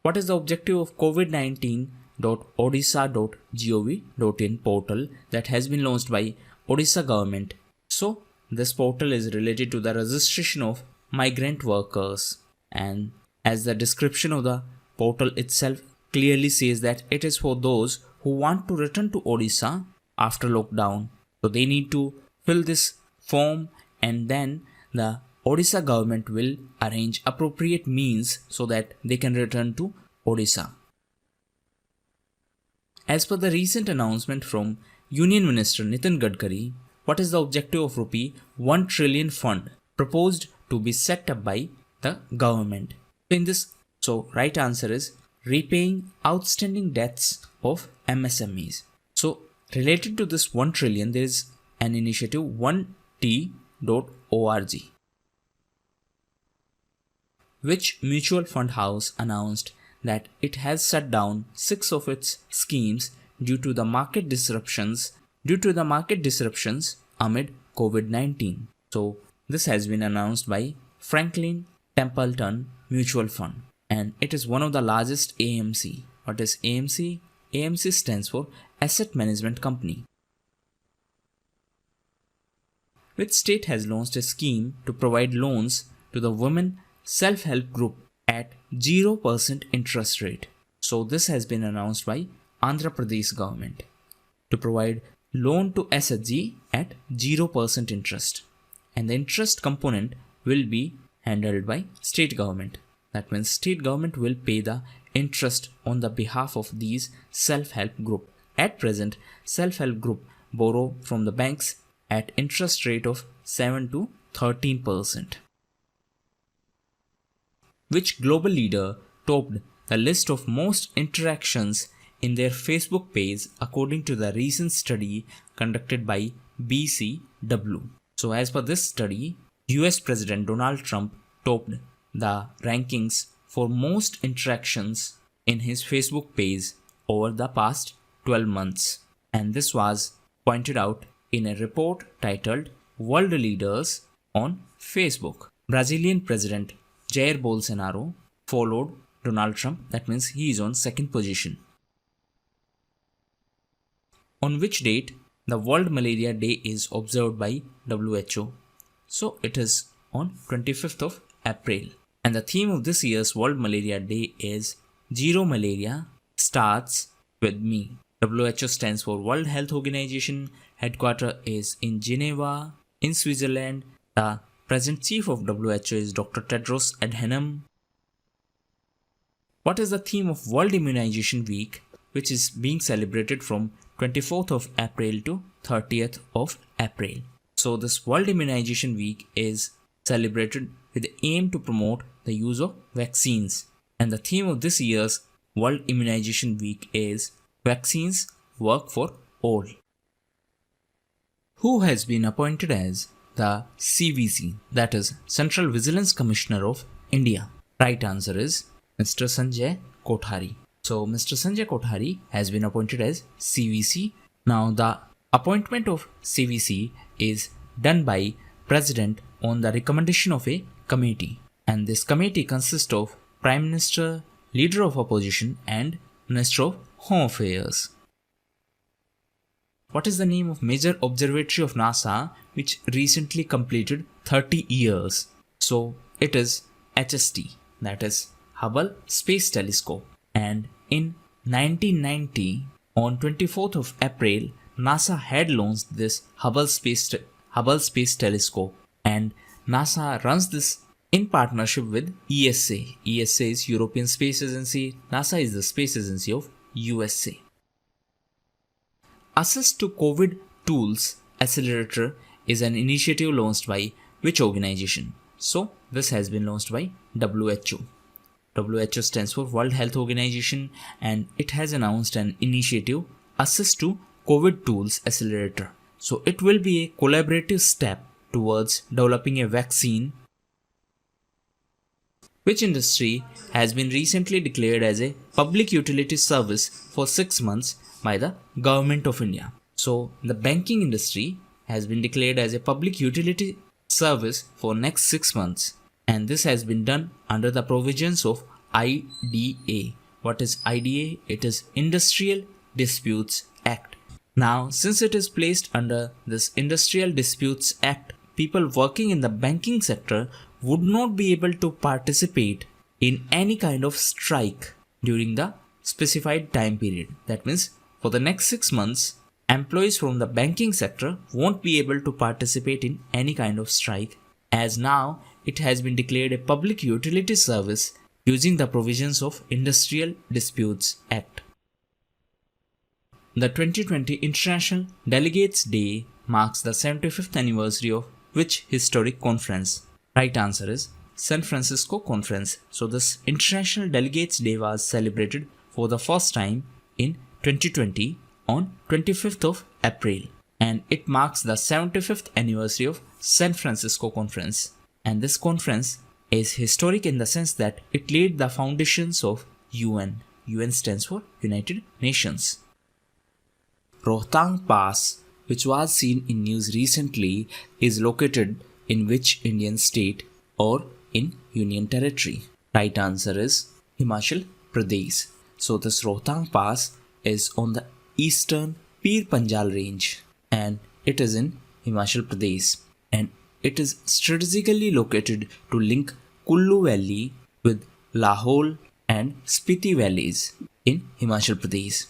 What is the objective of COVID-19.odisha.gov.in portal that has been launched by Odisha government? So, this portal is related to the registration of migrant workers, and as the description of the portal itself clearly says that it is for those who want to return to Odisha after lockdown. So they need to fill this form, and then the Odisha government will arrange appropriate means so that they can return to Odisha. As per the recent announcement from Union Minister Nitin Gadkari, what is the objective of rupee 1 trillion fund proposed to be set up by the government? In this, so right answer is repaying outstanding debts of MSMEs. So related to this 1 trillion, there is an initiative 1t.org. Which mutual fund house announced that it has shut down 6 of its schemes due to the market disruptions amid COVID-19. So this has been announced by Franklin Templeton Mutual Fund, and it is one of the largest AMC. What is AMC? AMC stands for Asset Management Company, which state has launched a scheme to provide loans to the women self-help group at 0% interest rate. So this has been announced by Andhra Pradesh government to provide loan to SHG at 0% interest, and the interest component will be handled by state government. That means state government will pay the interest on the behalf of these self-help group. At present, self-help group borrow from the banks at interest rate of 7 to 13%. Which global leader topped the list of most interactions in their Facebook page according to the recent study conducted by BCW? So as per this study, US President Donald Trump topped the rankings for most interactions in his Facebook page over the past 12 months. And this was pointed out in a report titled World Leaders on Facebook. Brazilian President Jair Bolsonaro followed Donald Trump. That means he is on second position. On which date the World Malaria Day is observed by WHO? So it is on 25th of April. And the theme of this year's World Malaria Day is Zero Malaria Starts With Me. WHO stands for World Health Organization. Headquarters is in Geneva, in Switzerland. The present chief of WHO is Dr. Tedros Adhanom. What is the theme of World Immunization Week, which is being celebrated from 24th of April to 30th of April? So this World Immunization Week is celebrated with the aim to promote the use of vaccines. And the theme of this year's World Immunization Week is Vaccines Work for All. Who has been appointed as the CVC, that is Central Vigilance Commissioner of India? Right answer is Mr. Sanjay Kothari. So Mr. Sanjay Kothari has been appointed as CVC. Now the appointment of CVC is done by President on the recommendation of a committee, and this committee consists of Prime Minister, Leader of Opposition and Minister of Home Affairs. What is the name of major observatory of NASA which recently completed 30 years? So it is HST, that is Hubble Space Telescope. And in 1990, on 24th of April, NASA had launched this Hubble Space Telescope, and NASA runs this in partnership with ESA. ESA is European Space Agency. NASA is the space agency of USA. Access to COVID Tools Accelerator is an initiative launched by which organization? So this has been launched by WHO. WHO stands for World Health Organization, and it has announced an initiative, Access to COVID Tools Accelerator. So it will be a collaborative step towards developing a vaccine, which industry has been recently declared as a public utility service for 6 months by the Government of India. So the banking industry has been declared as a public utility service for next 6 months, and this has been done under the provisions of IDA. What is IDA? It is Industrial Disputes Act. Now, since it is placed under this Industrial Disputes Act, people working in the banking sector would not be able to participate in any kind of strike during the specified time period. That means for the next 6 months, employees from the banking sector won't be able to participate in any kind of strike, as now it has been declared a public utility service using the provisions of Industrial Disputes Act. The 2020 International Delegates Day marks the 75th anniversary of which historic conference? Right answer is San Francisco Conference. So this International Delegates Day was celebrated for the first time in 2020 on 25th of April, and it marks the 75th anniversary of San Francisco Conference. And this conference is historic in the sense that it laid the foundations of UN. UN stands for United Nations. Rohtang Pass, which was seen in news recently, is located in which Indian state or in Union Territory? Right answer is Himachal Pradesh. So this Rohtang Pass is on the eastern Pir Panjal range and it is in Himachal Pradesh, and it is strategically located to link Kullu Valley with Lahaul and Spiti valleys in Himachal Pradesh.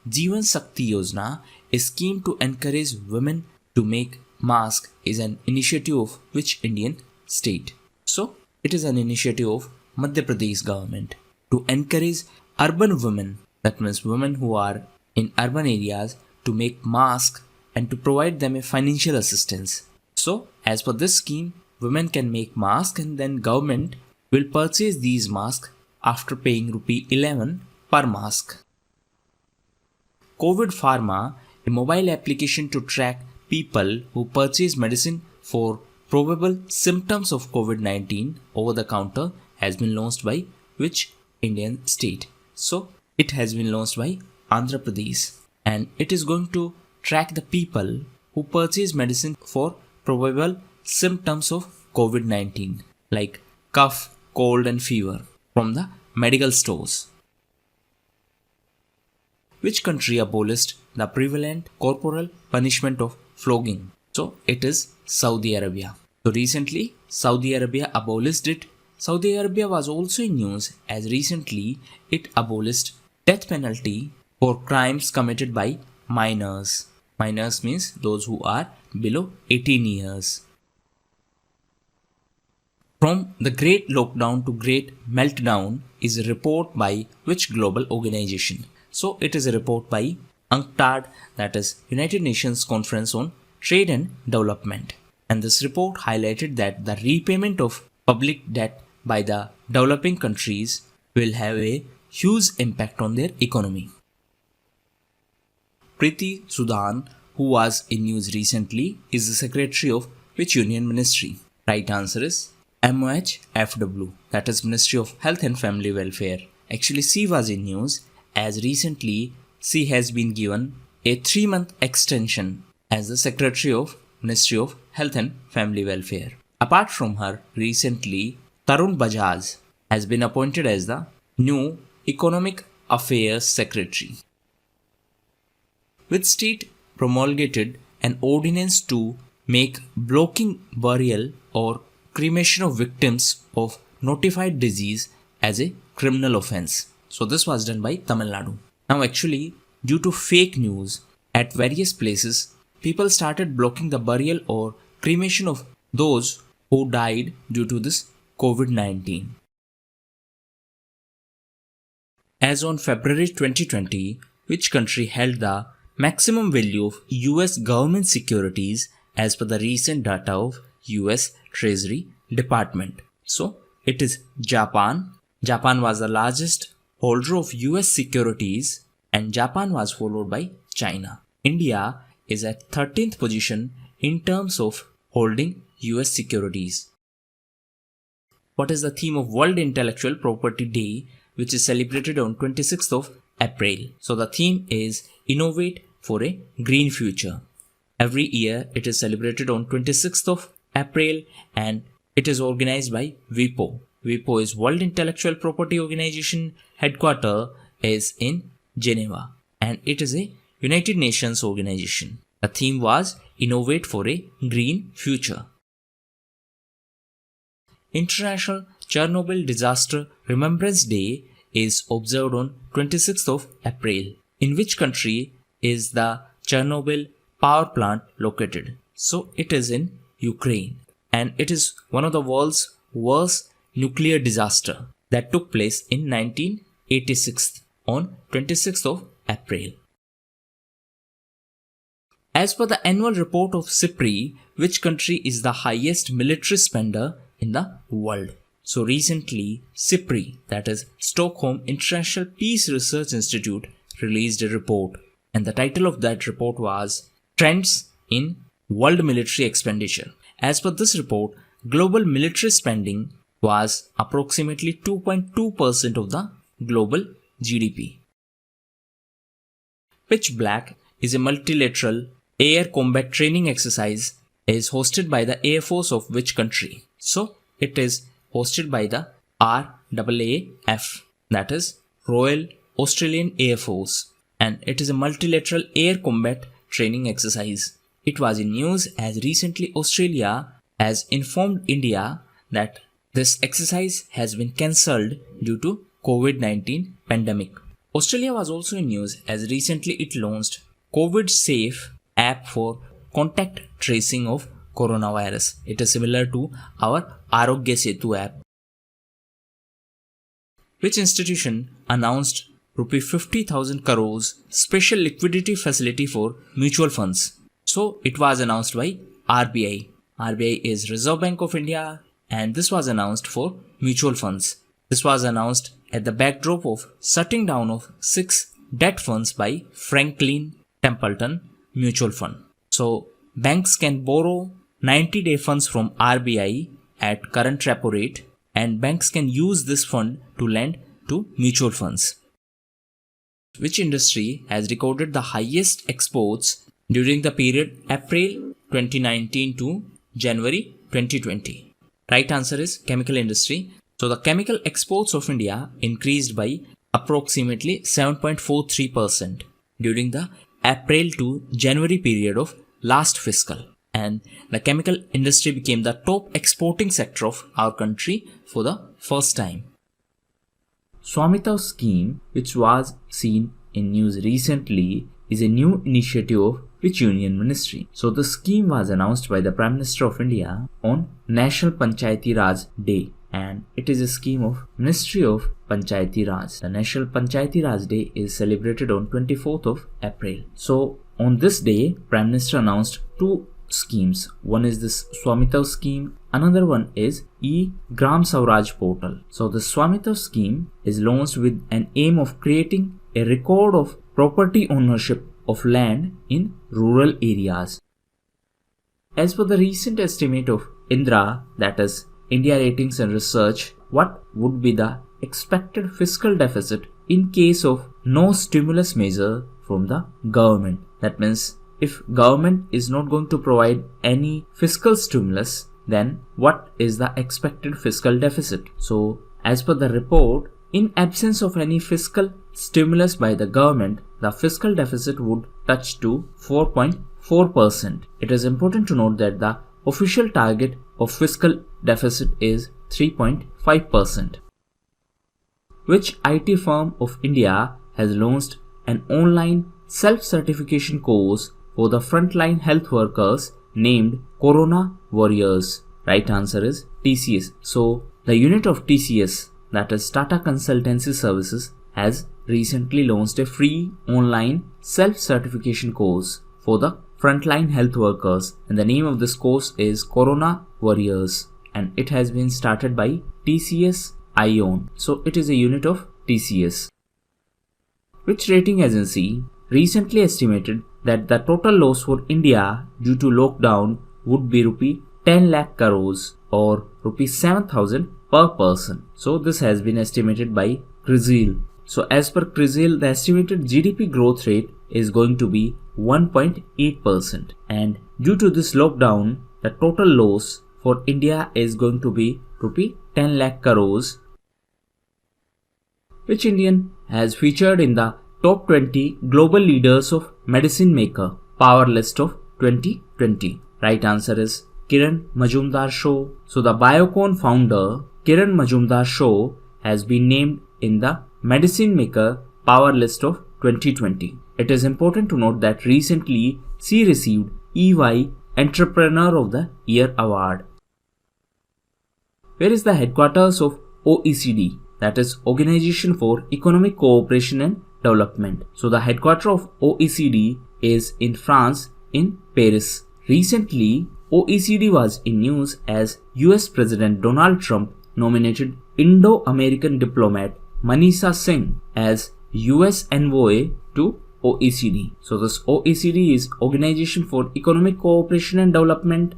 Jeevan Shakti Yojana, a scheme to encourage women to make masks, is an initiative of which Indian state? So, it is an initiative of Madhya Pradesh government to encourage urban women, that means women who are in urban areas, to make masks and to provide them a financial assistance. So, as per this scheme, women can make masks and then government will purchase these masks after paying rupee 11 per mask. COVID Pharma, a mobile application to track people who purchase medicine for probable symptoms of COVID-19 over the counter, has been launched by which Indian state? So, it has been launched by Andhra Pradesh, and it is going to track the people who purchase medicine for probable symptoms of COVID-19 like cough, cold and fever from the medical stores. Which country abolished the prevalent corporal punishment of flogging? So it is Saudi Arabia. So recently Saudi Arabia abolished it. Saudi Arabia was also in news as recently it abolished death penalty for crimes committed by minors. Minors means those who are below 18 years. From the Great Lockdown to Great Meltdown is a report by which global organization? So it is a report by UNCTAD, that is United Nations Conference on Trade and Development. And this report highlighted that the repayment of public debt by the developing countries will have a huge impact on their economy. Preeti Sudhan, who was in news recently, is the secretary of which union ministry? Right answer is MOHFW, that is Ministry of Health and Family Welfare. Actually, she was in news as recently she has been given a 3-month extension as the Secretary of Ministry of Health and Family Welfare. Apart from her, recently Tarun Bajaj has been appointed as the new Economic Affairs Secretary. Which state promulgated an ordinance to make blocking burial or cremation of victims of notified disease as a criminal offense? So this was done by Tamil Nadu. Now actually, due to fake news at various places, people started blocking the burial or cremation of those who died due to this COVID-19. As on February 2020, which country held the maximum value of US government securities as per the recent data of US Treasury Department? So it is Japan. Japan was the largest holder of US securities and Japan was followed by China. India is at 13th position in terms of holding US securities. What is the theme of World Intellectual Property Day, which is celebrated on 26th of April? So the theme is Innovate for a Green Future. Every year it is celebrated on 26th of April and it is organized by WIPO. WIPO is World Intellectual Property Organization. Headquarters is in Geneva and it is a United Nations organization. The theme was Innovate for a Green Future. International Chernobyl Disaster Remembrance Day is observed on 26th of April. In which country is the Chernobyl power plant located? So it is in Ukraine and it is one of the world's worst nuclear disaster that took place in 1986 on 26th of April. As per the annual report of SIPRI, which country is the highest military spender in the world? So recently SIPRI, that is Stockholm International Peace Research Institute, released a report and the title of that report was Trends in World Military Expenditure. As per this report, global military spending was approximately 2.2% of the global GDP. Pitch Black is a multilateral air combat training exercise is hosted by the Air Force of which country? So it is hosted by the RAAF, that is Royal Australian Air Force, and it is a multilateral air combat training exercise. It was in news as recently Australia has informed India that this exercise has been cancelled due to COVID-19 pandemic. Australia was also in news as recently it launched COVID Safe app for contact tracing of coronavirus. It is similar to our Arogya Setu app. Which institution announced Rupee 50,000 crores special liquidity facility for mutual funds? So it was announced by RBI. RBI is Reserve Bank of India, and this was announced for mutual funds. This was announced at the backdrop of shutting down of 6 debt funds by Franklin Templeton Mutual Fund. So banks can borrow 90-day funds from RBI at current repo rate, and banks can use this fund to lend to mutual funds. Which industry has recorded the highest exports during the period April 2019 to January 2020? Right answer is chemical industry. So the chemical exports of India increased by approximately 7.43% during the April to January period of last fiscal, and the chemical industry became the top exporting sector of our country for the first time. Swamita scheme, which was seen in news recently, is a new initiative of which union ministry? So the scheme was announced by the Prime Minister of India on National Panchayati Raj Day, and it is a scheme of Ministry of Panchayati Raj. The National Panchayati Raj Day is celebrated on 24th of April. So on this day, Prime Minister announced 2 schemes. One is this Swamita scheme, another one is E-Gram Swaraj portal. So the Swamita scheme is launched with an aim of creating a record of property ownership of land in rural areas. As per the recent estimate of INDRA, that is India Ratings and Research, what would be the expected fiscal deficit in case of no stimulus measure from the government? That means if government is not going to provide any fiscal stimulus, then what is the expected fiscal deficit? So as per the report, in absence of any fiscal stimulus by the government, the fiscal deficit would touch to 4.4%. It is important to note that the official target of fiscal deficit is 3.5%. Which IT firm of India has launched an online self-certification course for the frontline health workers named Corona Warriors? Right answer is TCS. So the unit of TCS, that is Tata Consultancy Services, has recently launched a free online self-certification course for the frontline health workers, and the name of this course is Corona Warriors, and it has been started by TCS Ion. So it is a unit of TCS. Which rating agency recently estimated that the total loss for India due to lockdown would be rupee 10 lakh crores or rupee 7,000 per person? So this has been estimated by CRISIL. So as per CRISIL, the estimated GDP growth rate is going to be 1.8%, and due to this lockdown, the total loss for India is going to be rupee 10 lakh crores. Which Indian has featured in the top 20 global leaders of medicine maker power list of 2020? Right answer is Kiran Majumdar-Shaw. So the Biocon founder Kiran Majumdar-Shaw has been named in the medicine maker power list of 2020. It is important to note that recently she received EY Entrepreneur of the Year award. Where is the headquarters of OECD? That is Organization for Economic Cooperation and Development. So the headquarters of OECD is in France, in Paris. Recently, OECD was in news as US President Donald Trump nominated Indo-American diplomat Manisha Singh as US envoy to OECD. So this OECD is Organization for Economic Cooperation and Development.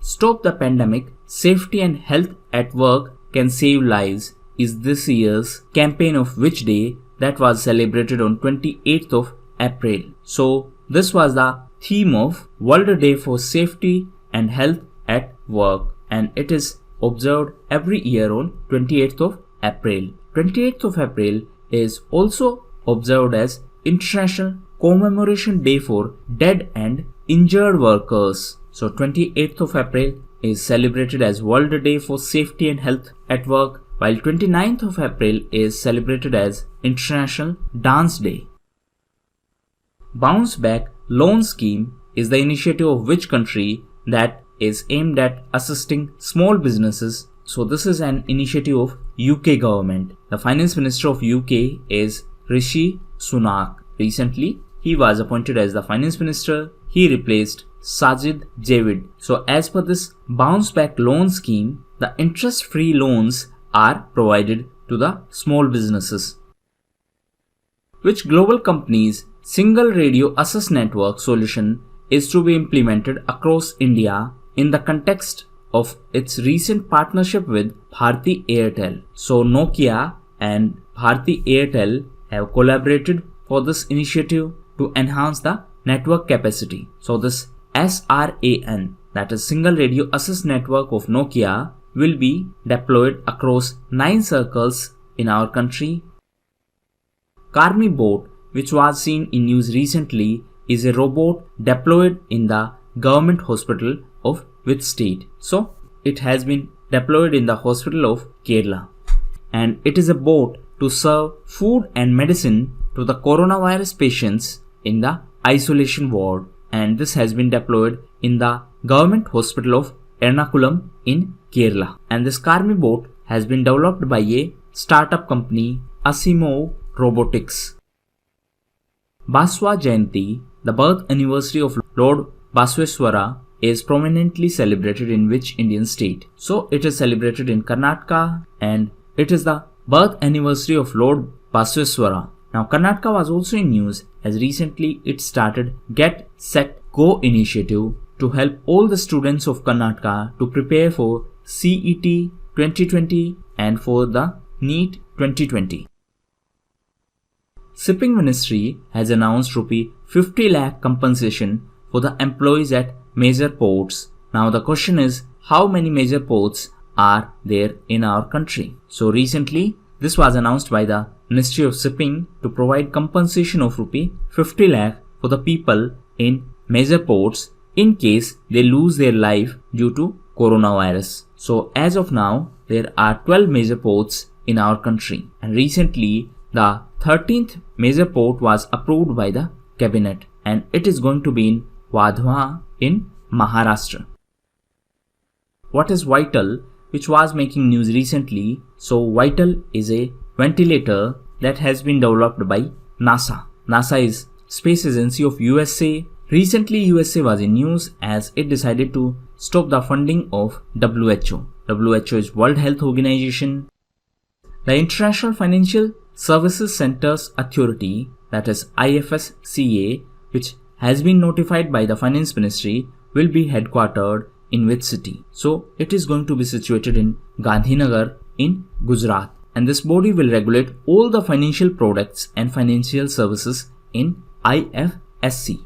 stop the pandemic, safety and health at work can save lives is this year's campaign of which day that was celebrated on 28th of April. So this was the theme of World Day for Safety and Health at Work, and it is observed every year on 28th of April. 28th of April is also observed as International Commemoration Day for Dead and Injured Workers. So 28th of April is celebrated as World Day for Safety and Health at Work, while 29th of April is celebrated as International Dance Day. Bounce Back Loan Scheme is the initiative of which country that is aimed at assisting small businesses. So this is an initiative of UK government. The Finance Minister of UK is Rishi Sunak. Recently, he was appointed as the Finance Minister. He replaced Sajid Javid. So as per this Bounce Back Loan Scheme, the interest-free loans are provided to the small businesses. Which global company's single radio access network solution is to be implemented across India in the context of its recent partnership with Bharti Airtel? So Nokia and Bharti Airtel have collaborated for this initiative to enhance the network capacity. So this SRAN, that is Single Radio Access Network of Nokia, will be deployed across 9 circles in our country. Karmi Bot, which was seen in news recently, is a robot deployed in the government hospital of which state? So it has been deployed in the hospital of Kerala, and it is a bot to serve food and medicine to the coronavirus patients in the isolation ward, and this has been deployed in the government hospital of Ernakulam in Kerala. And this Karmi bot has been developed by a startup company Asimo Robotics. Baswa Jayanti, the birth anniversary of Lord Basveshwara, is prominently celebrated in which Indian state? So it is celebrated in Karnataka, and it is the birth anniversary of Lord Basveshwara. Now Karnataka was also in news as recently it started Get Set Go initiative to help all the students of Karnataka to prepare for CET 2020 and for the NEET 2020. Shipping Ministry has announced Rupee 50 lakh compensation for the employees at major ports. Now the question is, how many major ports are there in our country? So recently this was announced by the Ministry of Shipping to provide compensation of Rupee 50 lakh for the people in major ports in case they lose their life due to coronavirus. So as of now there are 12 major ports in our country, and recently the 13th major port was approved by the cabinet, and it is going to be in Wadhwa in Maharashtra. What is Vital, which was making news recently? So Vital is a ventilator that has been developed by NASA. NASA is space agency of USA. Recently USA was in news as it decided to stop the funding of WHO. WHO is World Health Organization. The International Financial Services Centers Authority, that is IFSCA, which has been notified by the Finance Ministry, will be headquartered in which city? So it is going to be situated in Gandhinagar in Gujarat, and this body will regulate all the financial products and financial services in IFSC.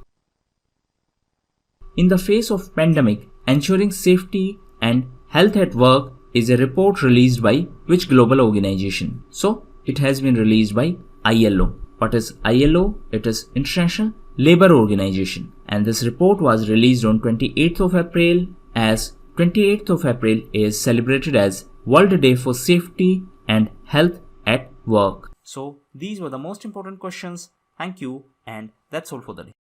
In the face of pandemic, ensuring safety and health at work is a report released by which global organization? So it has been released by ILO. What is ILO? It is International Labour Organization, and this report was released on 28th of April, as 28th of April is celebrated as World Day for Safety and Health at Work. So these were the most important questions. Thank you, and that's all for the day.